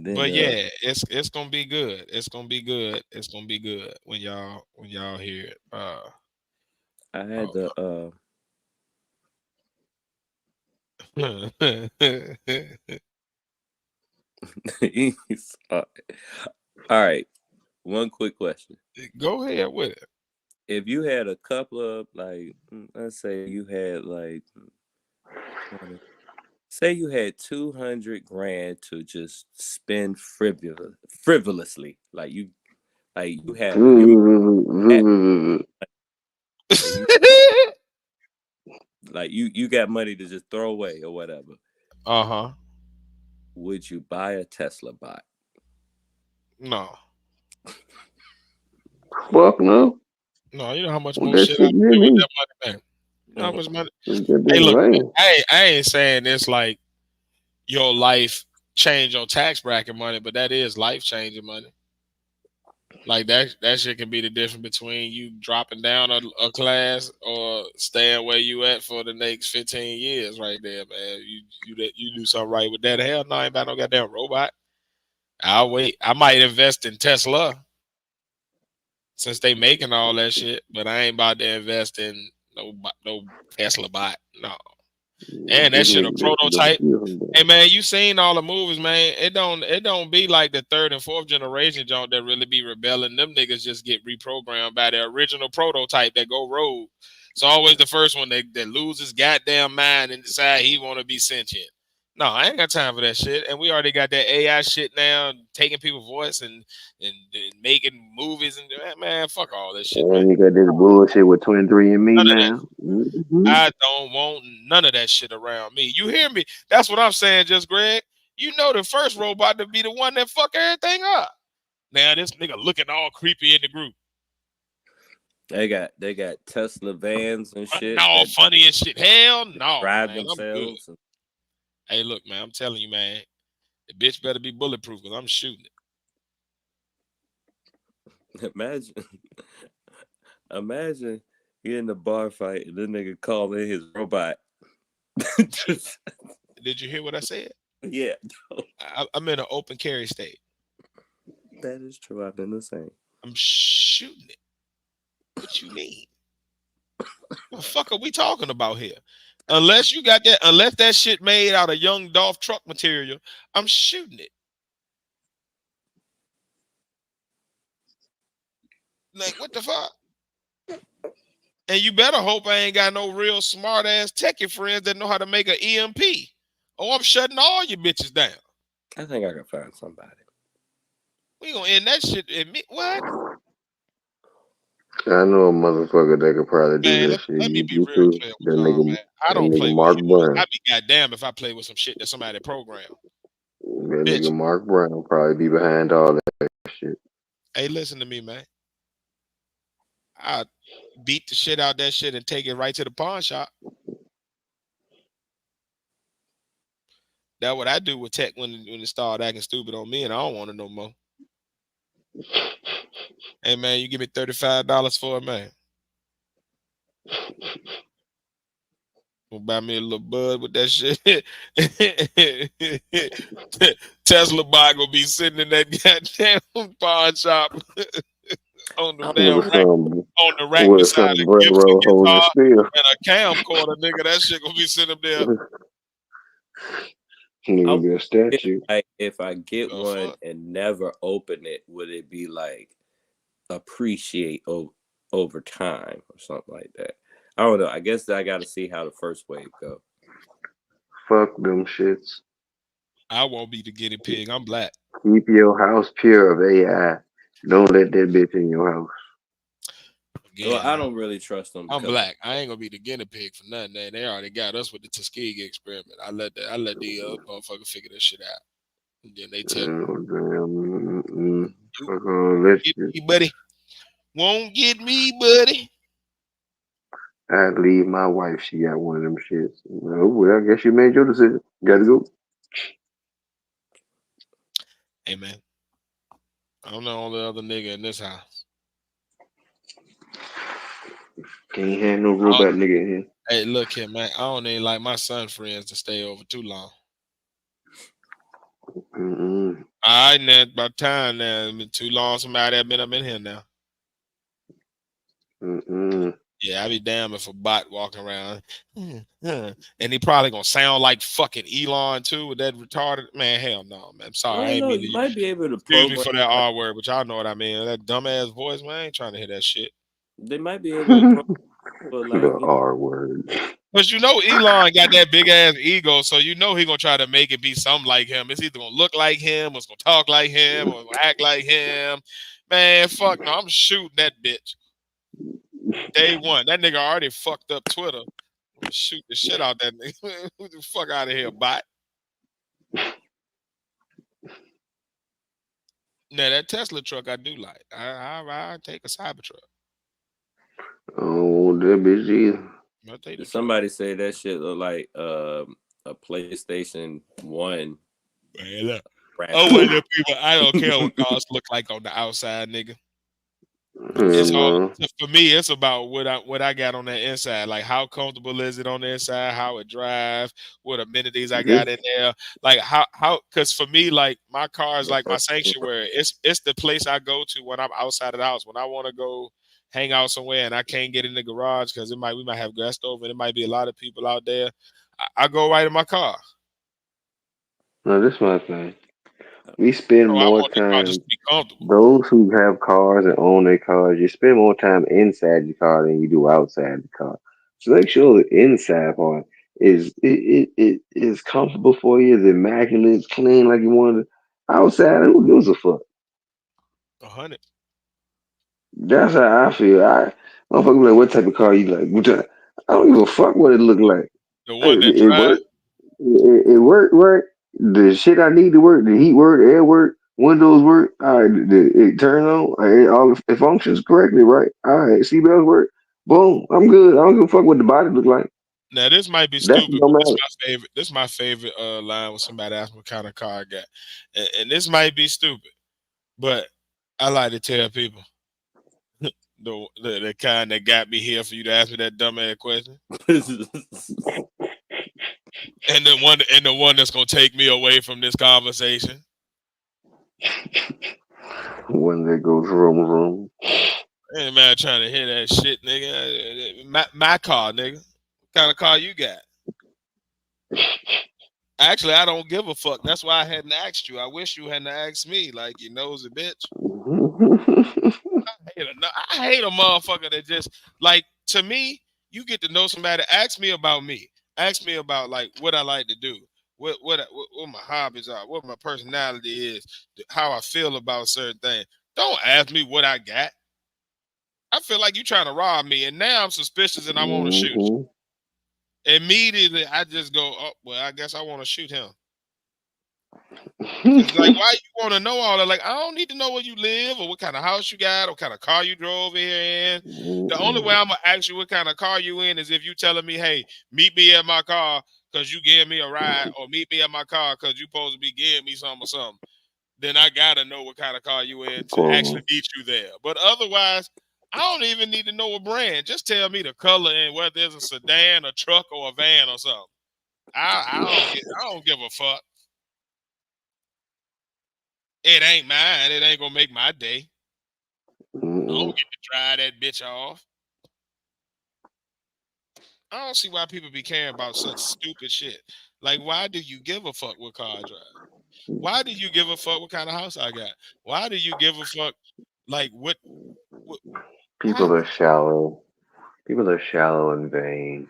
then But yeah, it's gonna be good. It's gonna be good. It's gonna be good when y'all hear it. I had the all right. One quick question. Go ahead with it. If you had a couple of let's say you had say you had 200 grand to just spend frivolously, like you had you you got money to just throw away or whatever. Uh-huh. Would you buy a Tesla bot? No. Fuck no. No, you know how much What more that shit I shit can give do with me? that money, man. You know how much money. That Hey, bitch look, lame. I ain't saying this like your life change your tax bracket money, but that is life changing money. Like that shit can be the difference between you dropping down a class or staying where you at for the next 15 years right there, man. You do something right with that. Hell no, I ain't about no goddamn robot. I'll wait. I might invest in Tesla since they making all that shit, but I ain't about to invest in no Tesla bot. No. And that This shit a nigga, that shit gonna prototype. kill him though. Hey man, you seen all the movies, man. It don't be like the third and fourth generation junk that really be rebelling. Them niggas just get reprogrammed by the original prototype that go rogue. It's always the first one that loses goddamn mind and decide he wanna be sentient. No, I ain't got time for that shit. And we already got that AI shit now, taking people's voice and making movies and man, fuck all this shit, man. And you got this bullshit with 23 and me None of that. now. Mm-hmm. I don't want none of that shit around me. You hear me? That's what I'm saying, just Greg. You know the first robot to be the one that fuck everything up. Now this nigga looking all creepy in the group. They got Tesla vans and shit All that funny and shit. Hell no, drive man. I'm good. themselves. Hey, look, man, I'm telling you, man. The bitch better be bulletproof because I'm shooting it. Imagine he in the bar fight and the nigga calling his robot. Did you hear what I said? Yeah, I'm in an open carry state. that is true. I've been the same. I'm shooting it. What you mean? What the fuck are we talking about here? Unless that shit made out of young Dolph truck material, I'm shooting it. Like, what the fuck? And you better hope I ain't got no real smart ass techie friends that know how to make an EMP. Oh, I'm shutting all you bitches down. I think I can find somebody. We gonna end that shit in me. What? I know a motherfucker that could probably do Man, that shit. let me You, be you real too. clear with y'all, man. I That don't nigga play with Mark humans. Brown. I'd be goddamn if I play with some shit that somebody programmed. That Bitch, nigga Mark Brown probably be behind all that shit. hey, listen to me, man. I beat the shit out that shit and take it right to the pawn shop. That's what I do with tech when it start acting stupid on me, and I don't want it no more. Hey man, you give me $35 for it, man. Gonna buy me a little bud with that shit. Tesla bot gonna be sitting in that goddamn pawn shop on the I damn with don't know. rack, some on the rack with beside some a bread Gibson roll holding guitar still. and a camcorder, nigga. That shit gonna be sitting up there. Nigga I gonna wonder be a statue. if I get The one fuck? and never open it, would it be like appreciate over time or something like that? I don't know. I guess I got to see how the first wave go. Fuck them shits. I won't be the guinea pig. I'm black. Keep your house pure of AI. Don't let that bitch in your house. Well, Again, I man. don't really trust them I'm because black. I ain't gonna be the guinea pig for nothing. They already got us with the Tuskegee experiment. I let the motherfucker figure this shit out. And then they tell me, you Fuck all that get shit. me, buddy. Won't get me, buddy. I'd leave my wife. She got one of them shits. Well, I guess you made your decision. Gotta go. Hey man, I'm the only other nigga in this house. Can't have no I don't, robot nigga in here. hey, look here, man. I don't even like my son friends to stay over too long. Mm-mm. All right, now about time now. It's been too long. Somebody have been up in here now. Mm-mm. Yeah, I'd be damn if a bot walking around. And he probably gonna sound like fucking Elon too with that retarded man. Hell no, man. I'm I sorry. I don't ain't know. mean You to might be able to excuse me program. for that R word, but y'all know what I mean. That dumbass voice, man. I ain't trying to hear that shit. They might be able to program for like The R word. But you know Elon got that big ass ego, so you know he gonna try to make it be something like him. It's either gonna look like him, or it's gonna talk like him, or gonna act like him. Man, fuck no, I'm shooting that bitch. Day one. That nigga already fucked up Twitter. I'm gonna shoot the shit out that nigga. Who the fuck out of here, bot? Now that Tesla truck I do like. I take a Cybertruck. Oh, that bitch either. I take the truck. somebody say that shit look like a PlayStation 1 Man, look. Oh, graphic. one of them people. I don't care what cars look like on the outside, nigga. Hell It's all no. for me. It's about what I got on the inside. Like how comfortable is it on the inside? How it drives? What amenities I got This in there? Like how? Because for me, like my car is The like my first thing sanctuary. It's the place I go to when I'm outside of the house. When I want to go hang out somewhere and I can't get in the garage because we might have guests over and it might be a lot of people out there. I go right in my car. no, this my thing. We spend Oh, I more want the car just time. to be comfortable. Those who have cars and own their cars, you spend more time inside your car than you do outside the car. So make sure the inside part it is comfortable for you, is immaculate, it's clean like you want it. Outside, who gives a fuck? 100. That's how I feel. Motherfucker be like, what type of car you like? I don't give a fuck what it look like. The one that It drive. work. It worked right. The shit I need to work, the heat work, the air work, windows work. All right, it turn on. All it functions correctly, right? All right, seatbelts work. Boom, I'm good. I don't give a fuck what the body look like. Now this might be That's stupid, no but this matter. my favorite. This my favorite line when somebody asks what kind of car I got, and this might be stupid, but I like to tell people the kind that got me here for you to ask me that dumb ass question, and the one that's gonna take me away from this conversation. One that goes room room. Ain't man trying to hear that shit, nigga. My car, nigga. What kind of car you got? Actually, I don't give a fuck. That's why I hadn't asked you. I wish you hadn't asked me, like you nosy bitch. I hate a motherfucker that just like to me. You get to know somebody. Ask me about me. Ask me about like what I like to do. What my hobbies are. What my personality is. How I feel about certain things. Don't ask me what I got. I feel like you trying to rob me, and now I'm suspicious and I want to shoot Mhm. you. Immediately, I just go, oh well, I guess I want to shoot him. Cause like, why you want to know all that? Like, I don't need to know where you live or what kind of house you got or what kind of car you drove here in. The only way I'm gonna ask you what kind of car you in is if you telling me, "Hey, meet me at my car because you gave me a ride," or "Meet me at my car because you supposed to be giving me something or something." then I gotta know what kind of car you in to actually Cool. meet you there. But otherwise, I don't even need to know a brand. Just tell me the color and whether it's a sedan, a truck, or a van or something. I don't give a fuck. It ain't mine. It ain't gonna make my day. I Mm-mm. don't get to drive that bitch off. I don't see why people be caring about such stupid shit. Like, why do you give a fuck what car I drive? Why do you give a fuck what kind of house I got? Why do you give a fuck? Like, what People why? are shallow. People are shallow and vain,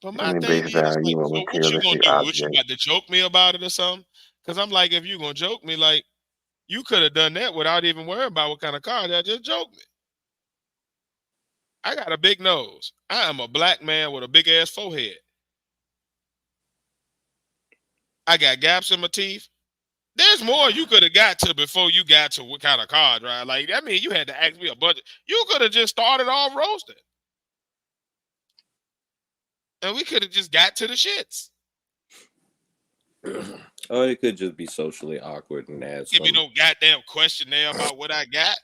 But and my they thing base is, like, value on so what you gonna materialistic do? What you about objects. to joke me about it or something? Because I'm like, if you gonna joke me, like, you could have done that without even worrying about what kind of car that. Just joke me. I got a big nose. I am a black man with a big ass forehead. I got gaps in my teeth. There's more you could have got to before you got to what kind of car I drive. Like, I mean, you had to ask me a budget. You could have just started off roasting, and we could have just got to the shits. Or it could just be socially awkward and add Give me some. no goddamn questionnaire about what I got.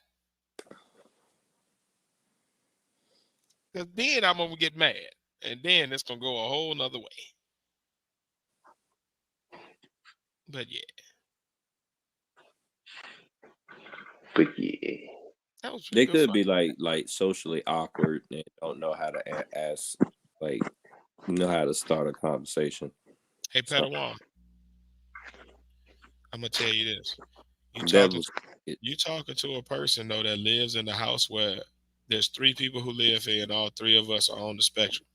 Because then I'm going to get mad. And then it's going to go a whole nother way. But yeah, But yeah, that was They good could fun. be like socially awkward and don't know how to ask, like, know how to start a conversation. Hey, So Pattawon, I'm going to tell you this. that was You talking to a person, though, that lives in the house where there's 3 people who live here and all 3 of us are on the spectrum.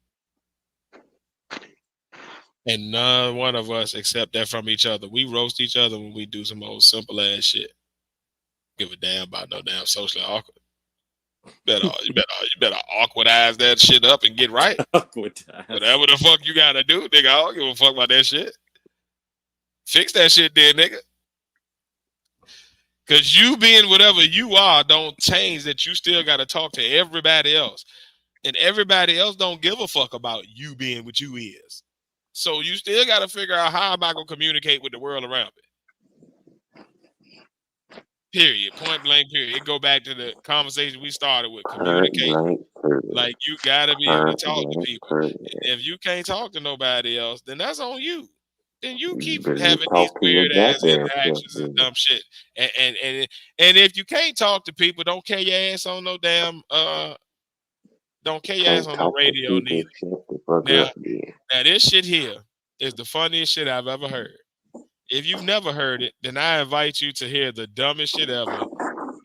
And none one of us accept that from each other. We roast each other when we do some old simple ass shit. Give a damn about no damn socially awkward. You better awkwardize that shit up and get right. awkward. Whatever the fuck you gotta do, nigga. I don't give a fuck about that shit. Fix that shit then, nigga. Cause you being whatever you are don't change that you still gotta talk to everybody else. And everybody else don't give a fuck about you being what you is. So you still gotta figure out how am I gonna communicate with the world around me. Period. Point blank, period. It go back to the conversation we started with point communication. blank period. Like, you gotta be able to Point talk to blank people. period. If you can't talk to nobody else, then that's on you. Then you You keep better having these talk to your weird ass goddamn self, interactions and then. dumb shit. And if you can't talk to people, don't carry your ass on no damn don't carry your ass Can't on no talk to radio people. neither. Shut the fuck Now, up, then. this shit here is the funniest shit I've ever heard. If you've never heard it, then I invite you to hear the dumbest shit ever.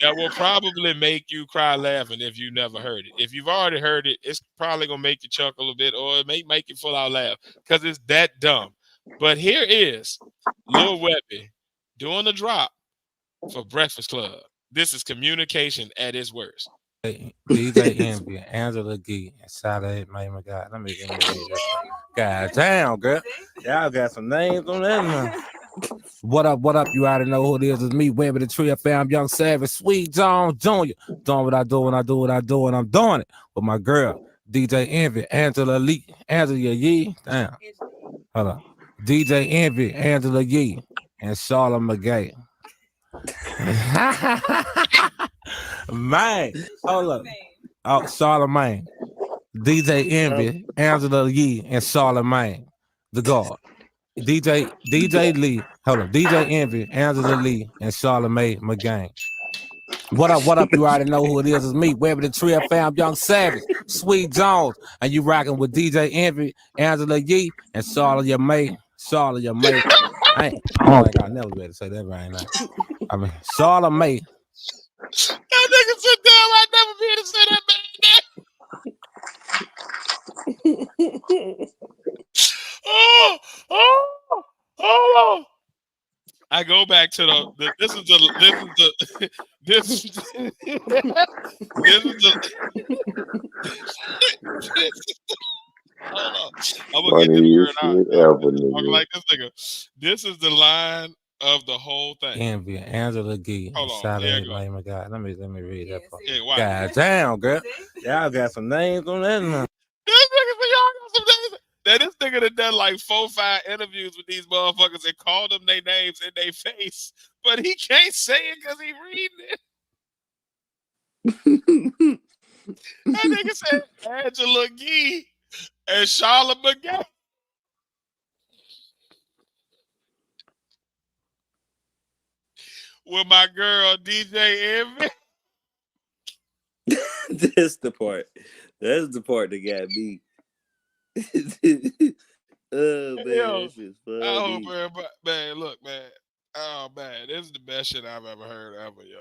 That will probably make you cry laughing if you never heard it. If you've already heard it, it's probably gonna make you chuckle a bit, or it may make you full out laugh because it's that dumb. But here is Lil Webby doing a drop for Breakfast Club. This is communication at its worst. DJ Envy, Angela Gee, and Saturday May my God. Let me read that. God damn, girl. Y'all got some names on that now. What up, what up? You already know who it is. It's me, Webby the Tree fam, Young Savage, Sweet John Jr. Doing what I do when I do what I do, and I'm doing it with my girl, DJ Envy, Angela Yee. Damn. Hold on. DJ Envy, Angela Yee, and Charlotte McGay. Man, hold up. Oh, Charlemagne. DJ Envy, Angela Yee, and Charlemagne, the God. DJ Lee, hold up. DJ Envy, Angela Lee, and Charlemagne McGain. What up, what up? You already know who it is. It's me, Webby the Tree fam, Young Savage, Sweet Jones, and you rocking with DJ Envy, Angela Yee, and Charlotte May. I ain't like I never better say that right now. I mean, Charlotte May. That nigga sit down. I never be able to say that man. Oh. I go back to this is the hold on. I'm gonna get this Funniest word out. shit I'm ever, talking nigga. like this nigga. This is the line of the whole thing. Envy, Angela Gee, Hold on. Saturday May my God. Let me read that part. Yeah, wow. God damn, girl. Y'all got some names on that now. This nigga say y'all got some names. Now this nigga done done like 4-5 interviews with these motherfuckers and called them their names in their face, but he can't say it because he reading it. That nigga said Angela Yee and Charlotte McGay. With my girl DJ Envy. That's the part. That's the part that got me. Oh man, Yo, that shit's I hope funny. everybody, man, look, man. Oh man, this is the best shit I've ever heard ever, yo.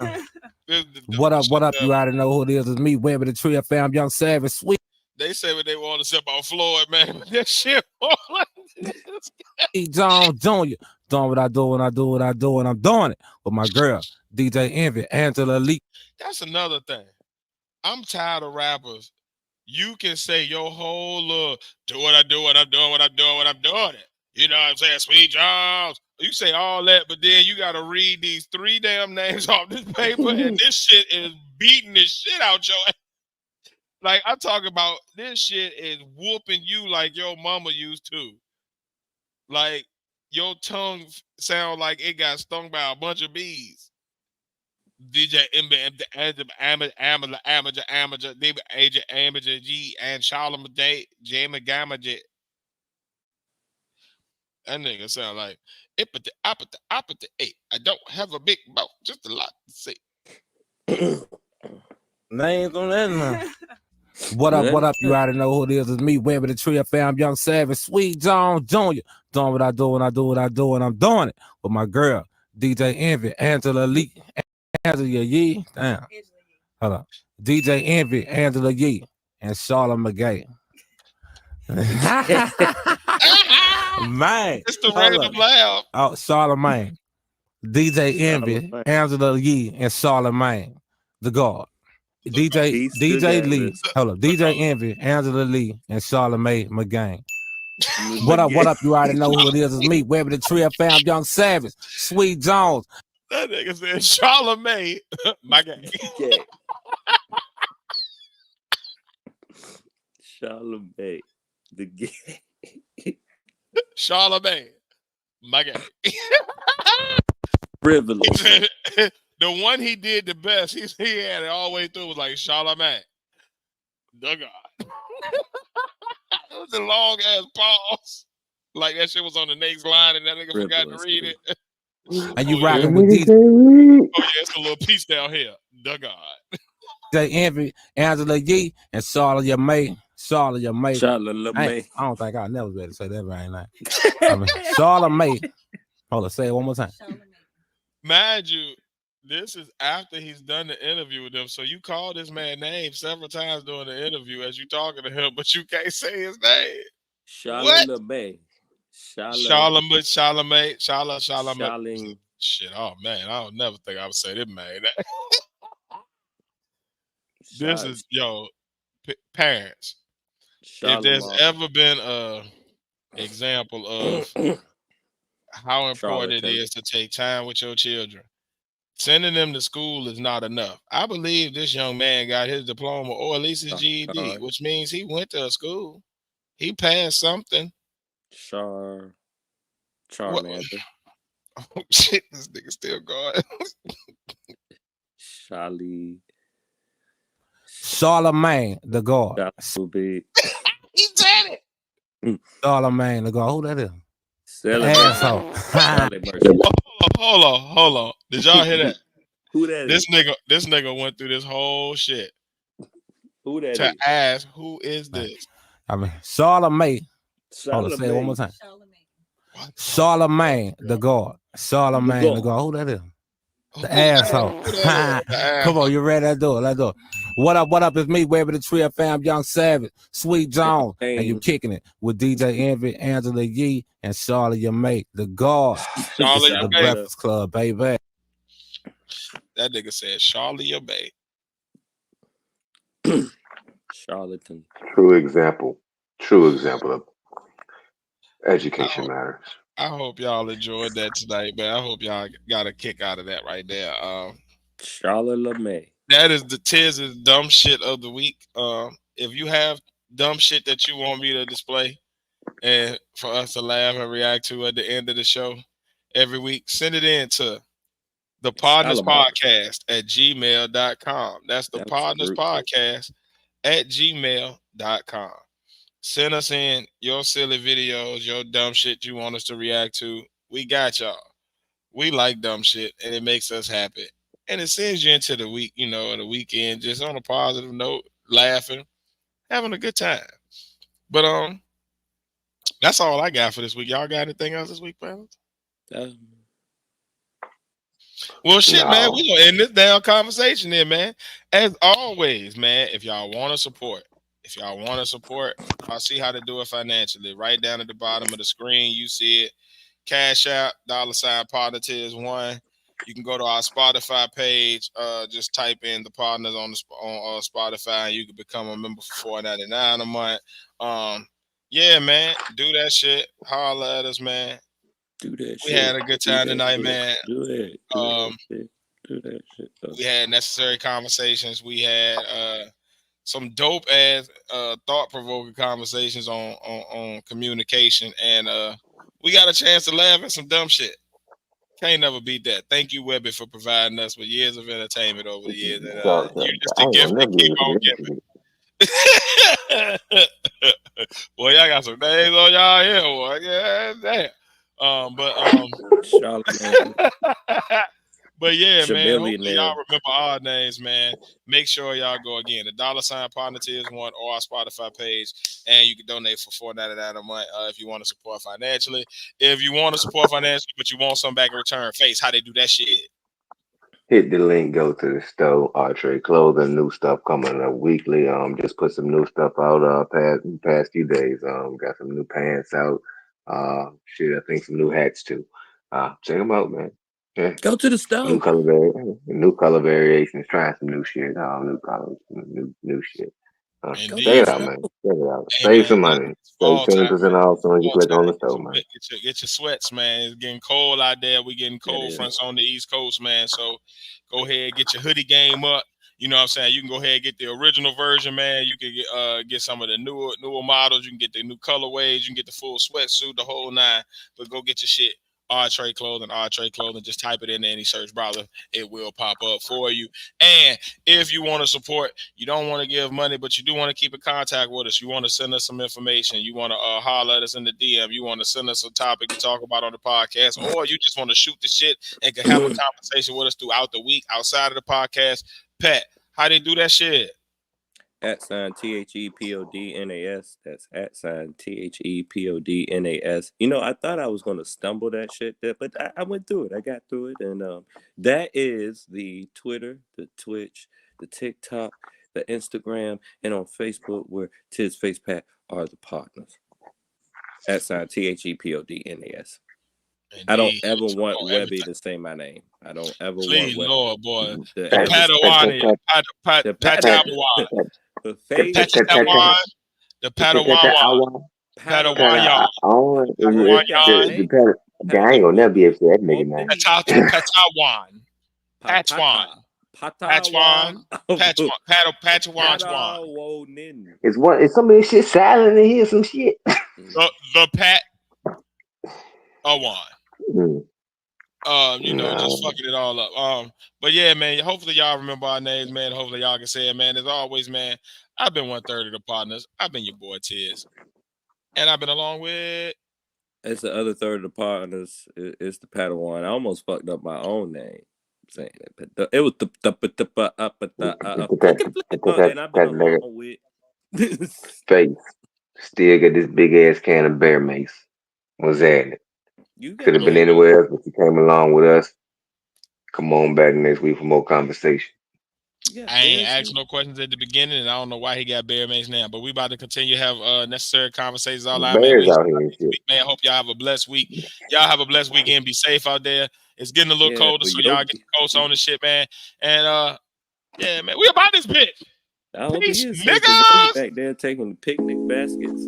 This is the What up? dopest What shit up? You ever. already know who it is. It's me, Webber the Tree fam, Young Savage, Sweet They say what they want to say about Floyd, man. But that shit John Jr. Doing what I do, and I do what I do, and I'm doing it with my girl, DJ Envy, Angela Lee. That's another thing. I'm tired of rappers. You can say your whole do what I do, what I'm doing, what I'm doing, what I'm doing it. You know what I'm saying? Sweet Jones. You say all that, but then you got to read these 3 damn names off this paper, and this shit is beating the shit out your ass. Like, I'm talking about this shit is whooping you like your mama used to. Like, your tongue sound like it got stung by a bunch of bees. DJ Amateur, David Agent Amateur G and Charlamagne Day, Jamie Gamajet. That nigga sound like I don't have a big mouth, just a lot to say. Names on that now. What up? What up? You already know who it is. It's me, Webber the Tree fam, Young Savage, Sweet John Jr. Doing what I do, and I do what I do, and I'm doing it with my girl, DJ Envy, Angela Lee, Angela Yee. Damn. Hold up. DJ Envy, Angela Yee, and Charlotte McGay. Man. It's the random laugh. Oh, Charlamagne. DJ Envy, Angela Yee, and Charlamagne, the God. DJ Lee. Hold up. DJ Envy, Angela Lee, and Charlamagne McGain. What up? What up? You already know who it is. It's me, Webber the Tree fam, Young Savage, Sweet Jones. That nigga said Charlamagne, my guy. Charlamagne, the gay. Charlamagne, my guy. Privilege. The one he did the best, he had it all the way through, was like Charlamagne, the God. It was a long ass pause. Like that shit was on the next line and that nigga forgot to read it. And you rocking with DJ. Oh yeah, it's a little piece down here. The God. DJ Envy, Angela Yee, and Charlamagne. Charlamagne. I don't think I'll never be able to say that right now. Charlamagne. Hold on, say it one more time. Mind you, this is after he's done the interview with them. So you call this man name several times during the interview as you talking to him, but you can't say his name. Charlamagne. Charlamagne. Shit, oh man, I don't never think I would say this man. This is, parents. If there's ever been a example of how important it is to take time with your children, sending them to school is not enough. I believe this young man got his diploma or at least his GED, which means he went to a school. He passed something. Charmander. Oh shit, this nigga still going. Charlamagne, the God. He said it. Charlamagne, the God. Who that is? Asshole. Hold on. Did y'all hear that? Who that is? This nigga went through this whole shit. Who that to is? Ask who is this? I mean, Charlamagne. Hold on, say it one more time. Charlamagne, the God. Charlamagne, the God. Who that is? The asshole. Come on, you ready? Let's do it. What up? It's me, Webber the Tree fam, Young Savage, Sweet Jones, and you kicking it with DJ Envy, Angela Yee, and Charlamagne, the God. The Breakfast Club, baby. That nigga said Charlamagne. Charlatan. True example of education matters. I hope y'all enjoyed that tonight, man. I hope y'all got a kick out of that right there. Charlamagne. That is the Tiz's dumb shit of the week. If you have dumb shit that you want me to display, and for us to laugh and react to at the end of the show every week, send it in to the Podnas Shalimar. Podcast at gmail.com. That's the That was Podnas rude. Podcast at gmail.com. Send us in your silly videos, your dumb shit you want us to react to. We got y'all. We like dumb shit, and it makes us happy. And it sends you into the week, the weekend, just on a positive note, laughing, having a good time. But that's all I got for this week. Y'all got anything else this week, fellas? Well, shit, man, we No. gonna end this damn conversation then, man. As always, man, if y'all want to support, I'll see how to do it financially. Right down at the bottom of the screen, you see it. Cashapp, $Pattawon. You can go to our Spotify page. Just type in the partners on Spotify, and you can become a member for $4.99 a month. Yeah, man, do that shit. Holla at us, man. Do that We shit. had a good time tonight, man. Do it. Do that shit. We had necessary conversations. We had some dope ass thought provoking conversations on communication, and we got a chance to laugh at some dumb shit. Can't never beat that. Thank you, Webby, for providing us with years of entertainment over the years, and you're just I a ain't gift gonna to never be keep able to on do giving. that. Boy, y'all got some names on y'all here, boy. Yeah, damn. Charlemagne. But yeah, man. Hopefully Shabillionaire. y'all remember our names, man. Make sure y'all go again. The $Partner Tiers 1 or our Spotify page, and you can donate for $4.99 a month if you want to support financially. If you want to support financially, but you want something back in return, Face, how they do that shit? Hit the link, go to the store, Artre Clothing, new stuff coming up weekly. Just put some new stuff out past few days. Got some new pants out. Shit, I think some new hats too. Check them out, man. Yeah. Go to the store. New color variations, trying some new shit. New colors, new shit. Check Indeed, it out, man. Check it out. hey, Save man, some money. Save fall time, 10% off as soon as you click on the store, man. Get your sweats, man. It's getting cold out there. We getting cold fronts on the East Coast, man. So go ahead, get your hoodie game up. You know what I'm saying? You can go ahead and get the original version, man. You can get some of the newer models. You can get the new colorways. You can get the full sweatsuit, the whole nine. But go get your shit. Artre Clothing. Just type it in any search browser. It will pop up for you. And if you want to support, you don't want to give money, but you do want to keep in contact with us. You want to send us some information. You want to holler at us in the DM. You want to send us a topic to talk about on the podcast, or you just want to shoot the shit and can have a conversation with us throughout the week outside of the podcast. Pat, how they do that shit? @THEPODNAS. That's @THEPODNAS. I thought I was gonna stumble that shit there, but I went through it. I got through it, and that is the Twitter, the Twitch, the TikTok, the Instagram, and on Facebook, where Tiz Face Pat are the partners. @THEPODNAS. I don't ever want Webby to say my name. I don't ever want Webby. Lord, boy. The Pattawon. The Pattawon. I ain't gonna never be able to say that nigga name. Pattawon. Is some of this shit silent in here? Some shit. The Pattawon. Just fucking it all up. But yeah, man, hopefully y'all remember our names, man. Hopefully y'all can say it, man. As always, man, I've been 1/3 of the partners. I've been your boy Tiz. And I've been along with it's the other third of the partners. It's the Pattawon. I almost fucked up my own name saying it, but it was the and I've been along with Face. Still got this big ass can of bear mace. Was at it. Could have been anywhere else, but you came along with us. Come on back next week for more conversation. Yeah, I ain't asked no questions at the beginning, and I don't know why he got bear mace now. But we about to continue to have necessary conversations all out, man. Man, hope y'all have a blessed week. Y'all have a blessed weekend. Be safe out there. It's getting a little colder, so y'all get the coats on and shit, man. And yeah, man, we about this bitch. I hope Peace, he is niggas. back there taking the picnic baskets.